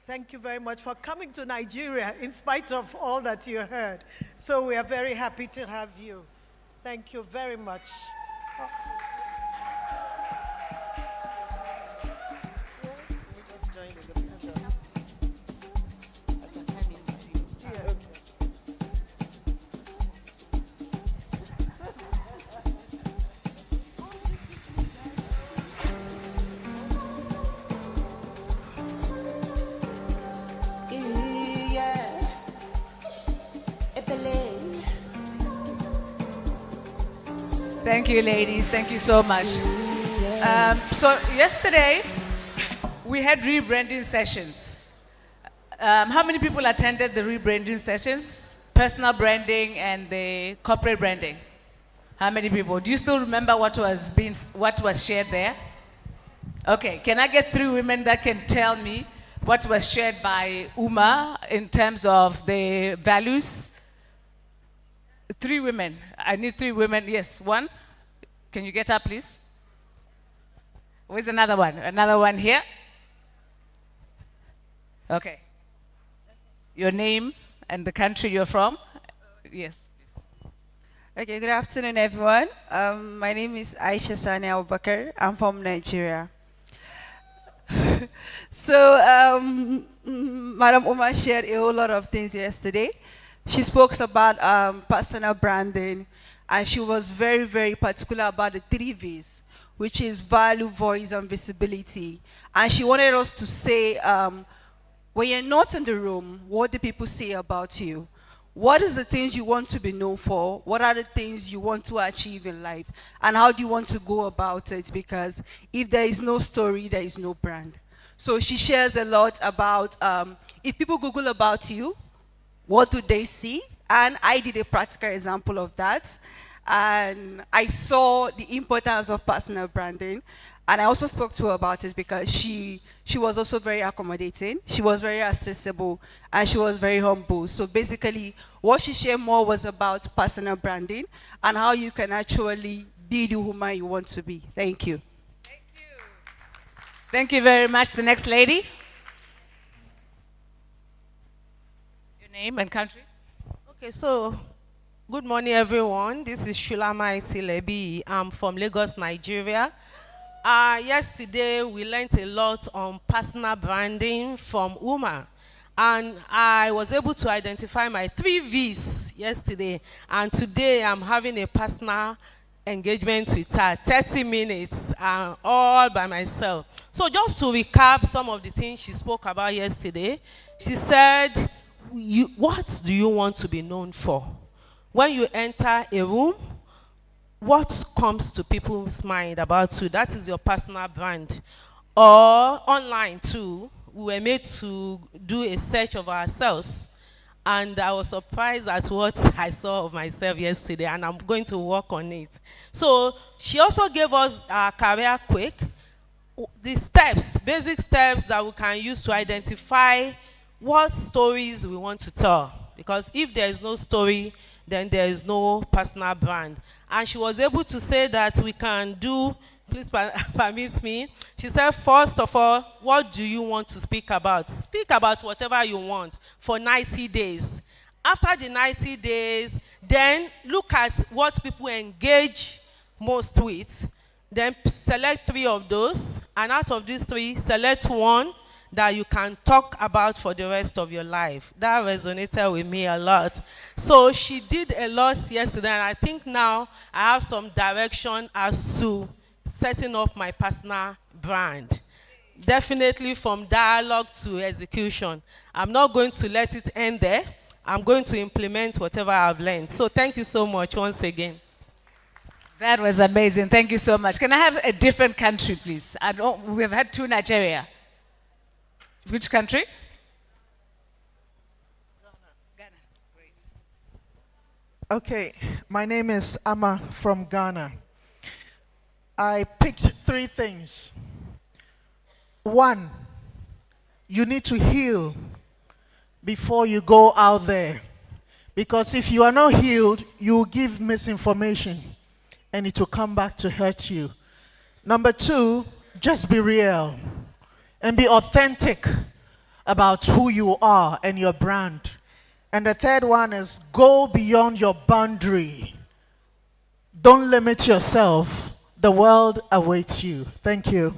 Thank you very much for coming to Nigeria in spite of all that you heard. So we are very happy to have you. Thank you very much. Thank you, ladies. Thank you so much. So yesterday, we had rebranding sessions. How many people attended the rebranding sessions? Personal branding and the corporate branding. How many people? Do you still remember what was shared there? Okay, can I get 3 women that can tell me what was shared by Uma in terms of the values? 3 women. I need 3 women. Yes, 1. Can you get up, please? Where's another one? Another one here. Okay. Your name and the country you're from? Yes. Okay, good afternoon, everyone. My name is Aisha Sani Abubakar. I'm from Nigeria. So, Madam Uma shared a whole lot of things yesterday. She spoke about personal branding, and she was very, very particular about the 3 V's, which is value, voice, and visibility. And she wanted us to say, when you're not in the room, what do people say about you? What is the things you want to be known for? What are the things you want to achieve in life? And how do you want to go about it? Because if there is no story, there is no brand. So she shares a lot about, if people Google about you, what do they see? And I did a practical example of that. And I saw the importance of personal branding. And I also spoke to her about it because she was also very accommodating. She was very accessible, and she was very humble. So basically, what she shared more was about personal branding and how you can actually be the woman you want to be. Thank you. Thank you. Thank you very much. The next lady. Your name and country? Okay, so good morning, everyone. This is Shulama Itilebi. I'm from Lagos, Nigeria. Yesterday, we learned a lot on personal branding from Uma. And I was able to identify my 3 V's yesterday. And today, I'm having a personal engagement with her, 30 minutes, all by myself. So just to recap some of the things she spoke about yesterday, she said, what do you want to be known for? When you enter a room, what comes to people's mind about you? That is your personal brand. Or online too, we were made to do a search of ourselves. And I was surprised at what I saw of myself yesterday, and I'm going to work on it. So she also gave us a career quick, the steps, basic steps that we can use to identify what stories we want to tell. Because if there is no story, then there is no personal brand. And she was able to say that we can do, please permit me, she said, first of all, what do you want to speak about? Speak about whatever you want for 90 days. After the 90 days, then look at what people engage most with. Then select 3 of those, and out of these 3, select 1 that you can talk about for the rest of your life. That resonated with me a lot. So she did a lot yesterday, and I think now I have some direction as to setting up my personal brand. Definitely from dialogue to execution. I'm not going to let it end there. I'm going to implement whatever I've learned. So thank you so much once again. That was amazing. Thank you so much. Can I have a different country, please? We've had 2 Nigeria. Which country? Okay, my name is Ama from Ghana. I picked 3 things. 1, you need to heal before you go out there. Because if you are not healed, you will give misinformation and it will come back to hurt you. Number 2, just be real and be authentic about who you are and your brand. And the 3rd one is go beyond your boundary. Don't limit yourself. The world awaits you. Thank you.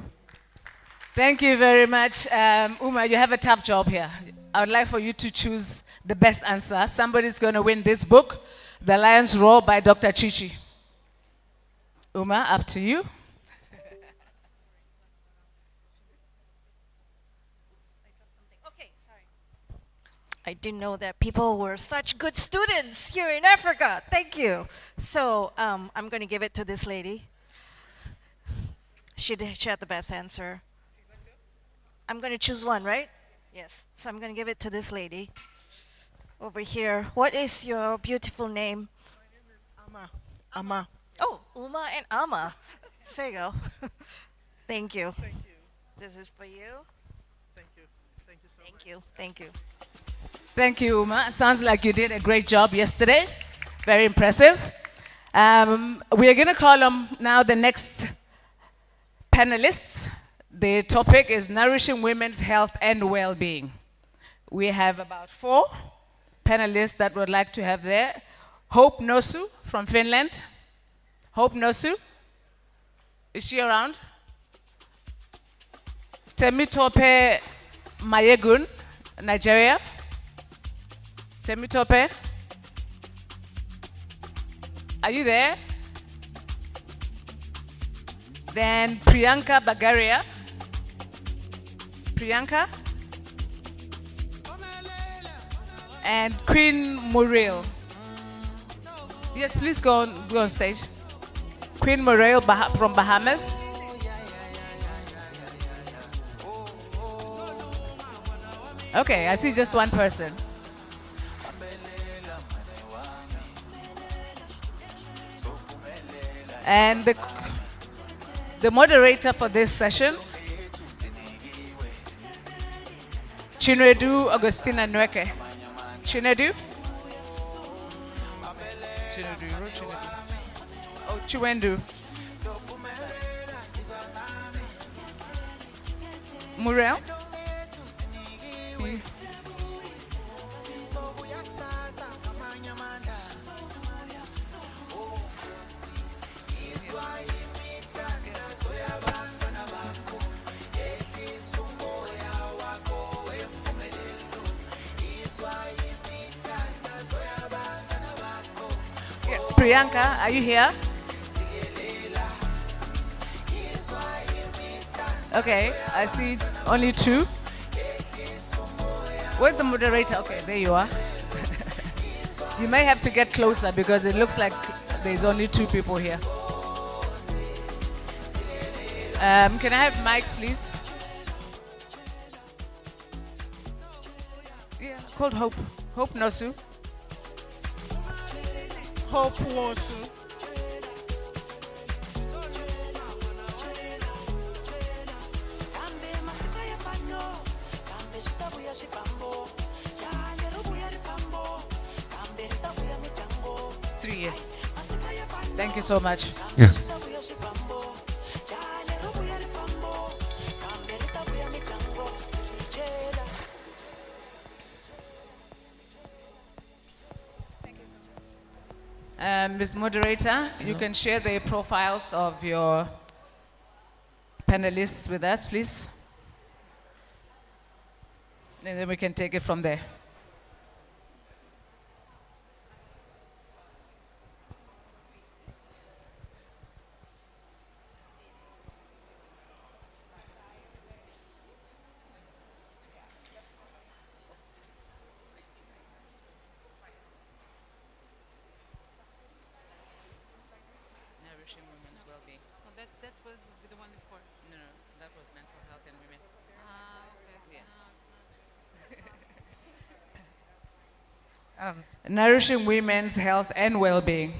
Thank you very much. Uma, you have a tough job here. I would like for you to choose the best answer. Somebody's going to win this book, The Lion's Roar by Dr. Chichi. Uma, up to you. I didn't know that people were such good students here in Africa. Thank you. So I'm going to give it to this lady. She had the best answer. I'm going to choose one, right? Yes. So I'm going to give it to this lady over here. What is your beautiful name? My name is Ama. Oh, Uma and Ama. There you go. Thank you. Thank you. This is for you. Thank you. Thank you so much. Thank you. Thank you. Thank you, Uma. Sounds like you did a great job yesterday. Very impressive. We are going to call on now the next panelists. The topic is nourishing women's health and well-being. We have about 4 panelists that would like to have there. Hope Nosu from Finland. Hope Nosu. Is she around? Temitope Mayegun, Nigeria. Temitope. Are you there? Then Priyanka Bagaria. Priyanka. And Queen Muriel. Yes, please go on stage. Queen Muriel from Bahamas. Okay, I see just one person. And the moderator for this session, Chinedu Augustina Nweke. Chinedu? Oh, Chiwendu. Muriel? Yeah. Priyanka, are you here? Okay, I see only 2. Where's the moderator? Okay, there you are. You may have to get closer because it looks like there's only 2 people here. Can I have mics, please? Yeah, called Hope. Hope Nosu. Hope Wosu. Yes. Thank you so much. Yes. Ms. Moderator, you can share the profiles of your panelists with us, please. And then we can take it from there. That was the one before. No, that was mental health and women. Okay. Yeah. Nourishing women's health and well-being.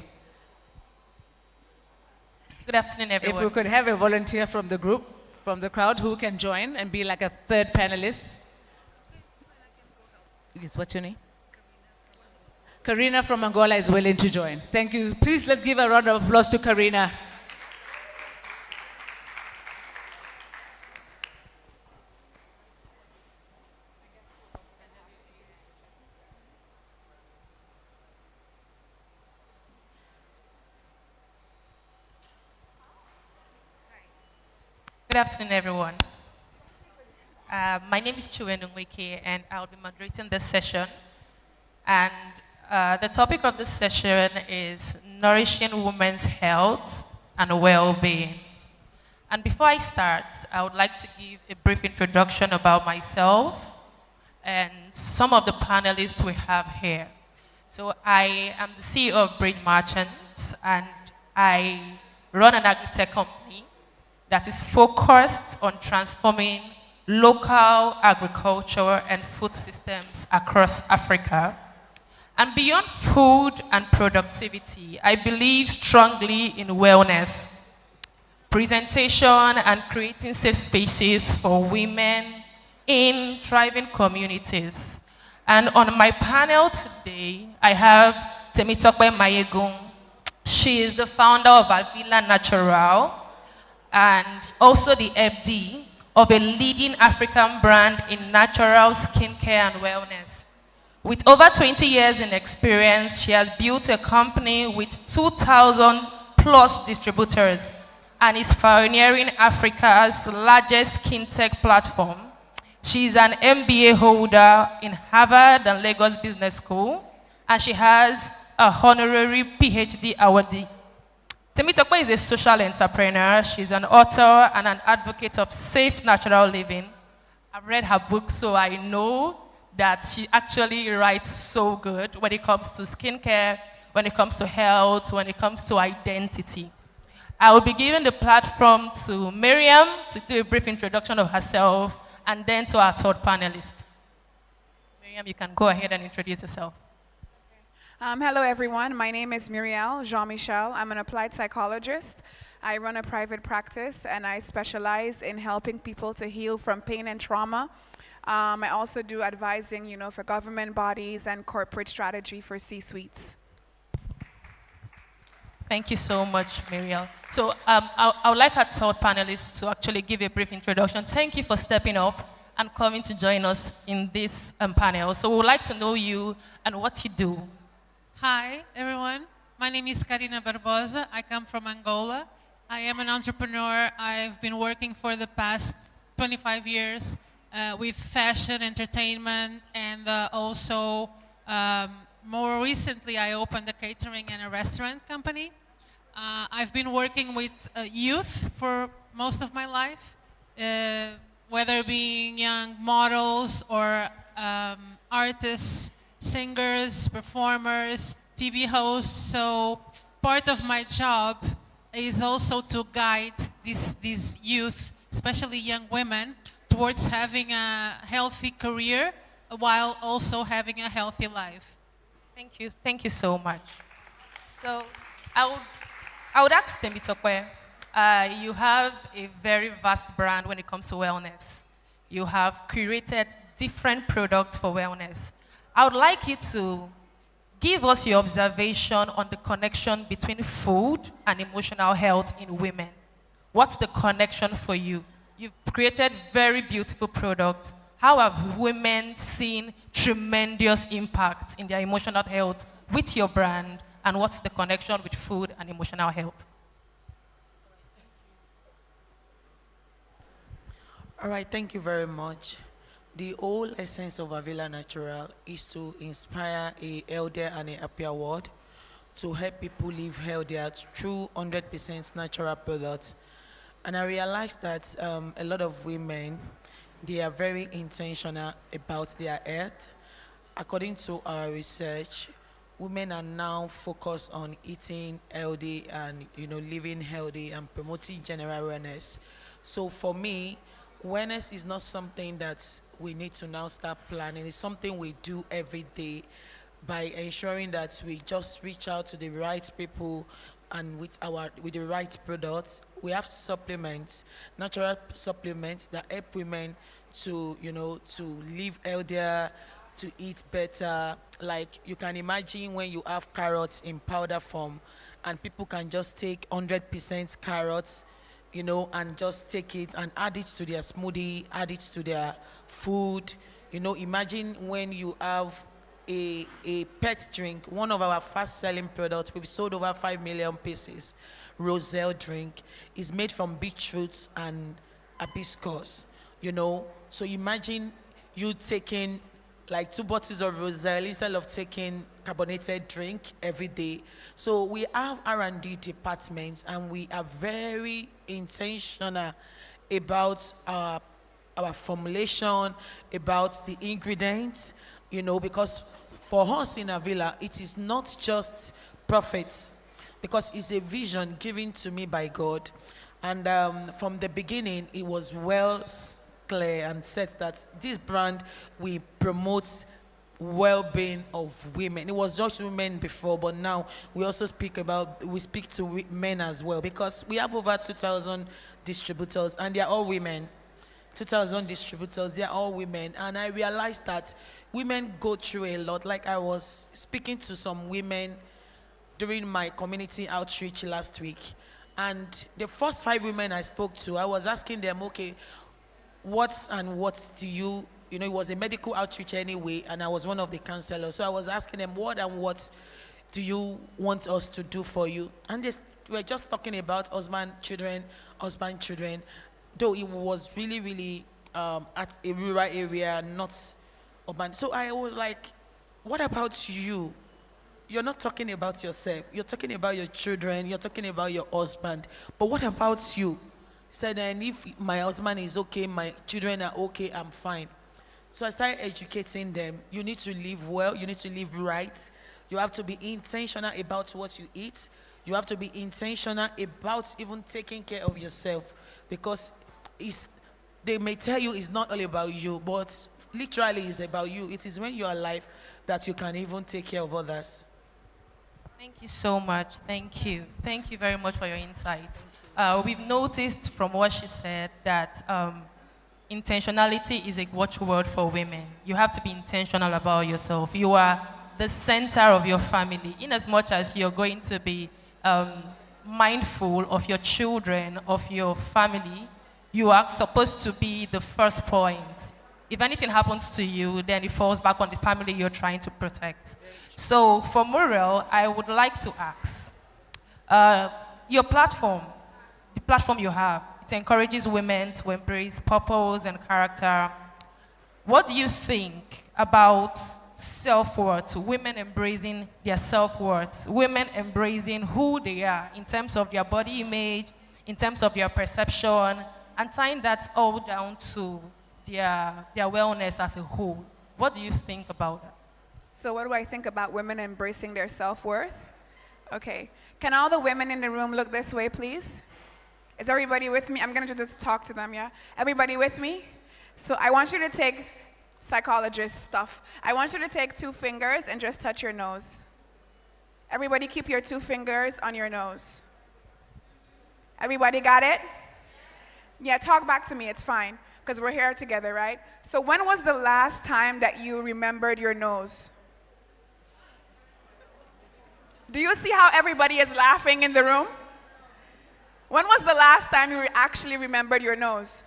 Good afternoon, everyone. If we could have a volunteer from the group, from the crowd, who can join and be like a third panelist. Yes, what's your name? Karina from Angola is willing to join. Thank you. Please, let's give a round of applause to Karina. Good afternoon, everyone. My name is Chuenu Nweke, and I'll be moderating this session. And the topic of this session is nourishing women's health and well-being. And before I start, I would like to give a brief introduction about myself and some of the panelists we have here. So I am the CEO of Brain Merchants, and I run an agri-tech company that is focused on transforming local agriculture and food systems across Africa. And beyond food and productivity, I believe strongly in wellness, presentation, and creating safe spaces for women in thriving communities. And on my panel today, I have Temitope Mayegun. She is the founder of Avila Natural and also the MD of a leading African brand in natural skincare and wellness. With over 20 years in experience, she has built a company with 2,000 plus distributors and is pioneering Africa's largest skin tech platform. She is an MBA holder in Harvard and Lagos Business School, and she has a honorary PhD awardee. Temitope is a social entrepreneur. She's an author and an advocate of safe natural living. I've read her book, so I know that she actually writes so good when it comes to skincare, when it comes to health, when it comes to identity. I will be giving the platform to Miriam to do a brief introduction of herself, and then to our third panelist. Miriam, you can go ahead and introduce yourself. Hello, everyone. My name is Muriel Jean-Michel. I'm an applied psychologist. I run a private practice, and I specialize in helping people to heal from pain and trauma. I also do advising, for government bodies and corporate strategy for C-suites. Thank you so much, Muriel. So I would like our third panelist to actually give a brief introduction. Thank you for stepping up and coming to join us in this panel. So we would like to know you and what you do. Hi, everyone. My name is Karina Barbosa. I come from Angola. I am an entrepreneur. I've been working for the past 25 years with fashion, entertainment, and also more recently I opened a catering and a restaurant company. I've been working with youth for most of my life, whether being young models or artists, singers, performers, TV hosts. So part of my job is also to guide these youth, especially young women, towards having a healthy career while also having a healthy life. Thank you so much. So I would ask Temitope, you have a very vast brand when it comes to wellness. You have created different products for wellness. I would like you to give us your observation on the connection between food and emotional health in women. What's the connection for you? You've created very beautiful products. How have women seen tremendous impact in their emotional health with your brand, and what's the connection with food and emotional health? All right, thank you very much. The whole essence of Avila Natural is to inspire a healthier and a happier world, to help people live healthier through 100% natural products. And I realized that a lot of women, they are very intentional about their health. According to our research, women are now focused on eating healthy and living healthy and promoting general wellness. So for me, wellness is not something that we need to now start planning. It's something we do every day by ensuring that we just reach out to the right people and with the right products. We have supplements, natural supplements that help women to, to live healthier, to eat better. Like you can imagine when you have carrots in powder form and people can just take 100% carrots, and just take it and add it to their smoothie, add it to their food. Imagine when you have a pet drink, one of our fast-selling products, we've sold over 5 million pieces. Roselle drink is made from beetroots and hibiscus, So imagine you taking like 2 bottles of Roselle instead of taking carbonated drink every day. So we have R&D departments, and we are very intentional about our formulation, about the ingredients, because for us in Avila, it is not just profits, because it's a vision given to me by God. And from the beginning, it was clear and set that this brand will promote well-being of women. It was just women before, but now we also speak to men as well, because we have over 2,000 distributors, and they're all women. 2,000 distributors, they're all women. And I realized that women go through a lot. Like I was speaking to some women during my community outreach last week, and the first 5 women I spoke to, I was asking them, okay, what do you, it was a medical outreach anyway, and I was one of the counselors. So I was asking them, what do you want us to do for you? And they were just talking about husband, children, though it was really, really at a rural area, not urban. So I was like, what about you? You're not talking about yourself. You're talking about your children. You're talking about your husband. But what about you? Said, and if my husband is okay, my children are okay, I'm fine. So I started educating them. You need to live well. You need to live right. You have to be intentional about what you eat. You have to be intentional about even taking care of yourself, because they may tell you it's not all about you, but literally it's about you. It is when you are alive that you can even take care of others. Thank you so much. Thank you. Thank you very much for your insight. We've noticed from what she said that intentionality is a watchword for women. You have to be intentional about yourself. You are the center of your family, in as much as you're going to be mindful of your children, of your family. You are supposed to be the first point. If anything happens to you, then it falls back on the family you're trying to protect. So for Muriel, I would like to ask, your platform, the platform you have, it encourages women to embrace purpose and character. What do you think about self-worth, women embracing their self-worth, women embracing who they are in terms of their body image, in terms of their perception, and tying that all down to their wellness as a whole? What do you think about that? So what do I think about women embracing their self-worth? Okay. Can all the women in the room look this way, please? Is everybody with me? I'm going to just talk to them, yeah? Everybody with me? So I want you to take psychologist stuff. I want you to take 2 fingers and just touch your nose. Everybody keep your 2 fingers on your nose. Everybody got it? Yeah, talk back to me, it's fine, because we're here together, right? So when was the last time that you remembered your nose? Do you see how everybody is laughing in the room? When was the last time you actually remembered your nose?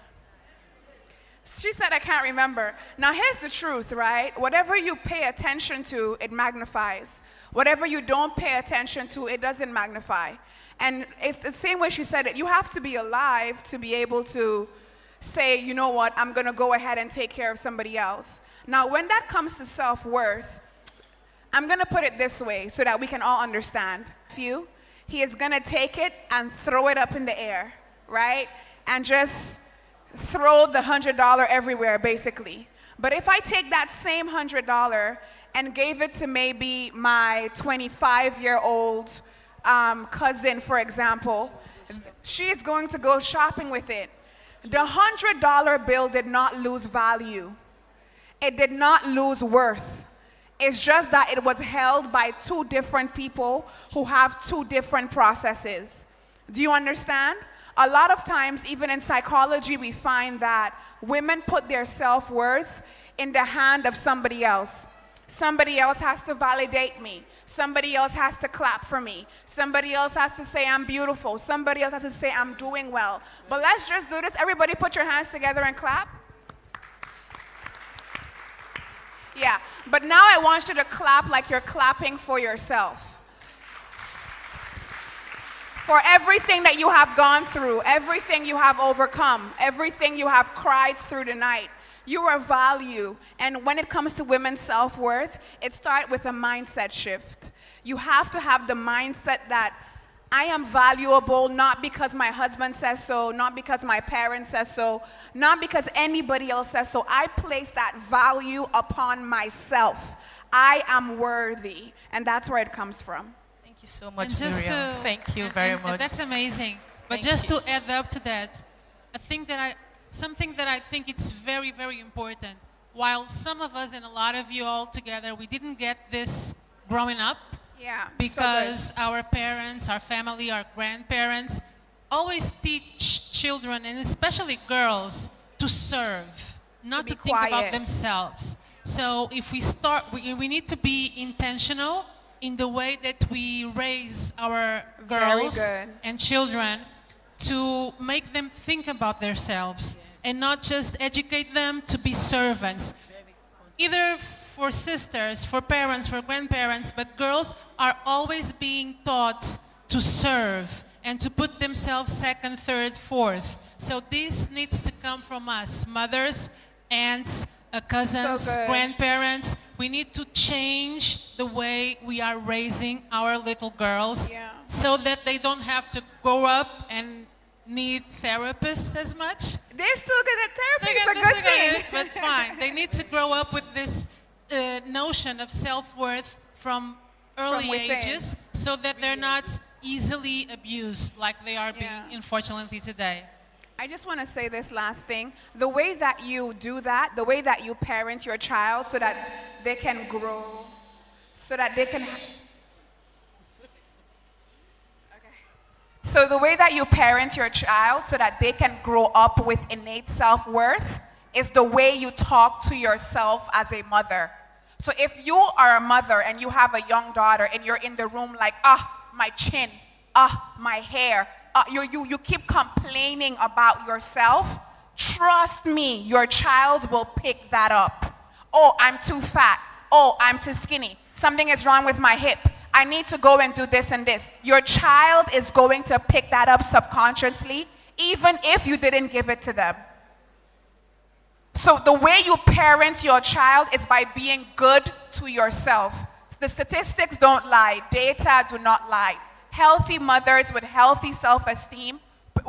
She said, I can't remember. Now here's the truth, right? Whatever you pay attention to, it magnifies. Whatever you don't pay attention to, it doesn't magnify. And it's the same way she said it. You have to be alive to be able to say, you know what, I'm going to go ahead and take care of somebody else. Now, when that comes to self-worth, I'm going to put it this way so that we can all understand. He is going to take it and throw it up in the air, right? And just throw the $100 everywhere, basically. But if I take that same $100 and gave it to maybe my 25-year-old cousin, for example, she is going to go shopping with it. The $100 bill did not lose value. It did not lose worth. It's just that it was held by two different people who have two different processes. Do you understand? A lot of times, even in psychology, we find that women put their self-worth in the hand of somebody else. Somebody else has to validate me. Somebody else has to clap for me. Somebody else has to say I'm beautiful. Somebody else has to say I'm doing well. But let's just do this. Everybody put your hands together and clap. Yeah, but now I want you to clap like you're clapping for yourself. For everything that you have gone through, everything you have overcome, everything you have cried through tonight. You are value. And when it comes to women's self-worth, it starts with a mindset shift. You have to have the mindset that I am valuable not because my husband says so, not because my parents says so, not because anybody else says so. I place that value upon myself. I am worthy. And that's where it comes from. Thank you so much, And just Miriam. to- Thank you and- very and much. That's amazing. But Thank just you. to add up to that, something that I think it's very, very important. While some of us and a lot of you all together, we didn't get this growing up. Yeah. Because our parents, our family, our grandparents always teach children, and especially girls, to serve, not be to think about quiet. themselves. So if we start, we need to be intentional in the way that we raise our Very girls good. and children to make them think about themselves and not just educate them to be servants. Either for sisters, for parents, for grandparents, but girls are always being taught to serve and to put themselves second, third, fourth. So this needs to come from us, mothers, aunts, cousins, So good. grandparents. We need to change the way we are raising our little girls so that they don't have to grow up and need therapists as much. They're still good at therapy. It's a They're good still gonna- thing. But fine. They need to grow up with this notion of self-worth from early within. ages so that they're not easily abused like they are being, unfortunately, today. I just want to say this last thing. The way that you do that, the way that you parent your child so that they can grow, so that they can... So the way that you parent your child so that they can grow up with innate self-worth is the way you talk to yourself as a mother. So if you are a mother and you have a young daughter and you're in the room like, my chin, my hair, you keep complaining about yourself, trust me, your child will pick that up. Oh, I'm too fat. Oh, I'm too skinny. Something is wrong with my hip. I need to go and do this and this. Your child is going to pick that up subconsciously, even if you didn't give it to them. So the way you parent your child is by being good to yourself. The statistics don't lie. Data do not lie. Healthy mothers with healthy self-esteem,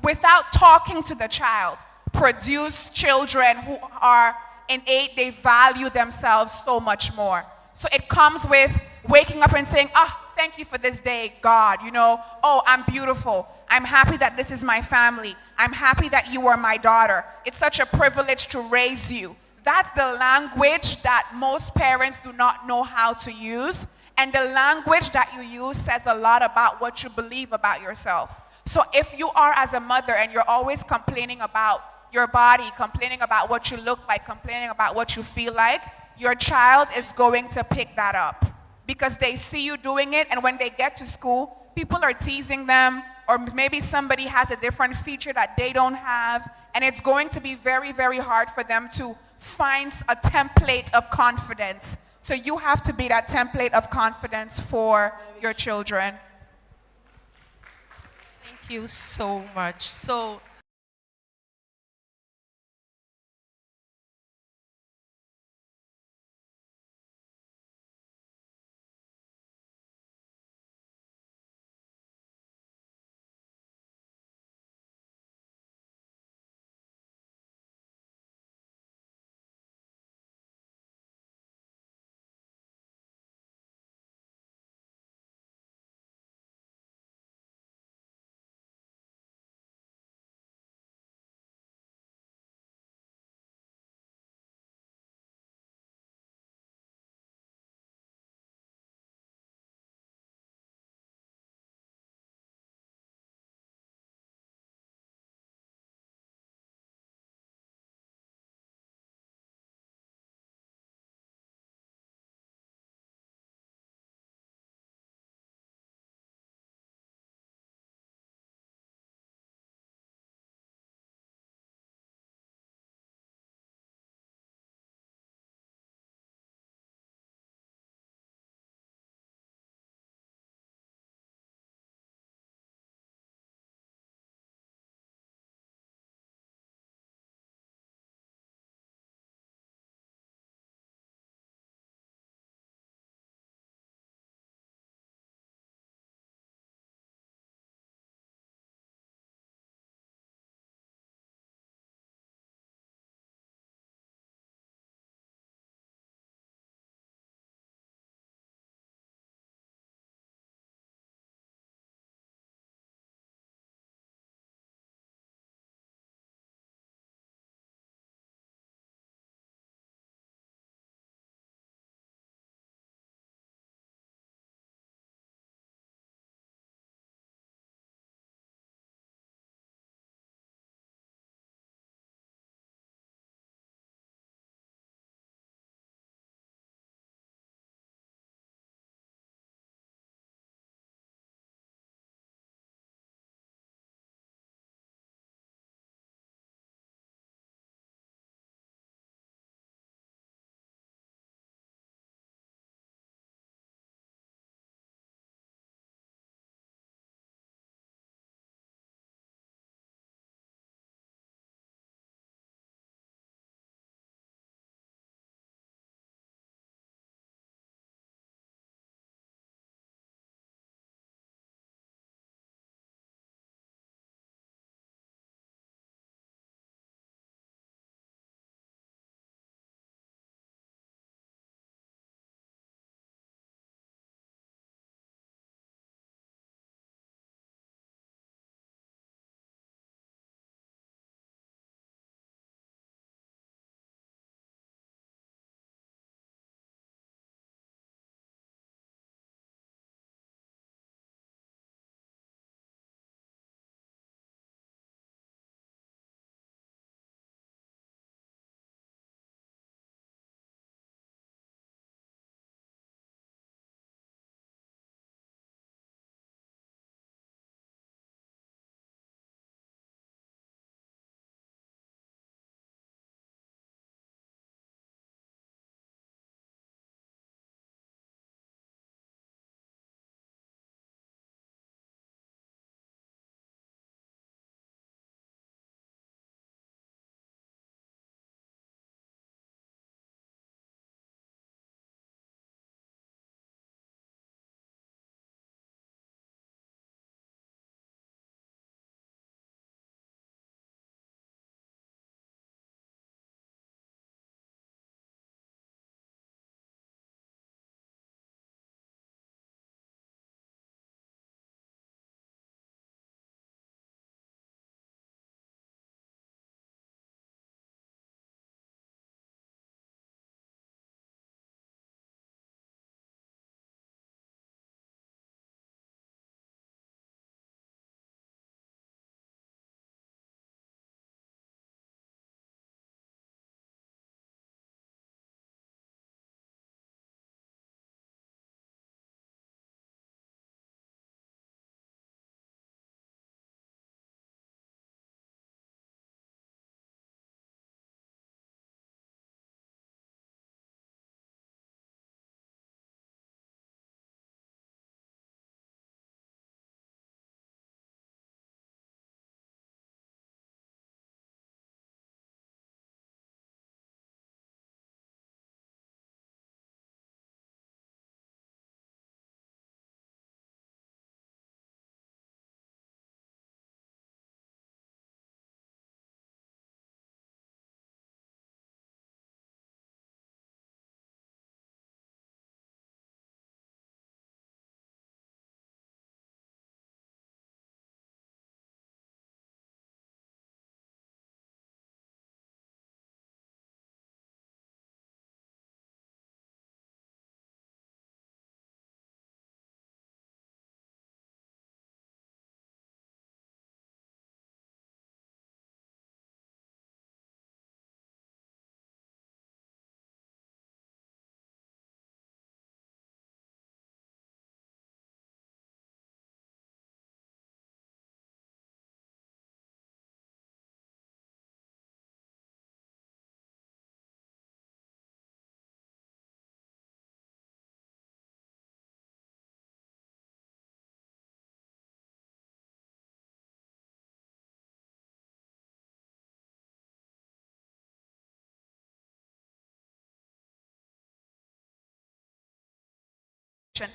without talking to the child, produce children who are innate, they value themselves so much more. So it comes with waking up and saying, thank you for this day, God. You know, oh, I'm beautiful. I'm happy that this is my family. I'm happy that you are my daughter. It's such a privilege to raise you. That's the language that most parents do not know how to use. And the language that you use says a lot about what you believe about yourself. So if you are as a mother and you're always complaining about your body, complaining about what you look like, complaining about what you feel like, your child is going to pick that up because they see you doing it, and when they get to school, people are teasing them, or maybe somebody has a different feature that they don't have, and it's going to be very, very hard for them to find a template of confidence. So you have to be that template of confidence for your children. Thank you so much. So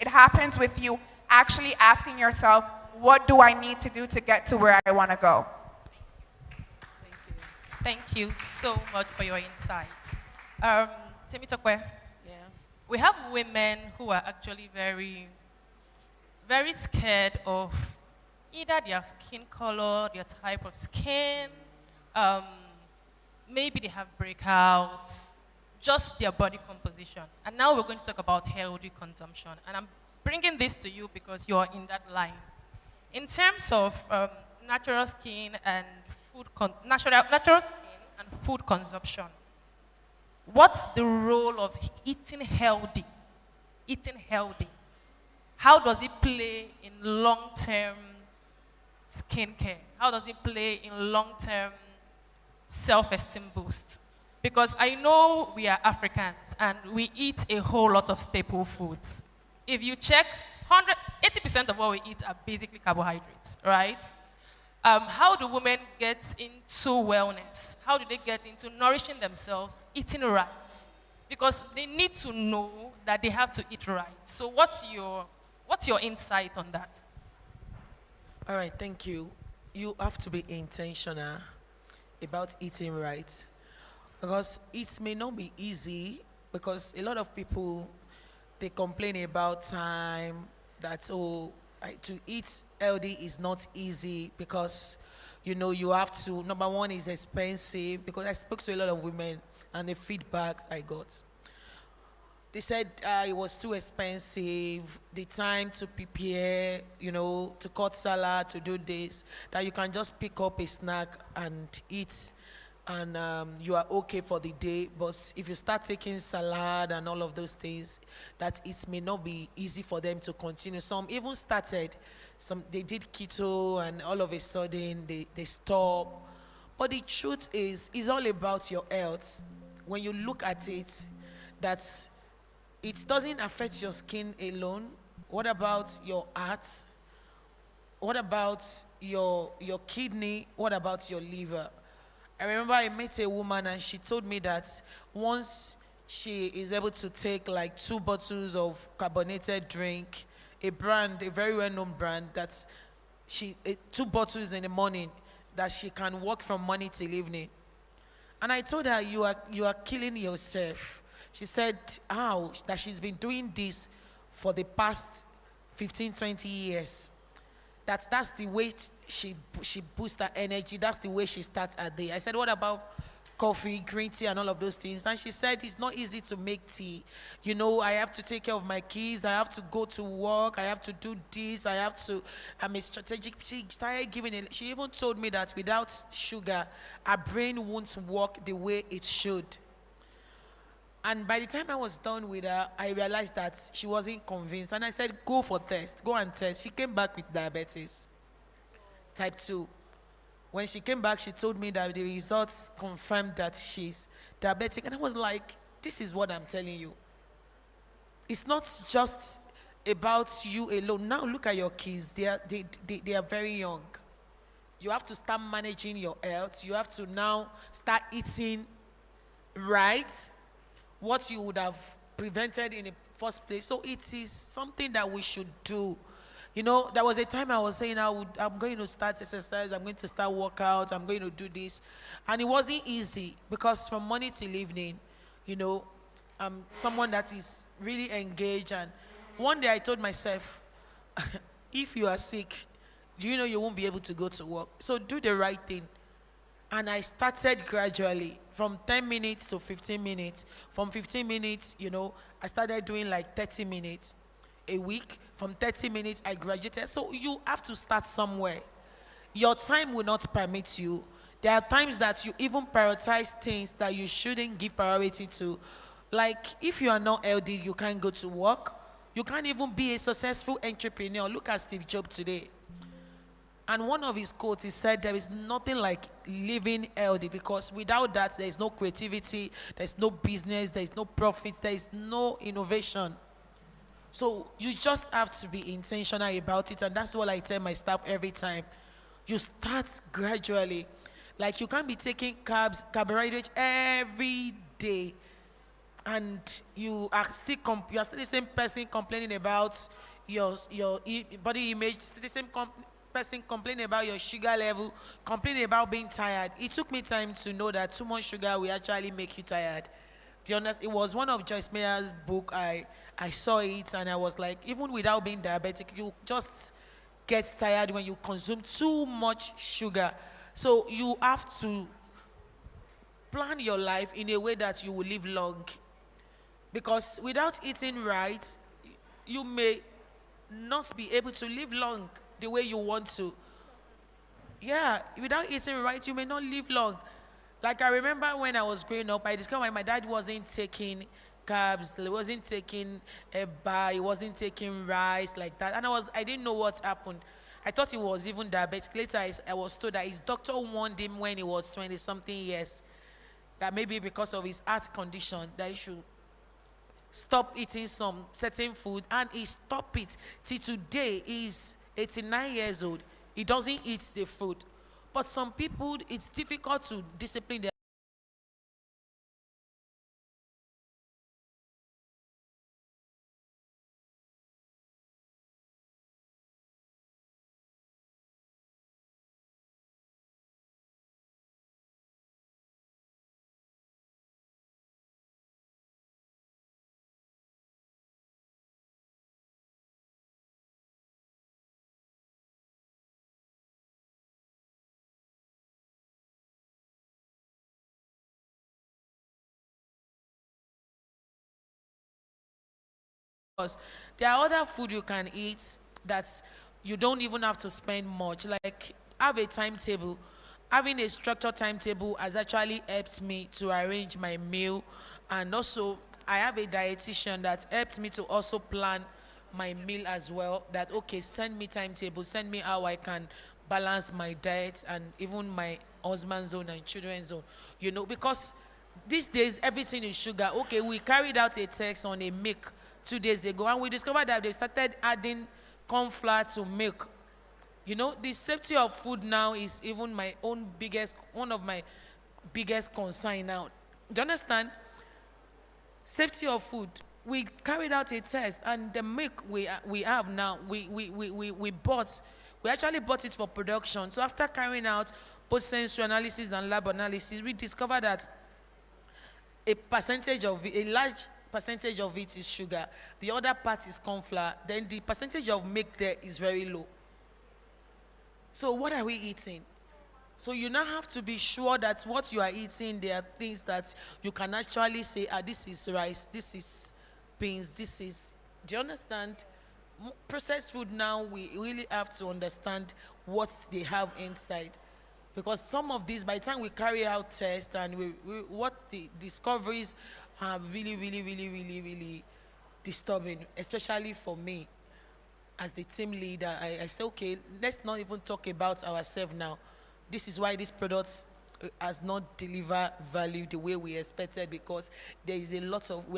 It happens with you actually asking yourself, what do I need to do to get to where I want to go? Thank you so much for your insights. Temitokwe, we have women who are actually very, very scared of either their skin color, their type of skin, maybe they have breakouts, just their body composition. And now we're going to talk about healthy consumption. And I'm bringing this to you because you're in that line. In terms of natural skin and natural skin and food consumption, what's the role of eating healthy? Eating healthy. How does it play in long-term skincare? How does it play in long-term self-esteem boosts? Because I know we are Africans and we eat a whole lot of staple foods. If you check, 80% of what we eat are basically carbohydrates, right? How do women get into wellness? How do they get into nourishing themselves, eating right? Because they need to know that they have to eat right. So what's your insight on that? All right, thank you. You have to be intentional about eating right. Because it may not be easy, because a lot of people, they complain about time, that, to eat healthy is not easy because, you have to, number one, is expensive, because I spoke to a lot of women and the feedbacks I got. They said it was too expensive, the time to prepare, to cut salad, to do this, that you can just pick up a snack and eat, and you are okay for the day. But if you start taking salad and all of those things, that it may not be easy for them to continue. Some even started, they did keto, and all of a sudden they stop. But the truth is, it's all about your health. When you look at it, that it doesn't affect your skin alone. What about your heart? What about your kidney? What about your liver? I remember I met a woman and she told me that once she is able to take like 2 bottles of carbonated drink, a very well-known brand, that 2 bottles in the morning, that she can walk from morning till evening. And I told her, you are killing yourself. She said how? That she's been doing this for the past 15, 20 years. That's the way she boosts her energy. That's the way she starts her day. I said, what about coffee, green tea, and all of those things? And she said, it's not easy to make tea. I have to take care of my kids. I have to go to work. I have to do this. I'm a strategic. She started giving it. She even told me that without sugar, her brain won't work the way it should. And by the time I was done with her, I realized that she wasn't convinced. And I said, go for test. Go and test. She came back with diabetes, type 2. When she came back, she told me that the results confirmed that she's diabetic. And I was like, this is what I'm telling you. It's not just about you alone. Now look at your kids. They are very young. You have to start managing your health. You have to now start eating right, what you would have prevented in the first place. So it is something that we should do. There was a time I was saying I'm going to start exercise, I'm going to start workout, I'm going to do this. And it wasn't easy because from morning till evening, I'm someone that is really engaged. And one day I told myself, if you are sick, do you know you won't be able to go to work? So do the right thing. And I started gradually from 10 minutes to 15 minutes. From 15 minutes, I started doing like 30 minutes a week. From 30 minutes, I graduated. So you have to start somewhere. Your time will not permit you. There are times that you even prioritize things that you shouldn't give priority to. Like if you are not healthy, you can't go to work. You can't even be a successful entrepreneur. Look at Steve Jobs today. And one of his quotes, he said, there is nothing like living healthy, because without that, there is no creativity, there is no business, there is no profit, there is no innovation. So you just have to be intentional about it, and that's what I tell my staff every time. You start gradually. Like you can't be taking carbohydrates every day. and you are still you are still the same person complaining about your body image, still the same person complaining about your sugar level, complaining about being tired. It took me time to know that too much sugar will actually make you tired. Do you understand? It was one of Joyce Meyer's book. I saw it and I was like, even without being diabetic, you just get tired when you consume too much sugar. So you have to plan your life in a way that you will live long. Because without eating right, you may not be able to live long the way you want to. Yeah, without eating right, you may not live long. Like I remember when I was growing up, I discovered my dad wasn't taking carbs, he wasn't taking a bar, he wasn't taking rice like that. And I didn't know what happened. I thought he was even diabetic. Later, I was told that his doctor warned him when he was 20-something years that maybe because of his heart condition that he should stop eating some certain food, and he stopped it. Till today, he's 89 years old. He doesn't eat the food. But some people, it's difficult to discipline them. Because there are other food you can eat that you don't even have to spend much. Like have a timetable. Having a structured timetable has actually helped me to arrange my meal, and also I have a dietitian that helped me to also plan my meal as well. That okay, send me timetable, send me how I can balance my diet and even my husband's own and children's own. You know, because these days everything is sugar. Okay, we carried out a test on a milk 2 days ago, and we discovered that they started adding corn flour to milk. You know, the safety of food now is even one of my biggest concern now. Do you understand? Safety of food. We carried out a test, and the milk we have now, we actually bought it for production. So after carrying out both sensory analysis and lab analysis, we discovered that a large percentage of it is sugar. The other part is corn flour. Then the percentage of milk there is very low. So what are we eating? So you now have to be sure that what you are eating, there are things that you can actually say, this is rice, this is beans, this is, do you understand? Processed food now, we really have to understand what they have inside. Because some of these, by the time we carry out tests and what the discoveries are really disturbing, especially for me as the team leader. I say, okay, let's not even talk about ourselves now. This is why this product has not delivered value the way we expected, because we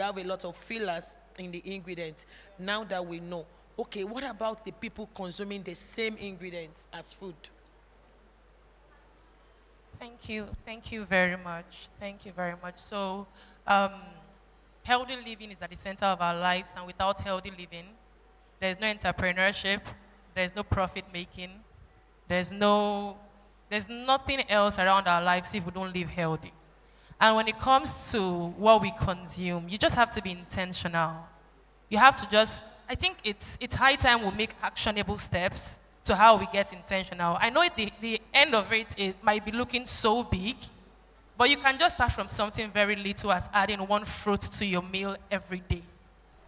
have a lot of fillers in the ingredients. Now that we know, okay, what about the people consuming the same ingredients as food? Thank you very much. Thank you very much. So, healthy living is at the center of our lives, and without healthy living, there's no entrepreneurship, there's no profit making, there's nothing else around our lives if we don't live healthy. And when it comes to what we consume, you just have to be intentional. You have to I think it's high time we make actionable steps to how we get intentional. I know the end of it might be looking so big, but you can just start from something very little as adding one fruit to your meal every day.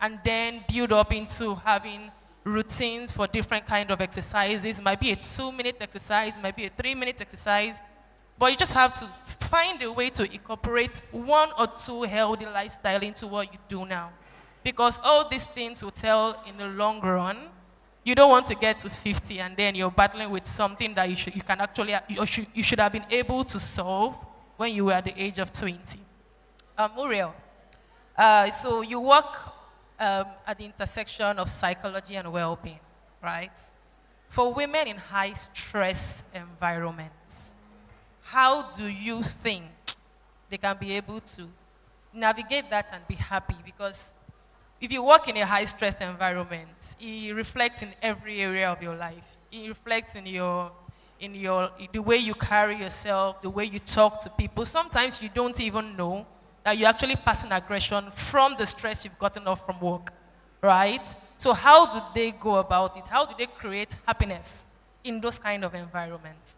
And then build up into having routines for different kind of exercises. It might be a 2-minute exercise, it might be a 3-minute exercise, but you just have to find a way to incorporate 1 or 2 healthy lifestyle into what you do now. Because all these things will tell in the long run. You don't want to get to 50 and then you're battling with something that you should have been able to solve when you were at the age of 20. Muriel, so you work at the intersection of psychology and well-being, right? For women in high-stress environments, how do you think they can be able to navigate that and be happy, because if you work in a high stress environment, it reflects in every area of your life. It reflects in the way you carry yourself, the way you talk to people. Sometimes you don't even know that you're actually passing aggression from the stress you've gotten off from work, right? So how do they go about it? How do they create happiness in those kind of environments?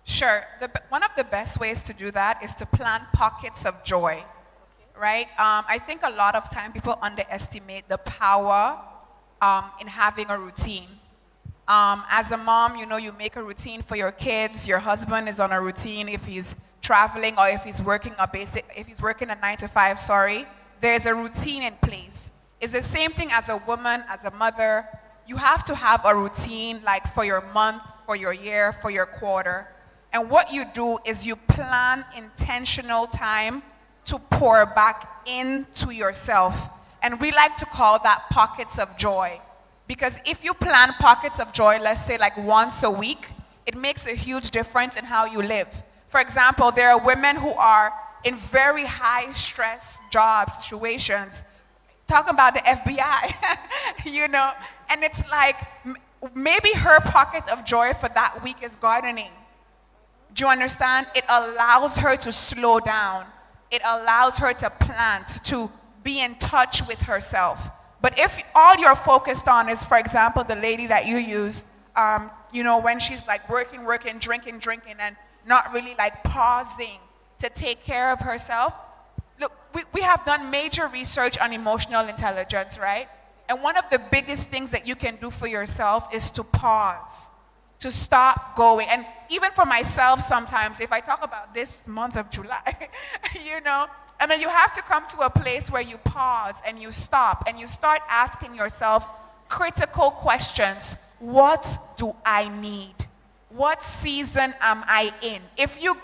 Sure. One of the best ways to do that is to plant pockets of joy, right? I think a lot of time people underestimate the power in having a routine. As a mom, you know, you make a routine for your kids. Your husband is on a routine if he's traveling or if he's working a 9 to 5, sorry. There's a routine in place. It's the same thing as a woman, as a mother. You have to have a routine like for your month, for your year, for your quarter. And what you do is you plan intentional time to pour back into yourself. And we like to call that pockets of joy. Because if you plan pockets of joy, let's say like once a week, it makes a huge difference in how you live. For example, there are women who are in very high stress job situations, talking about the FBI, you know, and it's like maybe her pocket of joy for that week is gardening. Do you understand? It allows her to slow down. It allows her to plant, to be in touch with herself. But if all you're focused on is, for example, the lady that you used, you know, when she's like working, drinking, and not really like pausing to take care of herself. Look, we have done major research on emotional intelligence, right? And one of the biggest things that you can do for yourself is to pause, to stop going. And even for myself sometimes, if I talk about this month of July, you know, and then you have to come to a place where you pause and you stop and you start asking yourself critical questions. What do I need? What season am I in? If you're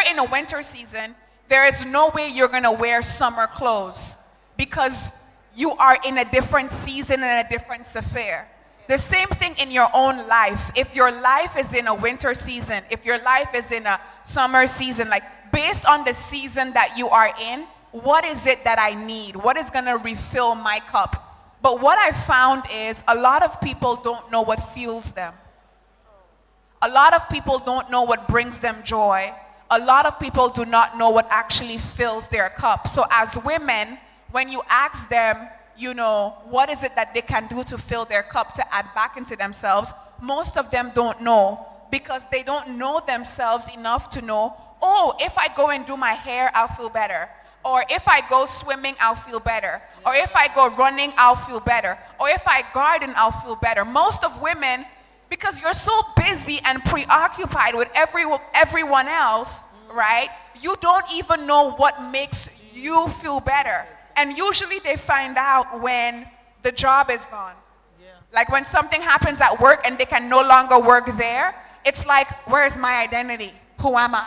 in a winter season, there is no way you're gonna wear summer clothes because you are in a different season and a different sphere. The same thing in your own life. If your life is in a winter season, if your life is in a summer season, like based on the season that you are in, what is it that I need? What is gonna refill my cup? But what I found is a lot of people don't know what fuels them. A lot of people don't know what brings them joy. A lot of people do not know what actually fills their cup. So as women, when you ask them, you know, what is it that they can do to fill their cup, to add back into themselves, most of them don't know because they don't know themselves enough to know, oh, if I go and do my hair, I'll feel better. Or if I go swimming, I'll feel better. Or if I go running, I'll feel better. Or if I garden, I'll feel better. Most of women, because you're so busy and preoccupied with everyone else, right? You don't even know what makes you feel better. And usually they find out when the job is gone. Like when something happens at work and they can no longer work there, it's like, where's my identity? Who am I?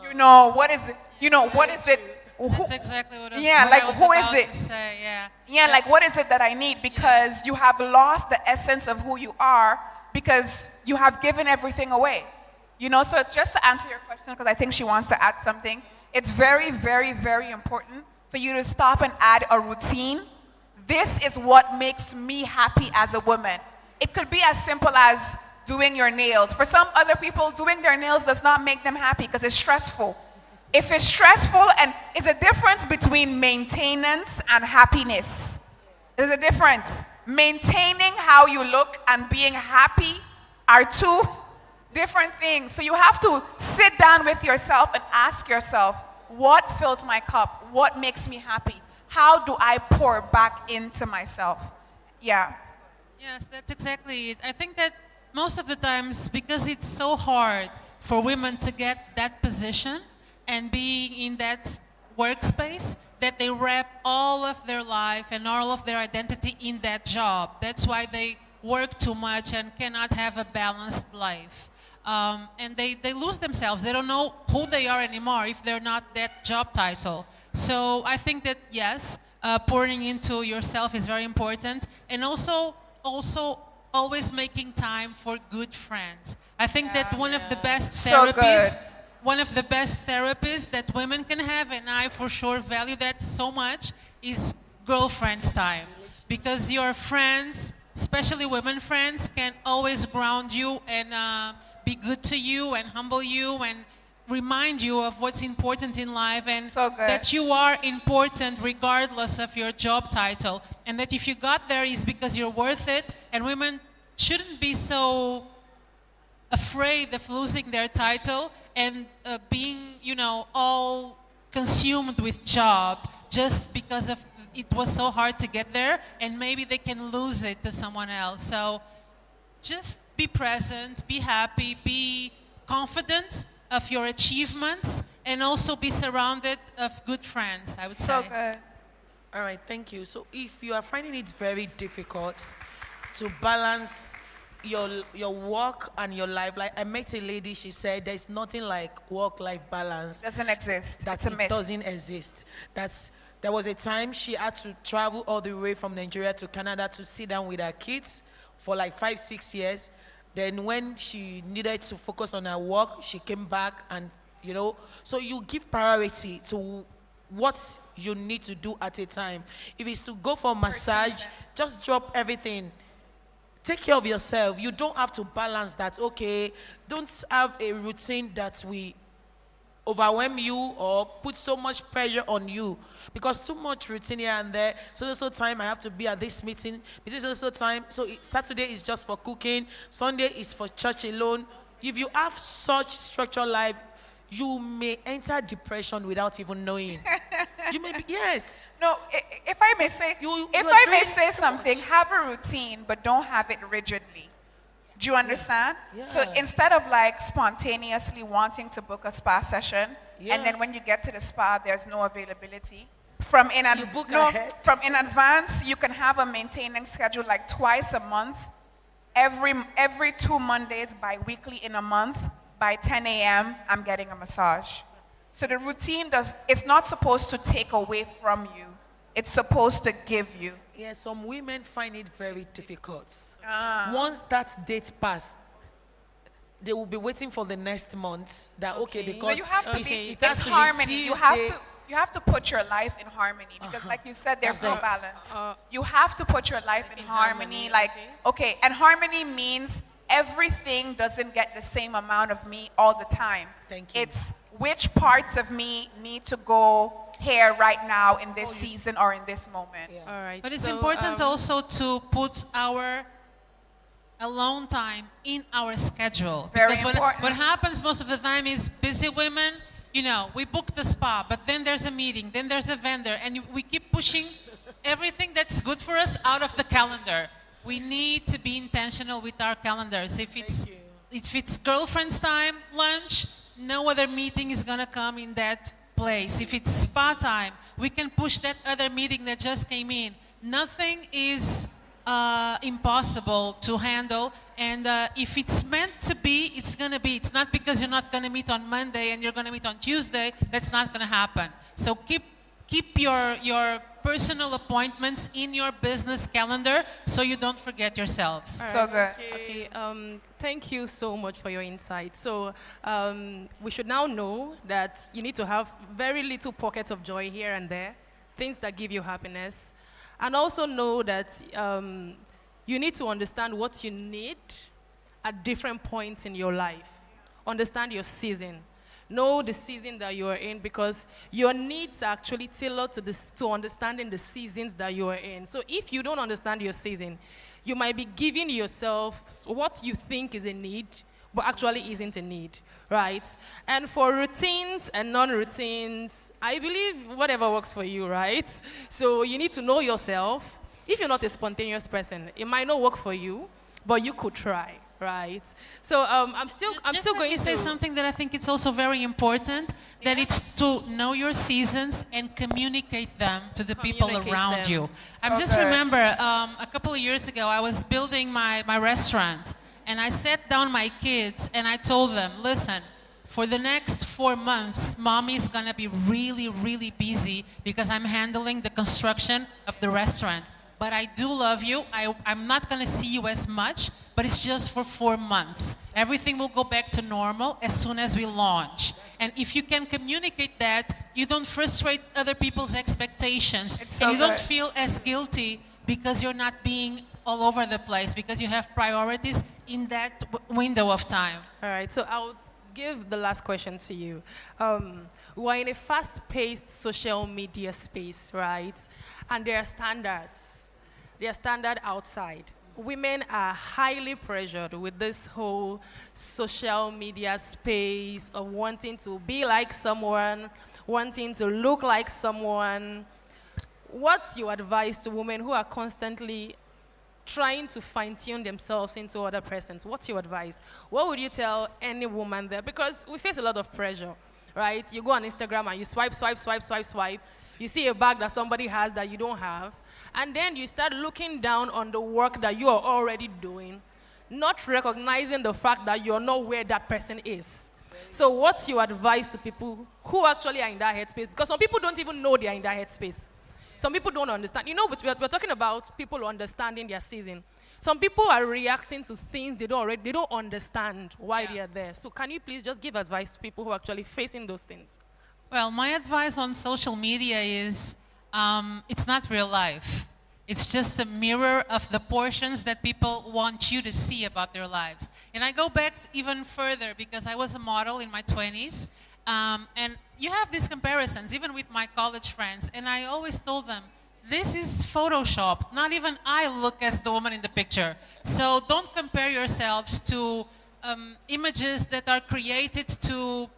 You know, what is it? You know, what is it? That's exactly what Yeah, what like I was who about is it? to say, yeah. Yeah, like what is it that I need? Because you have lost the essence of who you are because you have given everything away. You know, so just to answer your question, because I think she wants to add something, it's very, very, very important for you to stop and add a routine. This is what makes me happy as a woman. It could be as simple as doing your nails. For some other people, doing their nails does not make them happy because it's stressful. If it's stressful, and it's a difference between maintenance and happiness. There's a difference. Maintaining how you look and being happy are two different things. So you have to sit down with yourself and ask yourself, what fills my cup? What makes me happy? How do I pour back into myself? Yeah. Yes, that's exactly it. I think that most of the times, because it's so hard for women to get that position and be in that workspace, that they wrap all of their life and all of their identity in that job. That's why they work too much and cannot have a balanced life. And they lose themselves. They don't know who they are anymore if they're not that job title. So I think that, yes, pouring into yourself is very important. And also always making time for good friends. I think that one of the best So therapies good. one of the best therapies that women can have, and I for sure value that so much, is girlfriends time. Because your friends, especially women friends, can always ground you and be good to you and humble you and remind you of what's important in life, and that you are important regardless of your job title, and that if you got there is because you're worth it. And women shouldn't be so afraid of losing their title and being, you know, all consumed with job just because of it was so hard to get there, and maybe they can lose it to someone else. So just be present, be happy, be confident of your achievements, and also be surrounded of good friends, I would say. So good. All right, thank you. So if you are finding it very difficult to balance your work and your life, like I met a lady, she said there's nothing like work-life balance. Doesn't exist. That It's a it myth. doesn't exist. There was a time she had to travel all the way from Nigeria to Canada to sit down with her kids for like 5-6 years. Then when she needed to focus on her work, she came back, and you know, so you give priority to what you need to do at a time. If it's to go for massage, just drop everything. Take care of yourself. You don't have to balance that. Okay, don't have a routine that will overwhelm you or put so much pressure on you, because too much routine here and there. So time I have to be at this meeting. This is time. So Saturday is just for cooking. Sunday is for church alone. If you have such structured life, you may enter depression without even knowing. You may be, yes. No, if I may say, if I may say something, have a routine, but don't have it rigidly. Do you understand? Yeah. So instead of like spontaneously wanting to book a spa session, and then when you get to the spa, there's no availability. From in advance, you can have a maintaining schedule like twice a month, every 2 Mondays, bi-weekly in a month. By 10 a.m., I'm getting a massage. So the routine it's not supposed to take away from you. It's supposed to give you. Yeah, some women find it very difficult. Once that date pass, they will be waiting for the next month. That okay, because No, you have to be it has in to be harmony. Tuesday. You have to put your life in harmony, because like you said, there's no That's balance. You have to put your life in harmony. Like, okay, and harmony means everything doesn't get the same amount of me all the time. Thank you. It's which parts of me need to go here right now in this season or in this moment. All right. But it's so, important also to put our alone time in our schedule. Very Because important. what happens most of the time is busy women, you know, we book the spa, but then there's a meeting, then there's a vendor, and we keep pushing everything that's good for us out of the calendar. We need to be intentional with our calendars. If it's girlfriend's time, lunch, no other meeting is gonna come in that place. If it's spa time, we can push that other meeting that just came in. Nothing is impossible to handle, and if it's meant to be, it's gonna be. It's not because you're not gonna meet on Monday and you're gonna meet on Tuesday, that's not gonna happen. So keep your personal appointments in your business calendar so you don't forget yourselves. So good. Okay, thank you so much for your insight. So we should now know that you need to have very little pockets of joy here and there, things that give you happiness, and also know that you need to understand what you need at different points in your life. Understand your season. Know the season that you are in, because your needs are actually tailored to understanding the seasons that you are in. So if you don't understand your season, you might be giving yourself what you think is a need, but actually isn't a need, right? And for routines and non-routines, I believe whatever works for you, right? So you need to know yourself. If you're not a spontaneous person, it might not work for you, but you could try. Right. So I'm still going to say something that I think it's also very important, that it's to know your seasons and communicate them to the people around you. I just remember a couple of years ago, I was building my restaurant, and I sat down my kids and I told them, listen, for the next 4 months, mommy is gonna be really, really busy because I'm handling the construction of the restaurant. But I do love you. I'm not going to see you as much, but it's just for 4 months. Everything will go back to normal as soon as we launch. And if you can communicate that, you don't frustrate other people's expectations. so And you don't good. feel as guilty because you're not being all over the place, because you have priorities in that window of time. All right, so I would give the last question to you. We're in a fast-paced social media space, right? And there are standards. There are standards outside. Women are highly pressured with this whole social media space of wanting to be like someone, wanting to look like someone. What's your advice to women who are constantly trying to fine-tune themselves into other persons? What's your advice? What would you tell any woman there? Because we face a lot of pressure, right? You go on Instagram and you swipe, swipe, swipe, swipe, swipe. You see a bag that somebody has that you don't have. And then you start looking down on the work that you are already doing, not recognizing the fact that you're not where that person is. So what's your advice to people who actually are in that headspace? Because some people don't even know they are in that headspace. Some people don't understand. You know, we're talking about people understanding their season. Some people are reacting to things they don't understand why they are there. So can you please just give advice to people who are actually facing those things? Well, my advice on social media is it's not real life. It's just a mirror of the portions that people want you to see about their lives. And I go back even further because I was a model in my 20s. And you have these comparisons, even with my college friends. And I always told them, this is Photoshop. Not even I look as the woman in the picture. So don't compare yourselves to images that are created to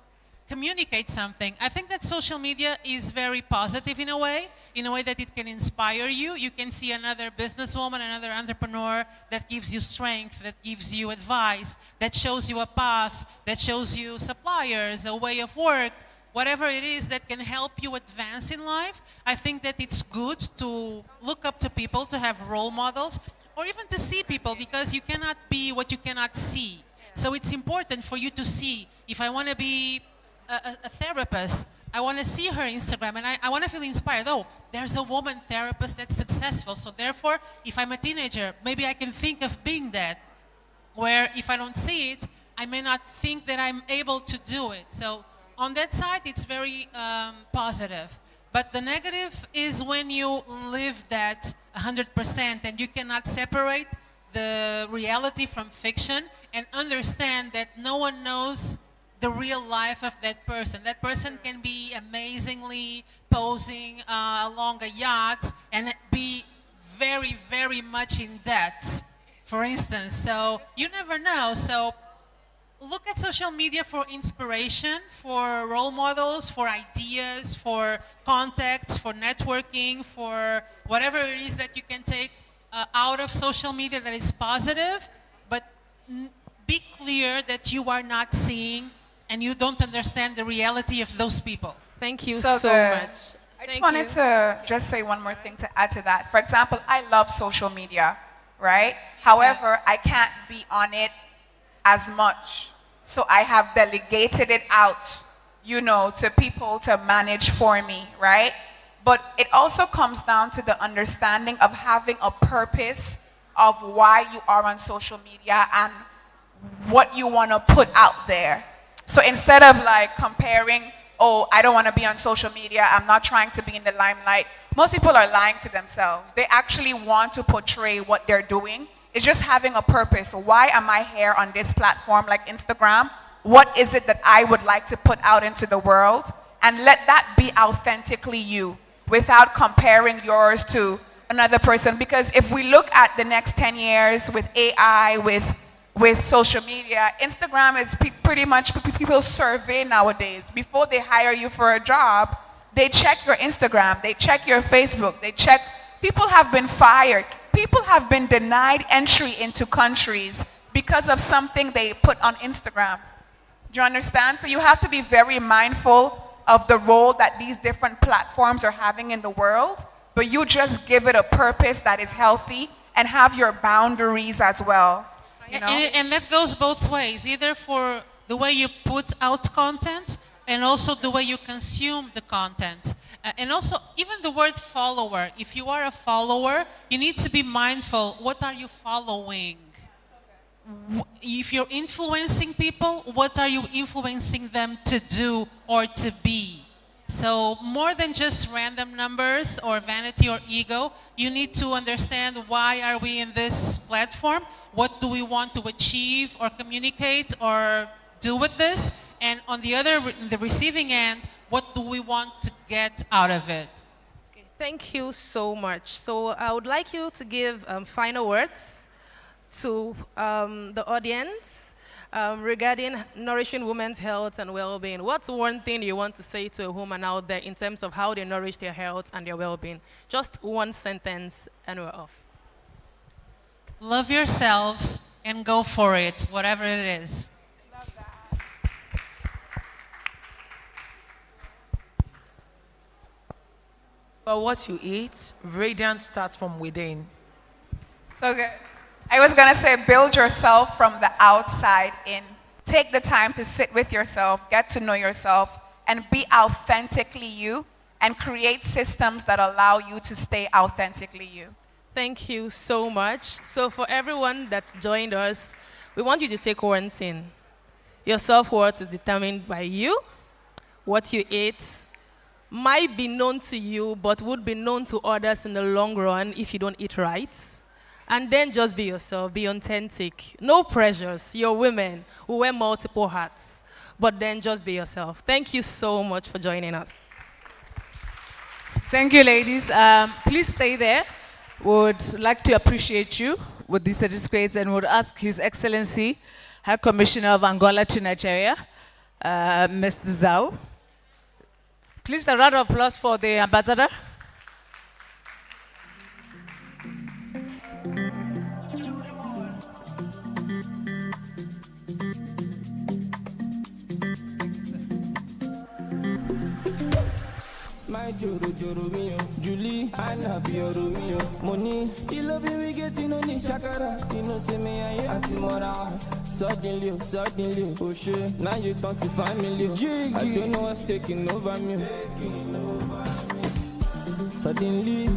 communicate something. I think that social media is very positive in a way that it can inspire you. You can see another businesswoman, another entrepreneur that gives you strength, that gives you advice, that shows you a path, that shows you suppliers, a way of work, whatever it is that can help you advance in life. I think that it's good to look up to people, to have role models, or even to see people, because you cannot be what you cannot see. So it's important for you to see. If I want to be a therapist, I want to see her Instagram and I want to feel inspired. Oh, there's a woman therapist that's successful. So therefore, if I'm a teenager, maybe I can think of being that. Where if I don't see it, I may not think that I'm able to do it. So on that side, it's very positive. But the negative is when you live that 100% and you cannot separate the reality from fiction and understand that no one knows the real life of that person. That person can be amazingly posing along a yacht and be very, very much in debt, for instance. So you never know. So look at social media for inspiration, for role models, for ideas, for contacts, for networking, for whatever it is that you can take out of social media that is positive, but be clear that you are not seeing and you don't understand the reality of those people. Thank you So so good. much. I just wanted to just say one more thing to add to that. For example, I love social media, right? However, I can't be on it as much. So I have delegated it out, you know, to people to manage for me, right? But it also comes down to the understanding of having a purpose of why you are on social media and what you want to put out there. So instead of like comparing, oh, I don't want to be on social media, I'm not trying to be in the limelight, most people are lying to themselves. They actually want to portray what they're doing. It's just having a purpose. Why am I here on this platform like Instagram? What is it that I would like to put out into the world? And let that be authentically you without comparing yours to another person. Because if we look at the next 10 years with AI, with social media, Instagram is pretty much people survey nowadays. Before they hire you for a job, they check your Instagram, they check your Facebook, they check. People have been fired. People have been denied entry into countries because of something they put on Instagram. Do you understand? So you have to be very mindful of the role that these different platforms are having in the world, but you just give it a purpose that is healthy and have your boundaries as well. You know? And that goes both ways, either for the way you put out content and also the way you consume the content. And also, even the word follower. If you are a follower, you need to be mindful, what are you following? if you're influencing people, what are you influencing them to do or to be? So more than just random numbers or vanity or ego, you need to understand why are we in this platform? What do we want to achieve or communicate or do with this? And on the receiving end, what do we want to get out of it? Thank you so much. So I would like you to give final words to the audience regarding nourishing women's health and well-being. What's one thing you want to say to a woman out there in terms of how they nourish their health and their well-being? Just one sentence and we're off. Love yourselves and go for it, whatever it is. But what you eat, radiance starts from within. So good. I was going to say, build yourself from the outside in. Take the time to sit with yourself, get to know yourself, and be authentically you, and create systems that allow you to stay authentically you. Thank you so much. So for everyone that joined us, we want you to take quarantine. Your self-worth is determined by you. What you eat might be known to you, but would be known to others in the long run if you don't eat right. And then just be yourself, be authentic. No pressures. You're women who wear multiple hats, but then just be yourself. Thank you so much for joining us. Thank you, ladies. Please stay there. Would like to appreciate you with these certificates and would ask His Excellency, High Commissioner of Angola to Nigeria, Mr. Zhao. Please, a round of applause for the ambassador. My Joro mio, Julie, Anna Bioro mio, Moni, he love you, we get in on Shakara, you know, say me, I am Timora. Suddenly, oh shit, now you don't find me. I don't know what's taking over me. Suddenly,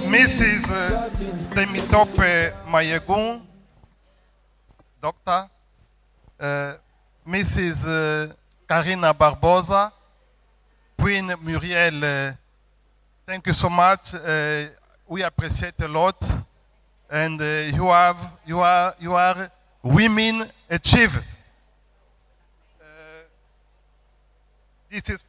Mrs. Temitope Mayegun, Doctor, Mrs. Karina Barbosa, Queen Muriel, thank you so much. We appreciate a lot, and you are women achievers. This is.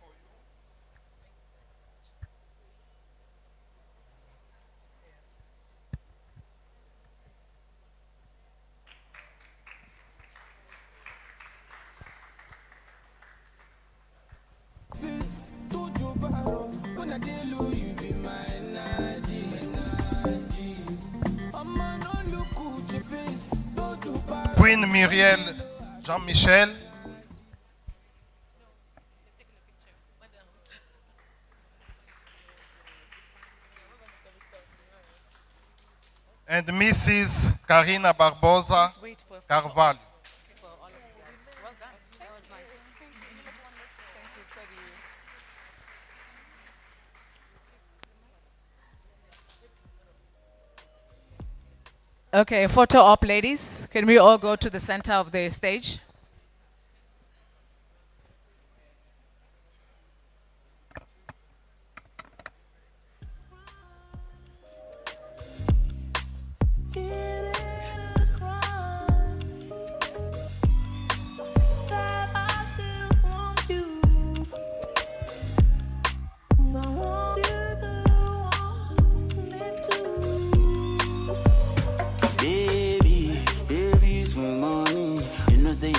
Queen Muriel Jean-Michel. And Mrs. Karina Barbosa Carvalho. Okay, photo op, ladies. Can we all go to the center of the stage?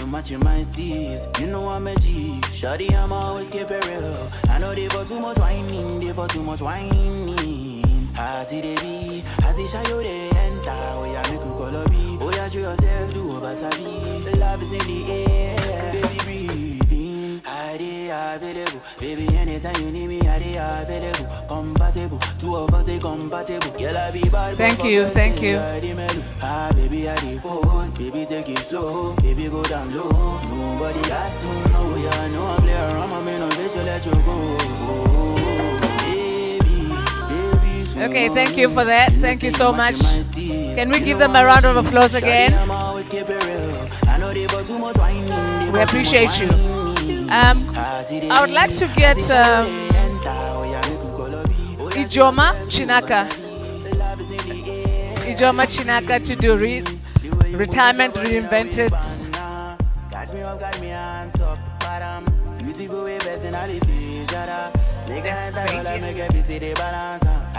Matching my steez, you know I'm a G. Shawty, I'm always keep it real. I know they for too much whining, they for too much whining. I see the be, I see shy you they enter. Oh yeah, make you call a be. Oh yeah, show yourself do over sabi. Love is in the air, baby breathe in. I dey available, baby anytime you need me, I dey available. Compatible, two of us they compatible. Girl I be bad. Thank you, thank you. Ah baby I dey phone, baby take it slow, baby go down low. Nobody has to know, yeah, no Okay, thank you for that. Thank you so much. Can we give them a round of applause again? We appreciate you. I would like to get Ijoma Chinaka. Ijoma Chinaka to do Retirement Reinvented.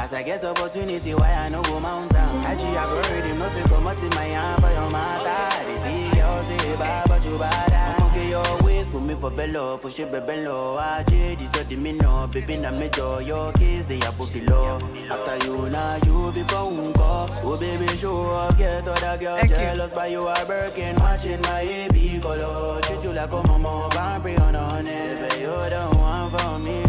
As I get opportunity, why I no go mountain? Actually, I go ready, nothing come out in my hand for your matter. They see girls say bad, but you bad. Okay, your ways put me for bello, push it bello. I did this, so the me know, baby, na me do your kids, they are put below. After you, now you become uncle. Oh, baby, show up, get other girls jealous, but you are working, matching my AB color. Treat you like a mama, can't bring on it, but you don't want for me.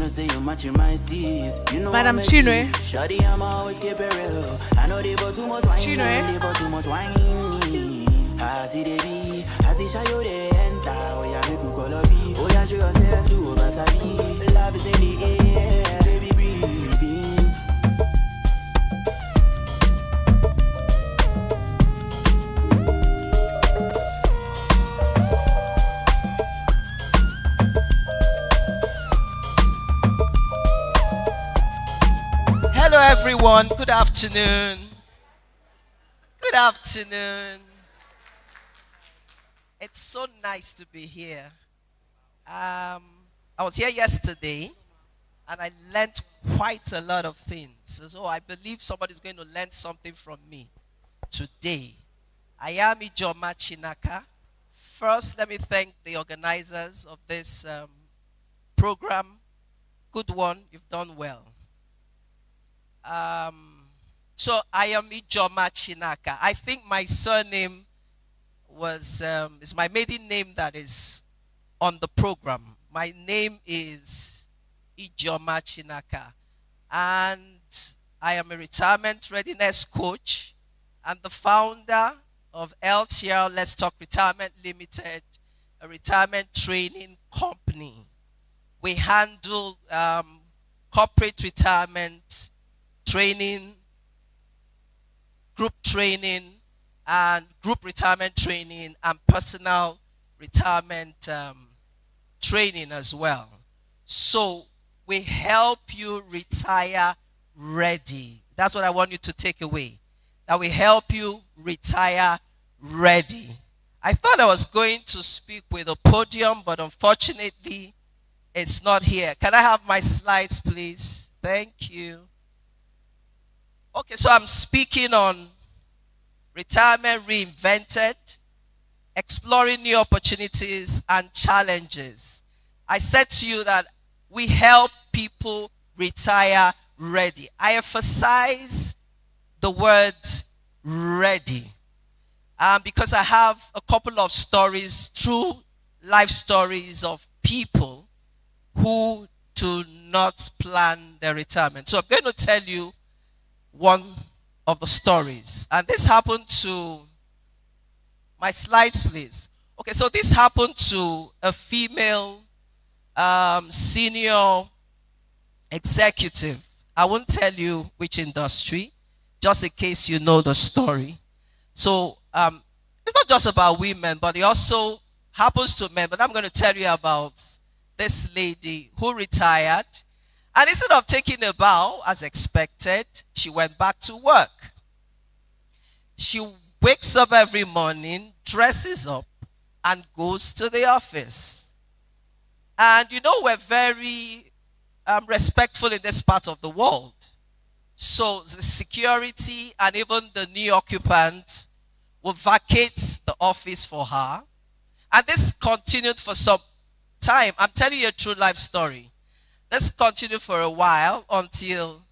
Say you matching my steez. You know Madam Chinwe. Shawty, I'm always keep it real. I know they got too much wine. They got too much wine. I see the be, I see show you the enter. Oh yeah, make you call a bee. Oh yeah, show yourself to a basabi. Love is in the air, baby breathe in. Hello everyone, good afternoon. Good afternoon. It's so nice to be here. I was here yesterday and I learned quite a lot of things. So I believe somebody's going to learn something from me today. I am Ijoma Chinaka. First, let me thank the organizers of this program. Good one, you've done well. So I am Ijoma Chinaka. I think my surname is my maiden name that is on the program. My name is Ijoma Chinaka. And I am a retirement readiness coach and the founder of LTR Let's Talk Retirement Limited, a retirement training company. We handle corporate retirement training, group training, and group retirement training, and personal retirement training as well. So we help you retire ready. That's what I want you to take away. That we help you retire ready. I thought I was going to speak with a podium, but unfortunately, it's not here. Can I have my slides, please? Thank you. Okay, so I'm speaking on retirement reinvented, exploring new opportunities and challenges. I said to you that we help people retire ready. I emphasize the word ready because I have a couple of stories, true life stories of people who do not plan their retirement. So I'm going to tell you one of the stories. And this happened to, my slides please. Okay, so this happened to a female senior executive. I won't tell you which industry, just in case you know the story. So it's not just about women, but it also happens to men. But I'm going to tell you about this lady who retired. And instead of taking a bow, as expected, she went back to work. She wakes up every morning, dresses up, and goes to the office. And you know, we're very respectful in this part of the world. So the security and even the new occupant will vacate the office for her. And this continued for some time. I'm telling you a true life story. This continued for a while until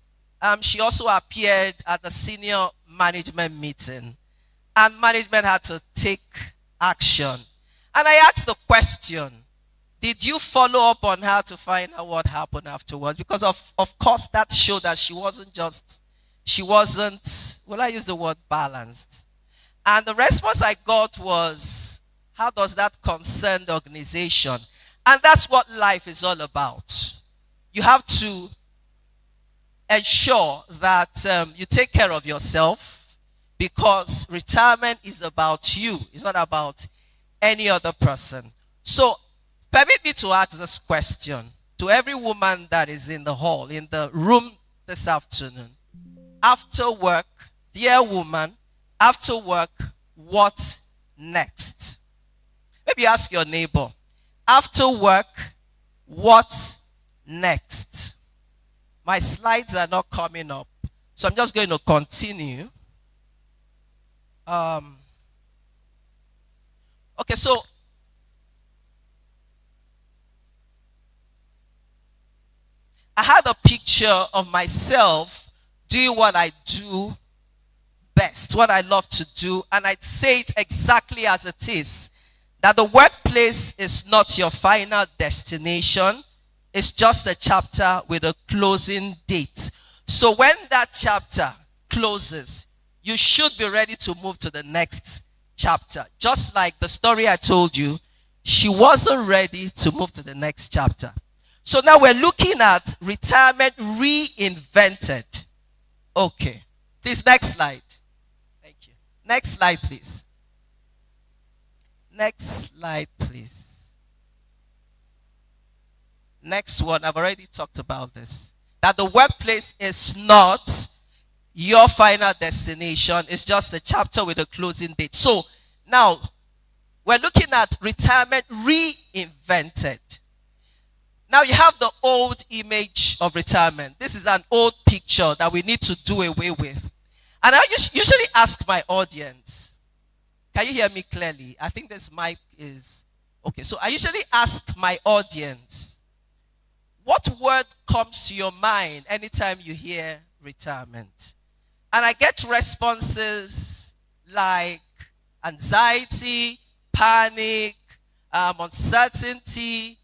she also appeared at the senior management meeting. And management had to take action. And I asked the question, did you follow up on her to find out what happened afterwards? Because of course that showed that she wasn't, well, I use the word balanced. And the response I got was, how does that concern the organization? And that's what life is all about. you have to ensure that you take care of yourself, because retirement is about you. It's not about any other person. So permit me to ask this question to every woman that is in the hall, in the room this afternoon. After work, dear woman, after work, what next? Maybe ask your neighbor, after work, what next? My slides are not coming up, so I'm just going to continue. Okay, so I had a picture of myself doing what I do best, what I love to do, and I'd say it exactly as it is, that the workplace is not your final destination. It's just a chapter with a closing date. So when that chapter closes, you should be ready to move to the next chapter. Just like the story I told you, she wasn't ready to move to the next chapter. So now we're looking at retirement reinvented. Okay. Please, next slide. Thank you. Next slide, please. Next slide, please. Next one. I've already talked about this. That the workplace is not your final destination. It's just a chapter with a closing date. So now we're looking at retirement reinvented. Now you have the old image of retirement. This is an old picture that we need to do away with. And I usually ask my audience, can you hear me clearly? I think this mic is okay. So I usually ask my audience, what word comes to your mind anytime you hear retirement? And I get responses like anxiety, panic, uncertainty,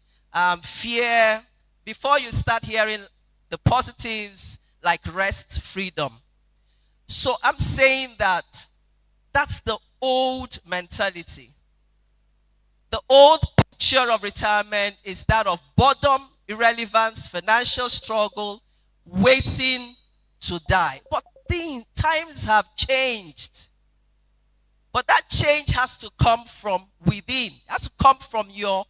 fear, before you start hearing the positives like rest, freedom. So I'm saying that that's the old mentality. The old picture of retirement is that of boredom, irrelevance, financial struggle, waiting to die. But times have changed. But that change has to come from within. It has to come from you.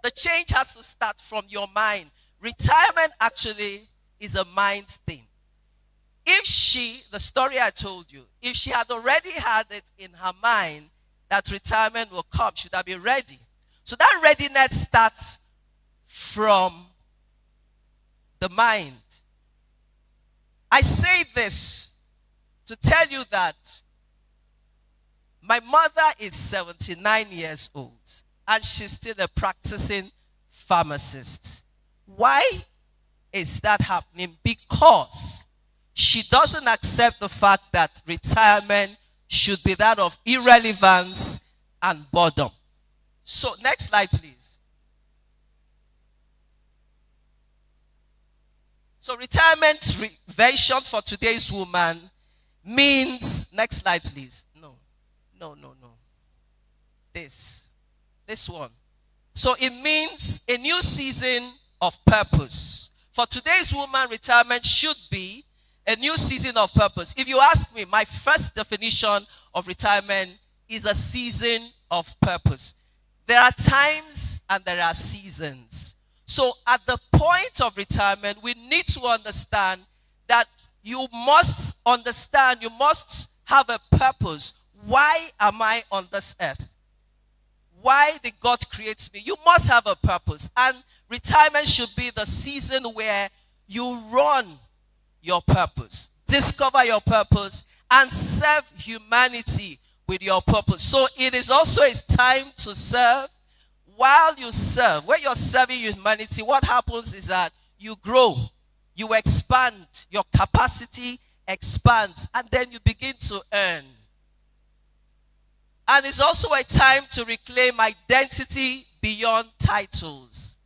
The change has to start from your mind. Retirement actually is a mind thing. If the story I told you, if she had already had it in her mind that retirement will come, she would have been ready. So that readiness starts from the mind. I say this to tell you that my mother is 79 years old and she's still a practicing pharmacist. Why is that happening? Because she doesn't accept the fact that retirement should be that of irrelevance and boredom. So next slide, please. So retirement reinvention for today's woman means, next slide, please. No. This one. So it means a new season of purpose. For today's woman, retirement should be a new season of purpose. If you ask me, my first definition of retirement is a season of purpose. There are times and there are seasons. So at the point of retirement, we need to understand that you must understand, you must have a purpose. Why am I on this earth? Why did God create me? You must have a purpose. And retirement should be the season where you run your purpose, discover your purpose, and serve humanity with your purpose. So it is also a time to serve. While you serve, when you're serving humanity, what happens is that you grow, you expand, your capacity expands, and then you begin to earn. And it's also a time to reclaim identity beyond titles.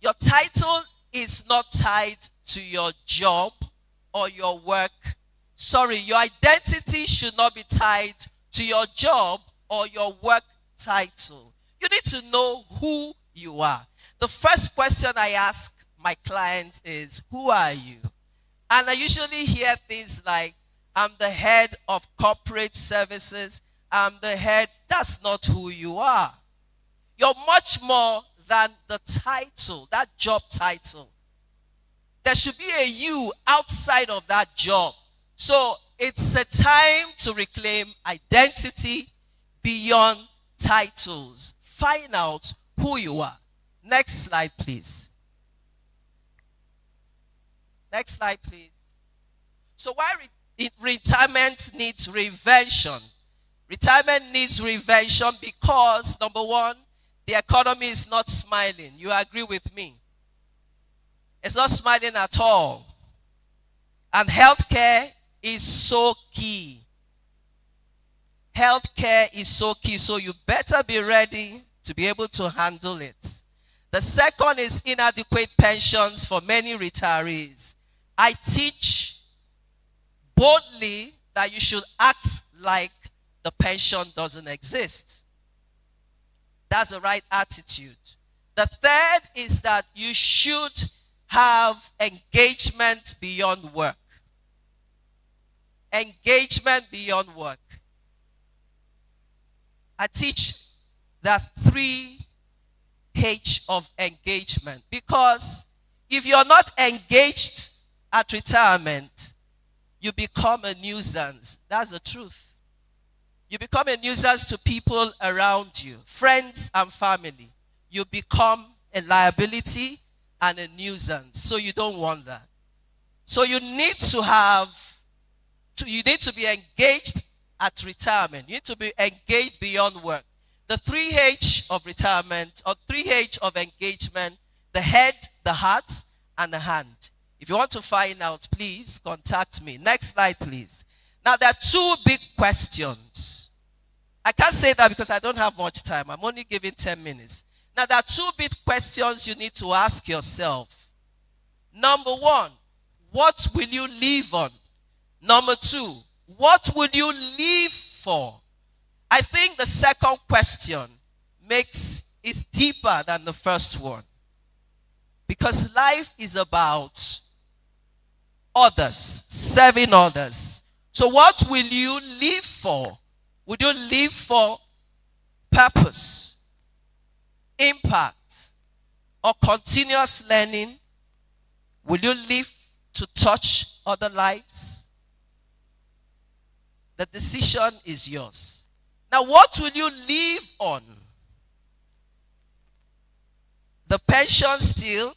Your title is not tied to your job or your work. Sorry, your identity should not be tied to your job or your work title. You need to know who you are. the first question I ask my clients is, who are you? And I usually hear things like, I'm the head of corporate services. I'm the head. That's not who you are. You're much more than the title, that job title. There should be a you outside of that job. So it's a time to reclaim identity beyond titles. Find out who you are. Next slide, please. Next slide, please. So why retirement needs reinvention? Retirement needs reinvention because, number one, the economy is not smiling. You agree with me? It's not smiling at all. And healthcare is so key. Healthcare is so key, so you better be ready to be able to handle it. The second is inadequate pensions for many retirees. I teach boldly that you should act like the pension doesn't exist. That's the right attitude. The third is that you should have engagement beyond work. Engagement beyond work. I teach the 3H of engagement, because if you're not engaged at retirement, you become a nuisance. That's the truth. You become a nuisance to people around you, friends and family. You become a liability and a nuisance. So you don't want that. So you need to be engaged at retirement. You need to be engaged beyond work. The 3H of retirement, or 3H of engagement: the head, the heart, and the hand. If you want to find out, please contact me. Next slide, please. Now, there are two big questions. I can't say that because I don't have much time. I'm only giving 10 minutes. Now, there are two big questions you need to ask yourself. Number one, what will you live on? Number two, what will you live for? I think the second question is deeper than the first one. Because life is about others, serving others. So what will you live for? Would you live for purpose, impact, or continuous learning? Will you live to touch other lives? The decision is yours. Now, what will you live on? The pension still,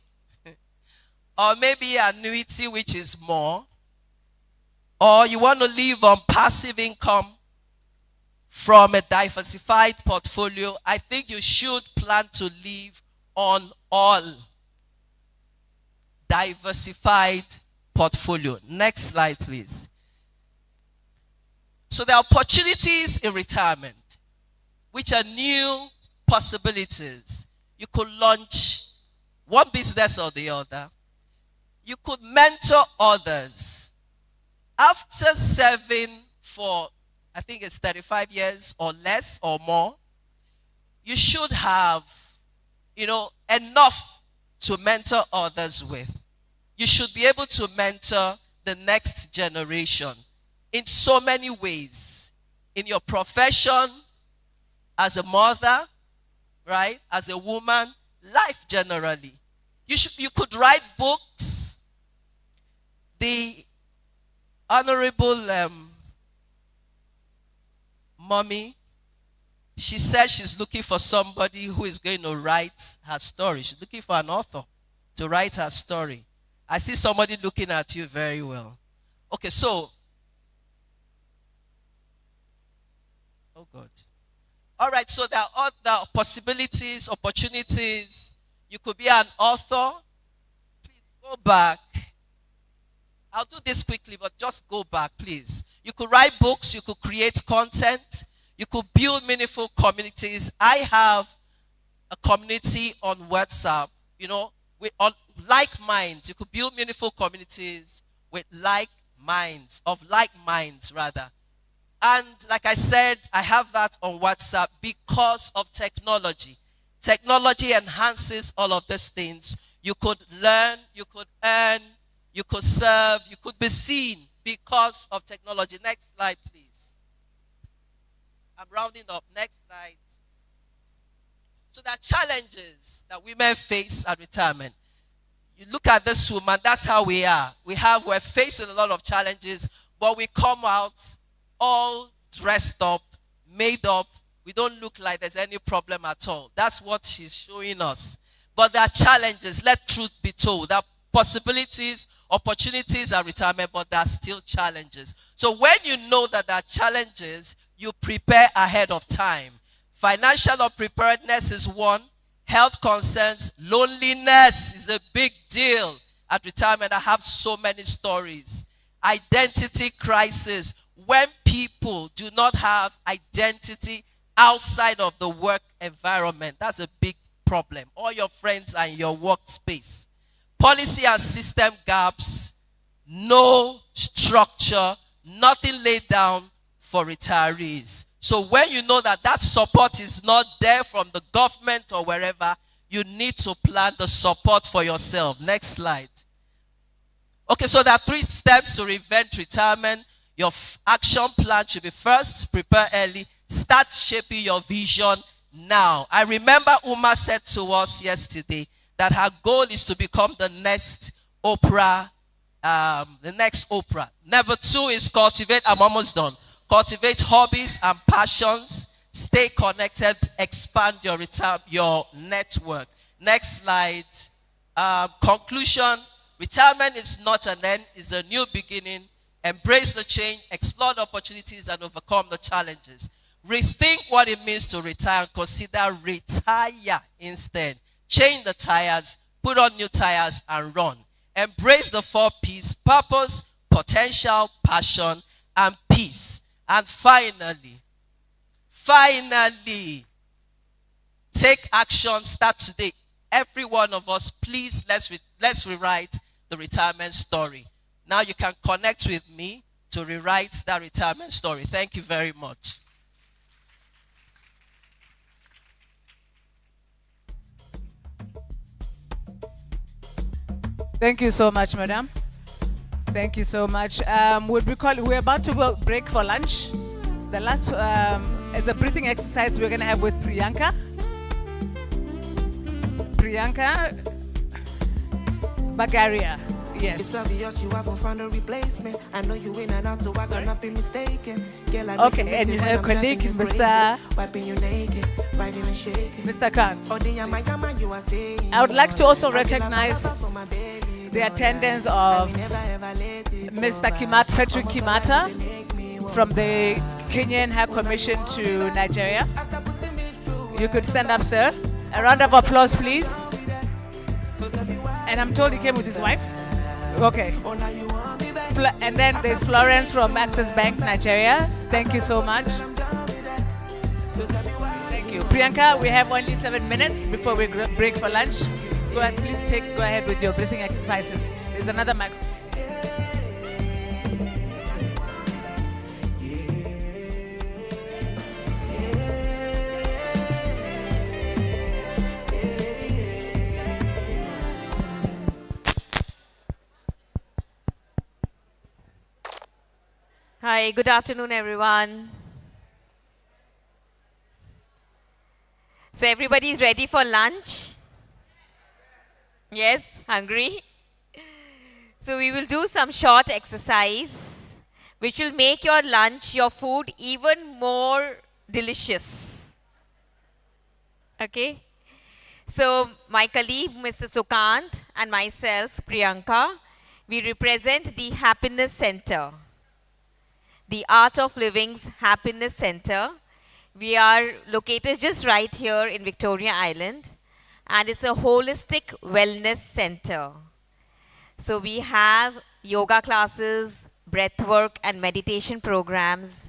or maybe annuity, which is more, or you want to live on passive income from a diversified portfolio. I think you should plan to live on all diversified portfolio. Next slide, please. So there are opportunities in retirement, which are new possibilities. You could launch one business or the other. You could mentor others. After serving for, I think it's 35 years or less or more, you should have, enough to mentor others with. You should be able to mentor the next generation in so many ways. In your profession, as a mother, right? As a woman, life generally. You could write books. The Honorable Mommy, she says she's looking for somebody who is going to write her story. She's looking for an author to write her story. I see somebody looking at you very well. Okay, so, oh God. All right, so there are other possibilities, opportunities. You could be an author. Please go back. I'll do this quickly, but just go back, please. You could write books. You could create content. You could build meaningful communities. I have a community on WhatsApp, with like minds. You could build meaningful communities with like minds, rather. And like I said, I have that on WhatsApp because of technology. Technology enhances all of these things. You could learn, you could earn, you could serve, you could be seen because of technology. Next slide, please. I'm rounding up. Next slide. So there are challenges that women face at retirement. You look at this woman, that's how we are. We're faced with a lot of challenges, but we come out all dressed up, made up. We don't look like there's any problem at all. That's what she's showing us. But there are challenges. Let truth be told. There are possibilities, opportunities at retirement, but there are still challenges. So when you know that there are challenges, you prepare ahead of time. Financial unpreparedness is one. Health concerns, loneliness is a big deal at retirement. I have so many stories. Identity crisis. When people do not have identity outside of the work environment, that's a big problem. All your friends are in your workspace. Policy and system gaps, no structure, nothing laid down for retirees. So when you know that that support is not there from the government or wherever, you need to plan the support for yourself. Next slide. Okay, so there are 3 steps to prevent retirement. Your action plan should be first, prepare early, start shaping your vision now. I remember Uma said to us yesterday that her goal is to become the next Oprah. Number 2 is cultivate. I'm almost done. Cultivate hobbies and passions. Stay connected. Expand your network. Next slide. Conclusion. Retirement is not an end. It's a new beginning. Embrace the change. Explore the opportunities and overcome the challenges. Rethink what it means to retire and consider retire instead. Change the tires. Put on new tires and run. Embrace the 4 P's: purpose, potential, passion, and peace. And finally, take action. Start today. Every one of us, please, let's rewrite the retirement story. Now you can connect with me to rewrite that retirement story. Thank you very much. Thank you so much, madam. Thank you so much. We're about to go break for lunch. The last is a breathing exercise we're going to have with Priyanka. Priyanka Bagaria. Yes. It's obvious you haven't found a replacement. I know you in and out, so I cannot be mistaken. Girl, I Okay, and your colleague, Mr. Wiping you naked, biting and shaking. Mr. Kant. Oh, you are saying. I would like to also recognize the attendance of Mr. Patrick Kimata from the Kenyan High Commission to Nigeria. You could stand up, sir. A round of applause, please. And I'm told he came with his wife. Okay. And then there's Florence from Access Bank, Nigeria. Thank you so much. Thank you. Priyanka, we have only 7 minutes before we break for lunch. Go ahead, please go ahead with your breathing exercises. There's another mic. Hi, good afternoon, everyone. So everybody is ready for lunch? Yes, hungry? So we will do some short exercise which will make your lunch, your food even more delicious. Okay? So my colleague, Mr. Sukant, and myself, Priyanka, we represent the Happiness Center, the Art of Living's Happiness Center. We are located just right here in Victoria Island, and it's a holistic wellness center. So we have yoga classes, breath work and meditation programs,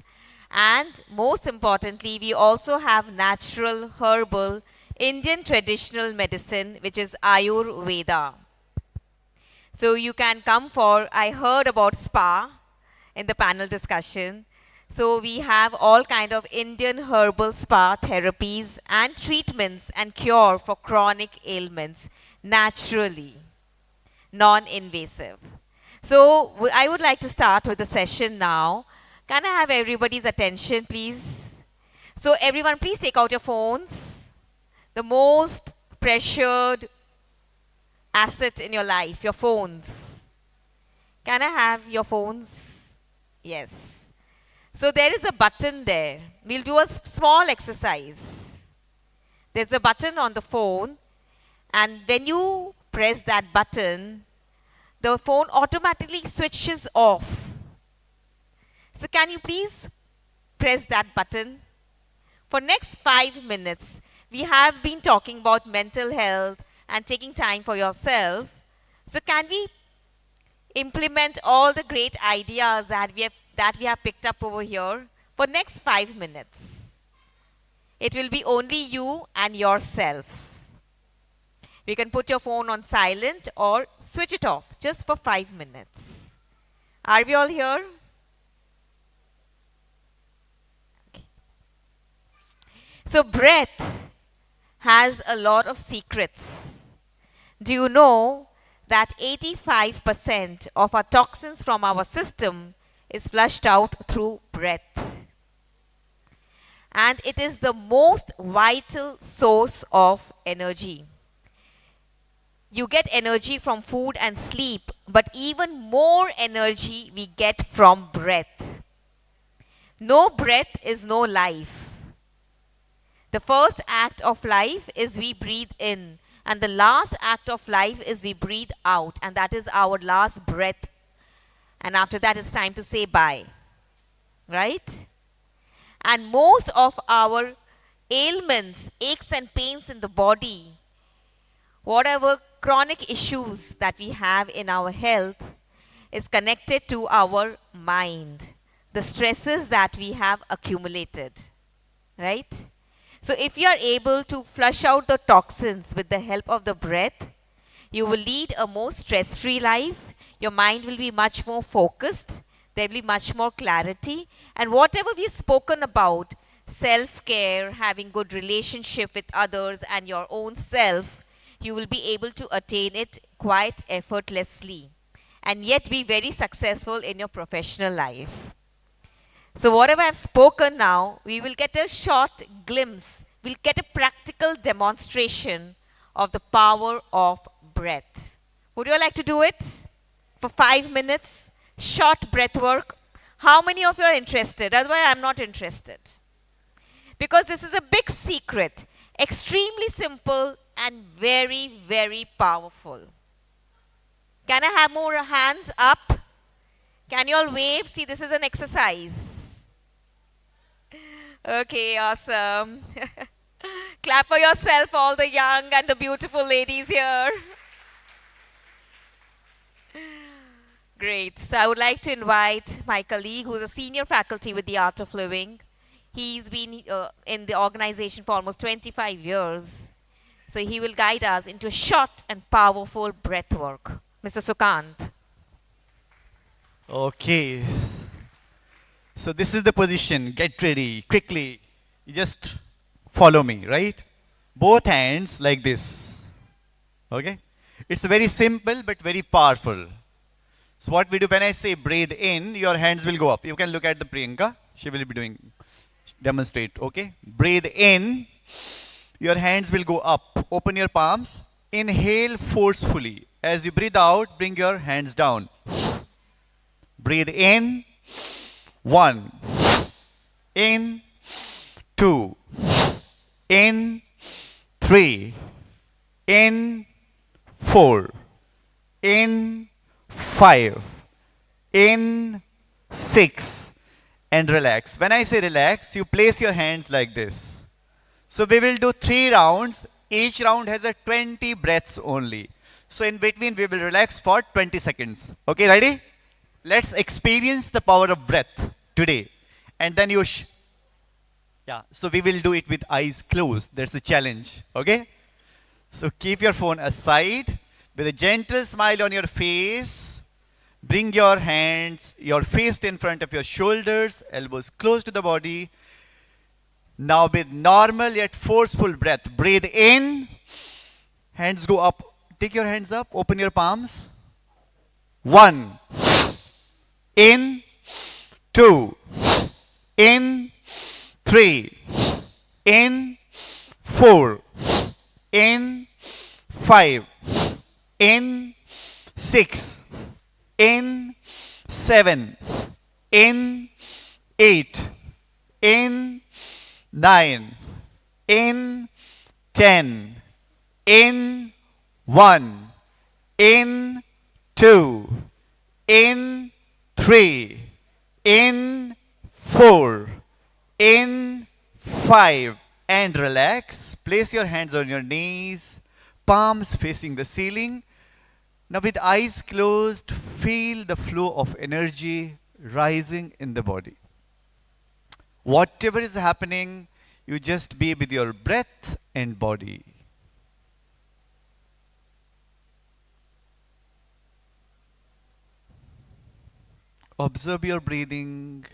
and most importantly, we also have natural, herbal, Indian traditional medicine, which is Ayurveda. So you can come for, I heard about spa in the panel discussion. So we have all kind of Indian herbal spa therapies and treatments and cure for chronic ailments naturally, non-invasive. So I would like to start with the session now. Can I have everybody's attention, please? So everyone, please take out your phones. The most treasured asset in your life, your phones. Can I have your phones? Yes. So there is a button there. We'll do a small exercise. There's a button on the phone, and when you press that button, the phone automatically switches off. So can you please press that button? For next 5 minutes, we have been talking about mental health and taking time for yourself. So can we implement all the great ideas that we have picked up over here for next 5 minutes? It will be only you and yourself. You can put your phone on silent or switch it off just for 5 minutes. Are we all here? Okay. So breath has a lot of secrets. Do you know that 85% of our toxins from our system is flushed out through breath? And it is the most vital source of energy. You get energy from food and sleep, but even more energy we get from breath. No breath is no life. The first act of life is we breathe in, and the last act of life is we breathe out, and that is our last breath. And after that, it's time to say bye. Right? And most of our ailments, aches and pains in the body, whatever chronic issues that we have in our health, is connected to our mind, the stresses that we have accumulated. Right? So if you are able to flush out the toxins with the help of the breath, you will lead a more stress-free life. Your mind will be much more focused. There will be much more clarity. And whatever we've spoken about, self-care, having good relationship with others and your own self, you will be able to attain it quite effortlessly and yet be very successful in your professional life. So whatever I've spoken now, we will get a short glimpse. We'll get a practical demonstration of the power of breath. Would you all like to do it for 5 minutes? Short breath work. How many of you are interested? Otherwise, I'm not interested. Because this is a big secret. Extremely simple and very, very powerful. Can I have more hands up? Can you all wave? See, this is an exercise. Okay, awesome. Clap for yourself, all the young and the beautiful ladies here. Great. So I would like to invite my colleague, who's a senior faculty with the Art of Living. He's been in the organization for almost 25 years. So he will guide us into short and powerful breath work. Mr. Sukant. Okay. So this is the position. Get ready quickly. You just follow me, right? Both hands like this. Okay? It's very simple but very powerful. So what we do, when I say breathe in, your hands will go up. You can look at the Priyanka. She will be doing, demonstrate, okay? Breathe in, your hands will go up. Open your palms. Inhale forcefully. As you breathe out, bring your hands down. Breathe in. 1. In. 2. In. 3. In. 4. In. 5. In. 6. And relax. When I say relax, you place your hands like this. So we will do 3 rounds. Each round has a 20 breaths only. So in between, we will relax for 20 seconds. Okay, ready? Let's experience the power of breath today. And then you so we will do it with eyes closed. That's a challenge. Okay? So keep your phone aside with a gentle smile on your face. Bring your hands, your face in front of your shoulders, elbows close to the body. Now with normal yet forceful breath, breathe in, hands go up. Take your hands up, open your palms. 1, in, 2, in, 3, in, 4, in, 5, in, 6, in, 7, in, 8, in, 9, in, 10, in, 1, in, 2, in, 3, in, 4, in, 5, and relax. Place your hands on your knees, palms facing the ceiling. Now with eyes closed, feel the flow of energy rising in the body. Whatever is happening, you just be with your breath and body. Observe your breathing.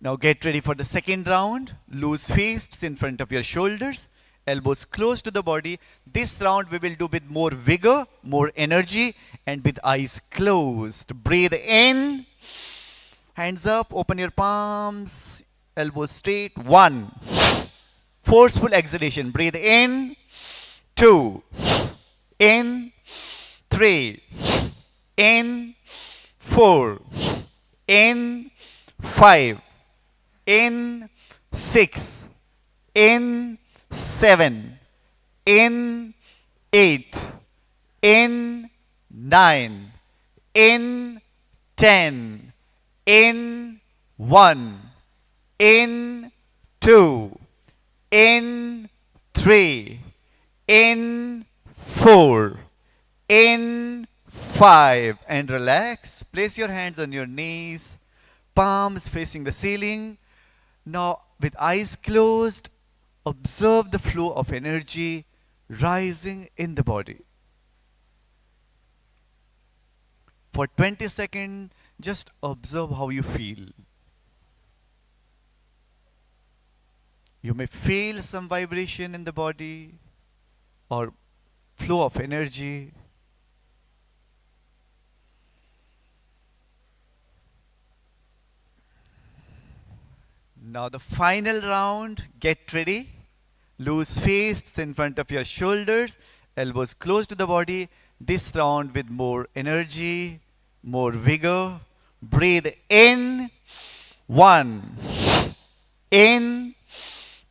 Now get ready for the second round. Loose fists in front of your shoulders, elbows close to the body. This round we will do with more vigor, more energy, and with eyes closed. Breathe in, hands up, open your palms, elbows straight. 1, forceful exhalation. Breathe in, 2, in, 3, in, 4, in, 5, in, 6, in, 7, in, 8, in, 9, in, 10, in, 1, in, 2, in, 3, in, 4, in, 5, and relax. Place your hands on your knees, palms facing the ceiling. Now with eyes closed, observe the flow of energy rising in the body. For 20 seconds, just observe how you feel. You may feel some vibration in the body or flow of energy. Now the final round, get ready. Loose fists in front of your shoulders, elbows close to the body. This round with more energy, more vigor. Breathe in, 1, in,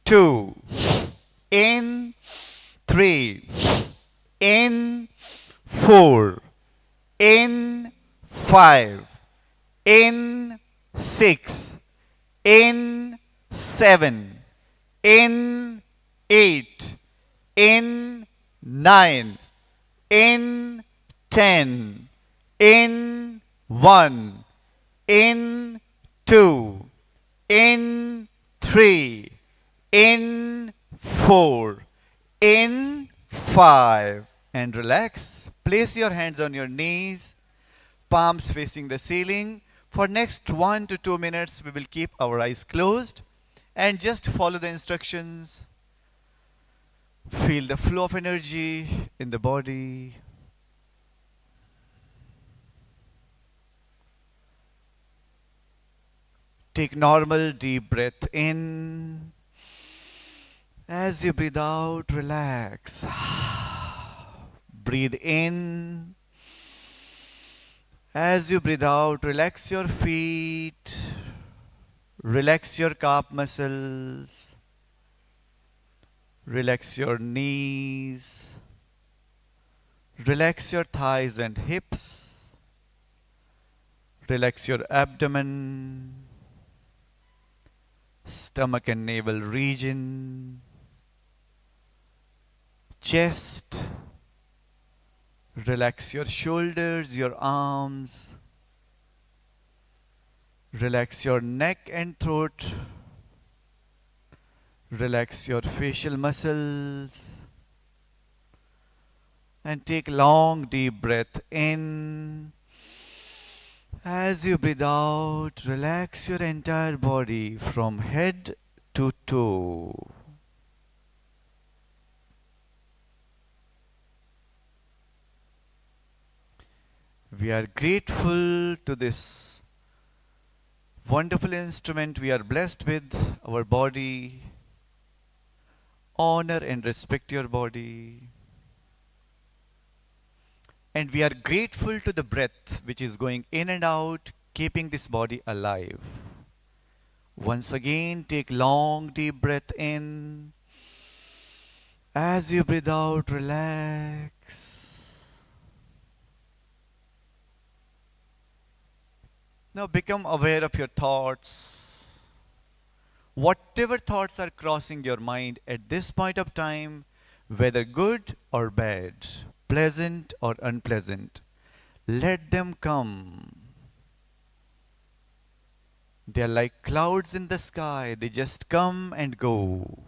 2, in, 3, in, 4, in, 5, in, 6, in, 7, in, 8, in, 9, in, 10, in, 1, in, 2, in, 3, in, 4, in, 5, and relax. Place your hands on your knees, palms facing the ceiling. For next 1 to 2 minutes, we will keep our eyes closed and just follow the instructions. Feel the flow of energy in the body. Take normal deep breath in. As you breathe out, relax. Breathe in. As you breathe out, relax your feet. Relax your calf muscles. Relax your knees. Relax your thighs and hips. Relax your abdomen, stomach and navel region, chest. Relax your shoulders, your arms. Relax your neck and throat. Relax your facial muscles. And take long deep breath in. As you breathe out, relax your entire body from head to toe. We are grateful to this wonderful instrument we are blessed with, our body. Honor and respect your body. And we are grateful to the breath which is going in and out, keeping this body alive. Once again, take long deep breath in. As you breathe out, relax. Now become aware of your thoughts. Whatever thoughts are crossing your mind at this point of time, whether good or bad, pleasant or unpleasant, let them come. They are like clouds in the sky, they just come and go.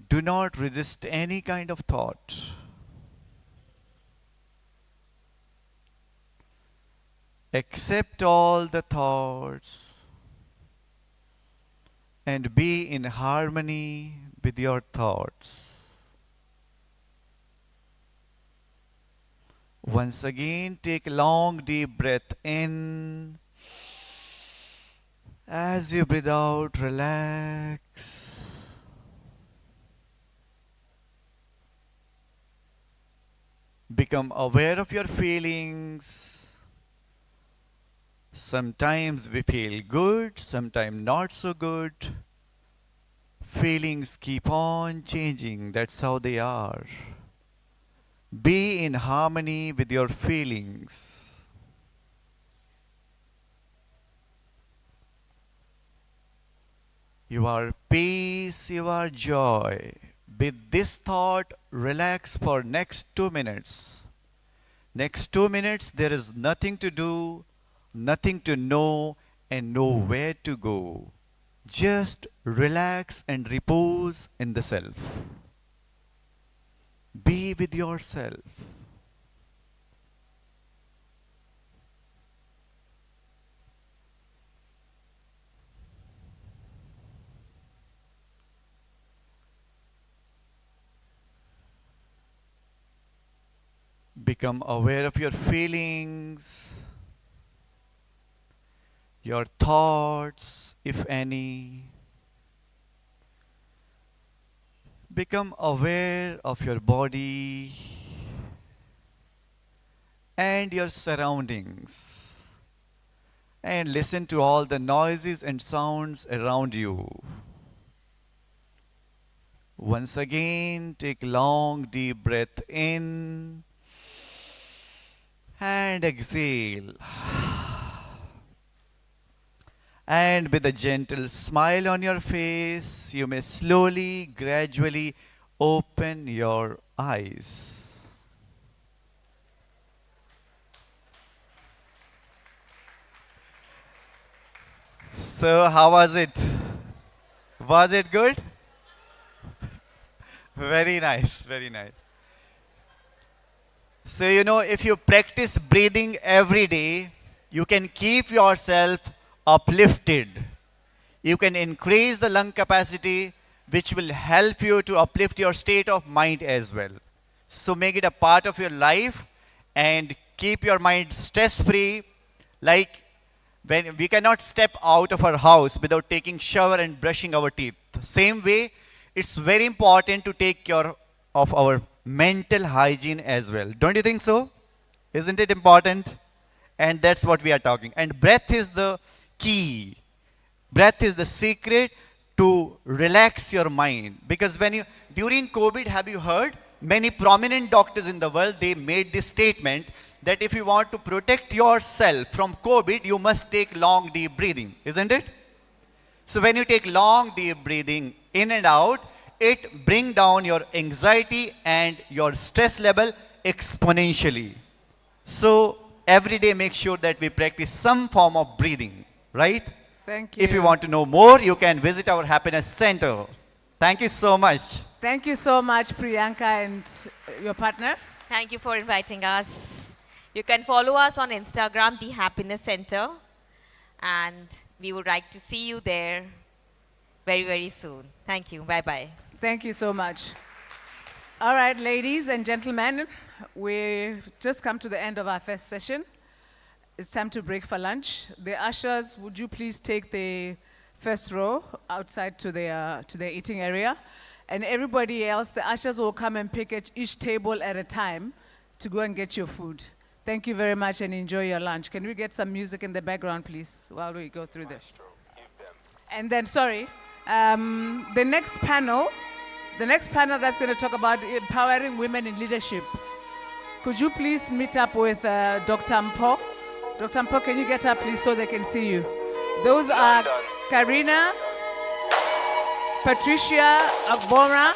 Do not resist any kind of thought. Accept all the thoughts and be in harmony with your thoughts. Once again, take a long deep breath in. As you breathe out, relax. Become aware of your feelings. Sometimes we feel good, sometimes not so good. Feelings keep on changing, that's how they are. Be in harmony with your feelings. You are peace, you are joy. With this thought, relax for next 2 minutes. Next 2 minutes, there is nothing to do, nothing to know, and nowhere to go. Just relax and repose in the self. Be with yourself. Become aware of your feelings, your thoughts, if any. Become aware of your body and your surroundings, and listen to all the noises and sounds around you. Once again, take long deep breath in and exhale. And with a gentle smile on your face, you may slowly, gradually open your eyes. So, how was it? Was it good? Very nice, very nice. So, if you practice breathing every day, you can keep yourself uplifted. You can increase the lung capacity, which will help you to uplift your state of mind as well. So make it a part of your life and keep your mind stress-free. Like when we cannot step out of our house without taking shower and brushing our teeth. Same way, it's very important to take care of our mental hygiene as well. Don't you think so? Isn't it important? And that's what we are talking. And breath is the key. Breath is the secret to relax your mind. Because during COVID, have you heard? Many prominent doctors in the world, they made this statement that if you want to protect yourself from COVID, you must take long deep breathing. Isn't it? So when you take long deep breathing in and out, it brings down your anxiety and your stress level exponentially. So every day make sure that we practice some form of breathing. Right? Thank you. If you want to know more, you can visit our Happiness Center. Thank you so much. Thank you so much, Priyanka and your partner. Thank you for inviting us. You can follow us on Instagram, The Happiness Center, and we would like to see you there very, very soon. Thank you. Bye-bye. Thank you so much. All right, ladies and gentlemen, we've just come to the end of our first session. It's time to break for lunch. The ushers, would you please take the first row outside to their eating area? And everybody else, the ushers will come and pick at each table at a time to go and get your food. Thank you very much and enjoy your lunch. Can we get some music in the background, please, while we go through this? And then, the next panel that's going to talk about empowering women in leadership. Could you please meet up with Dr. Mpo? Dr. Mpo, can you get up, please, so they can see you? Those are Karina, Patricia Agbora,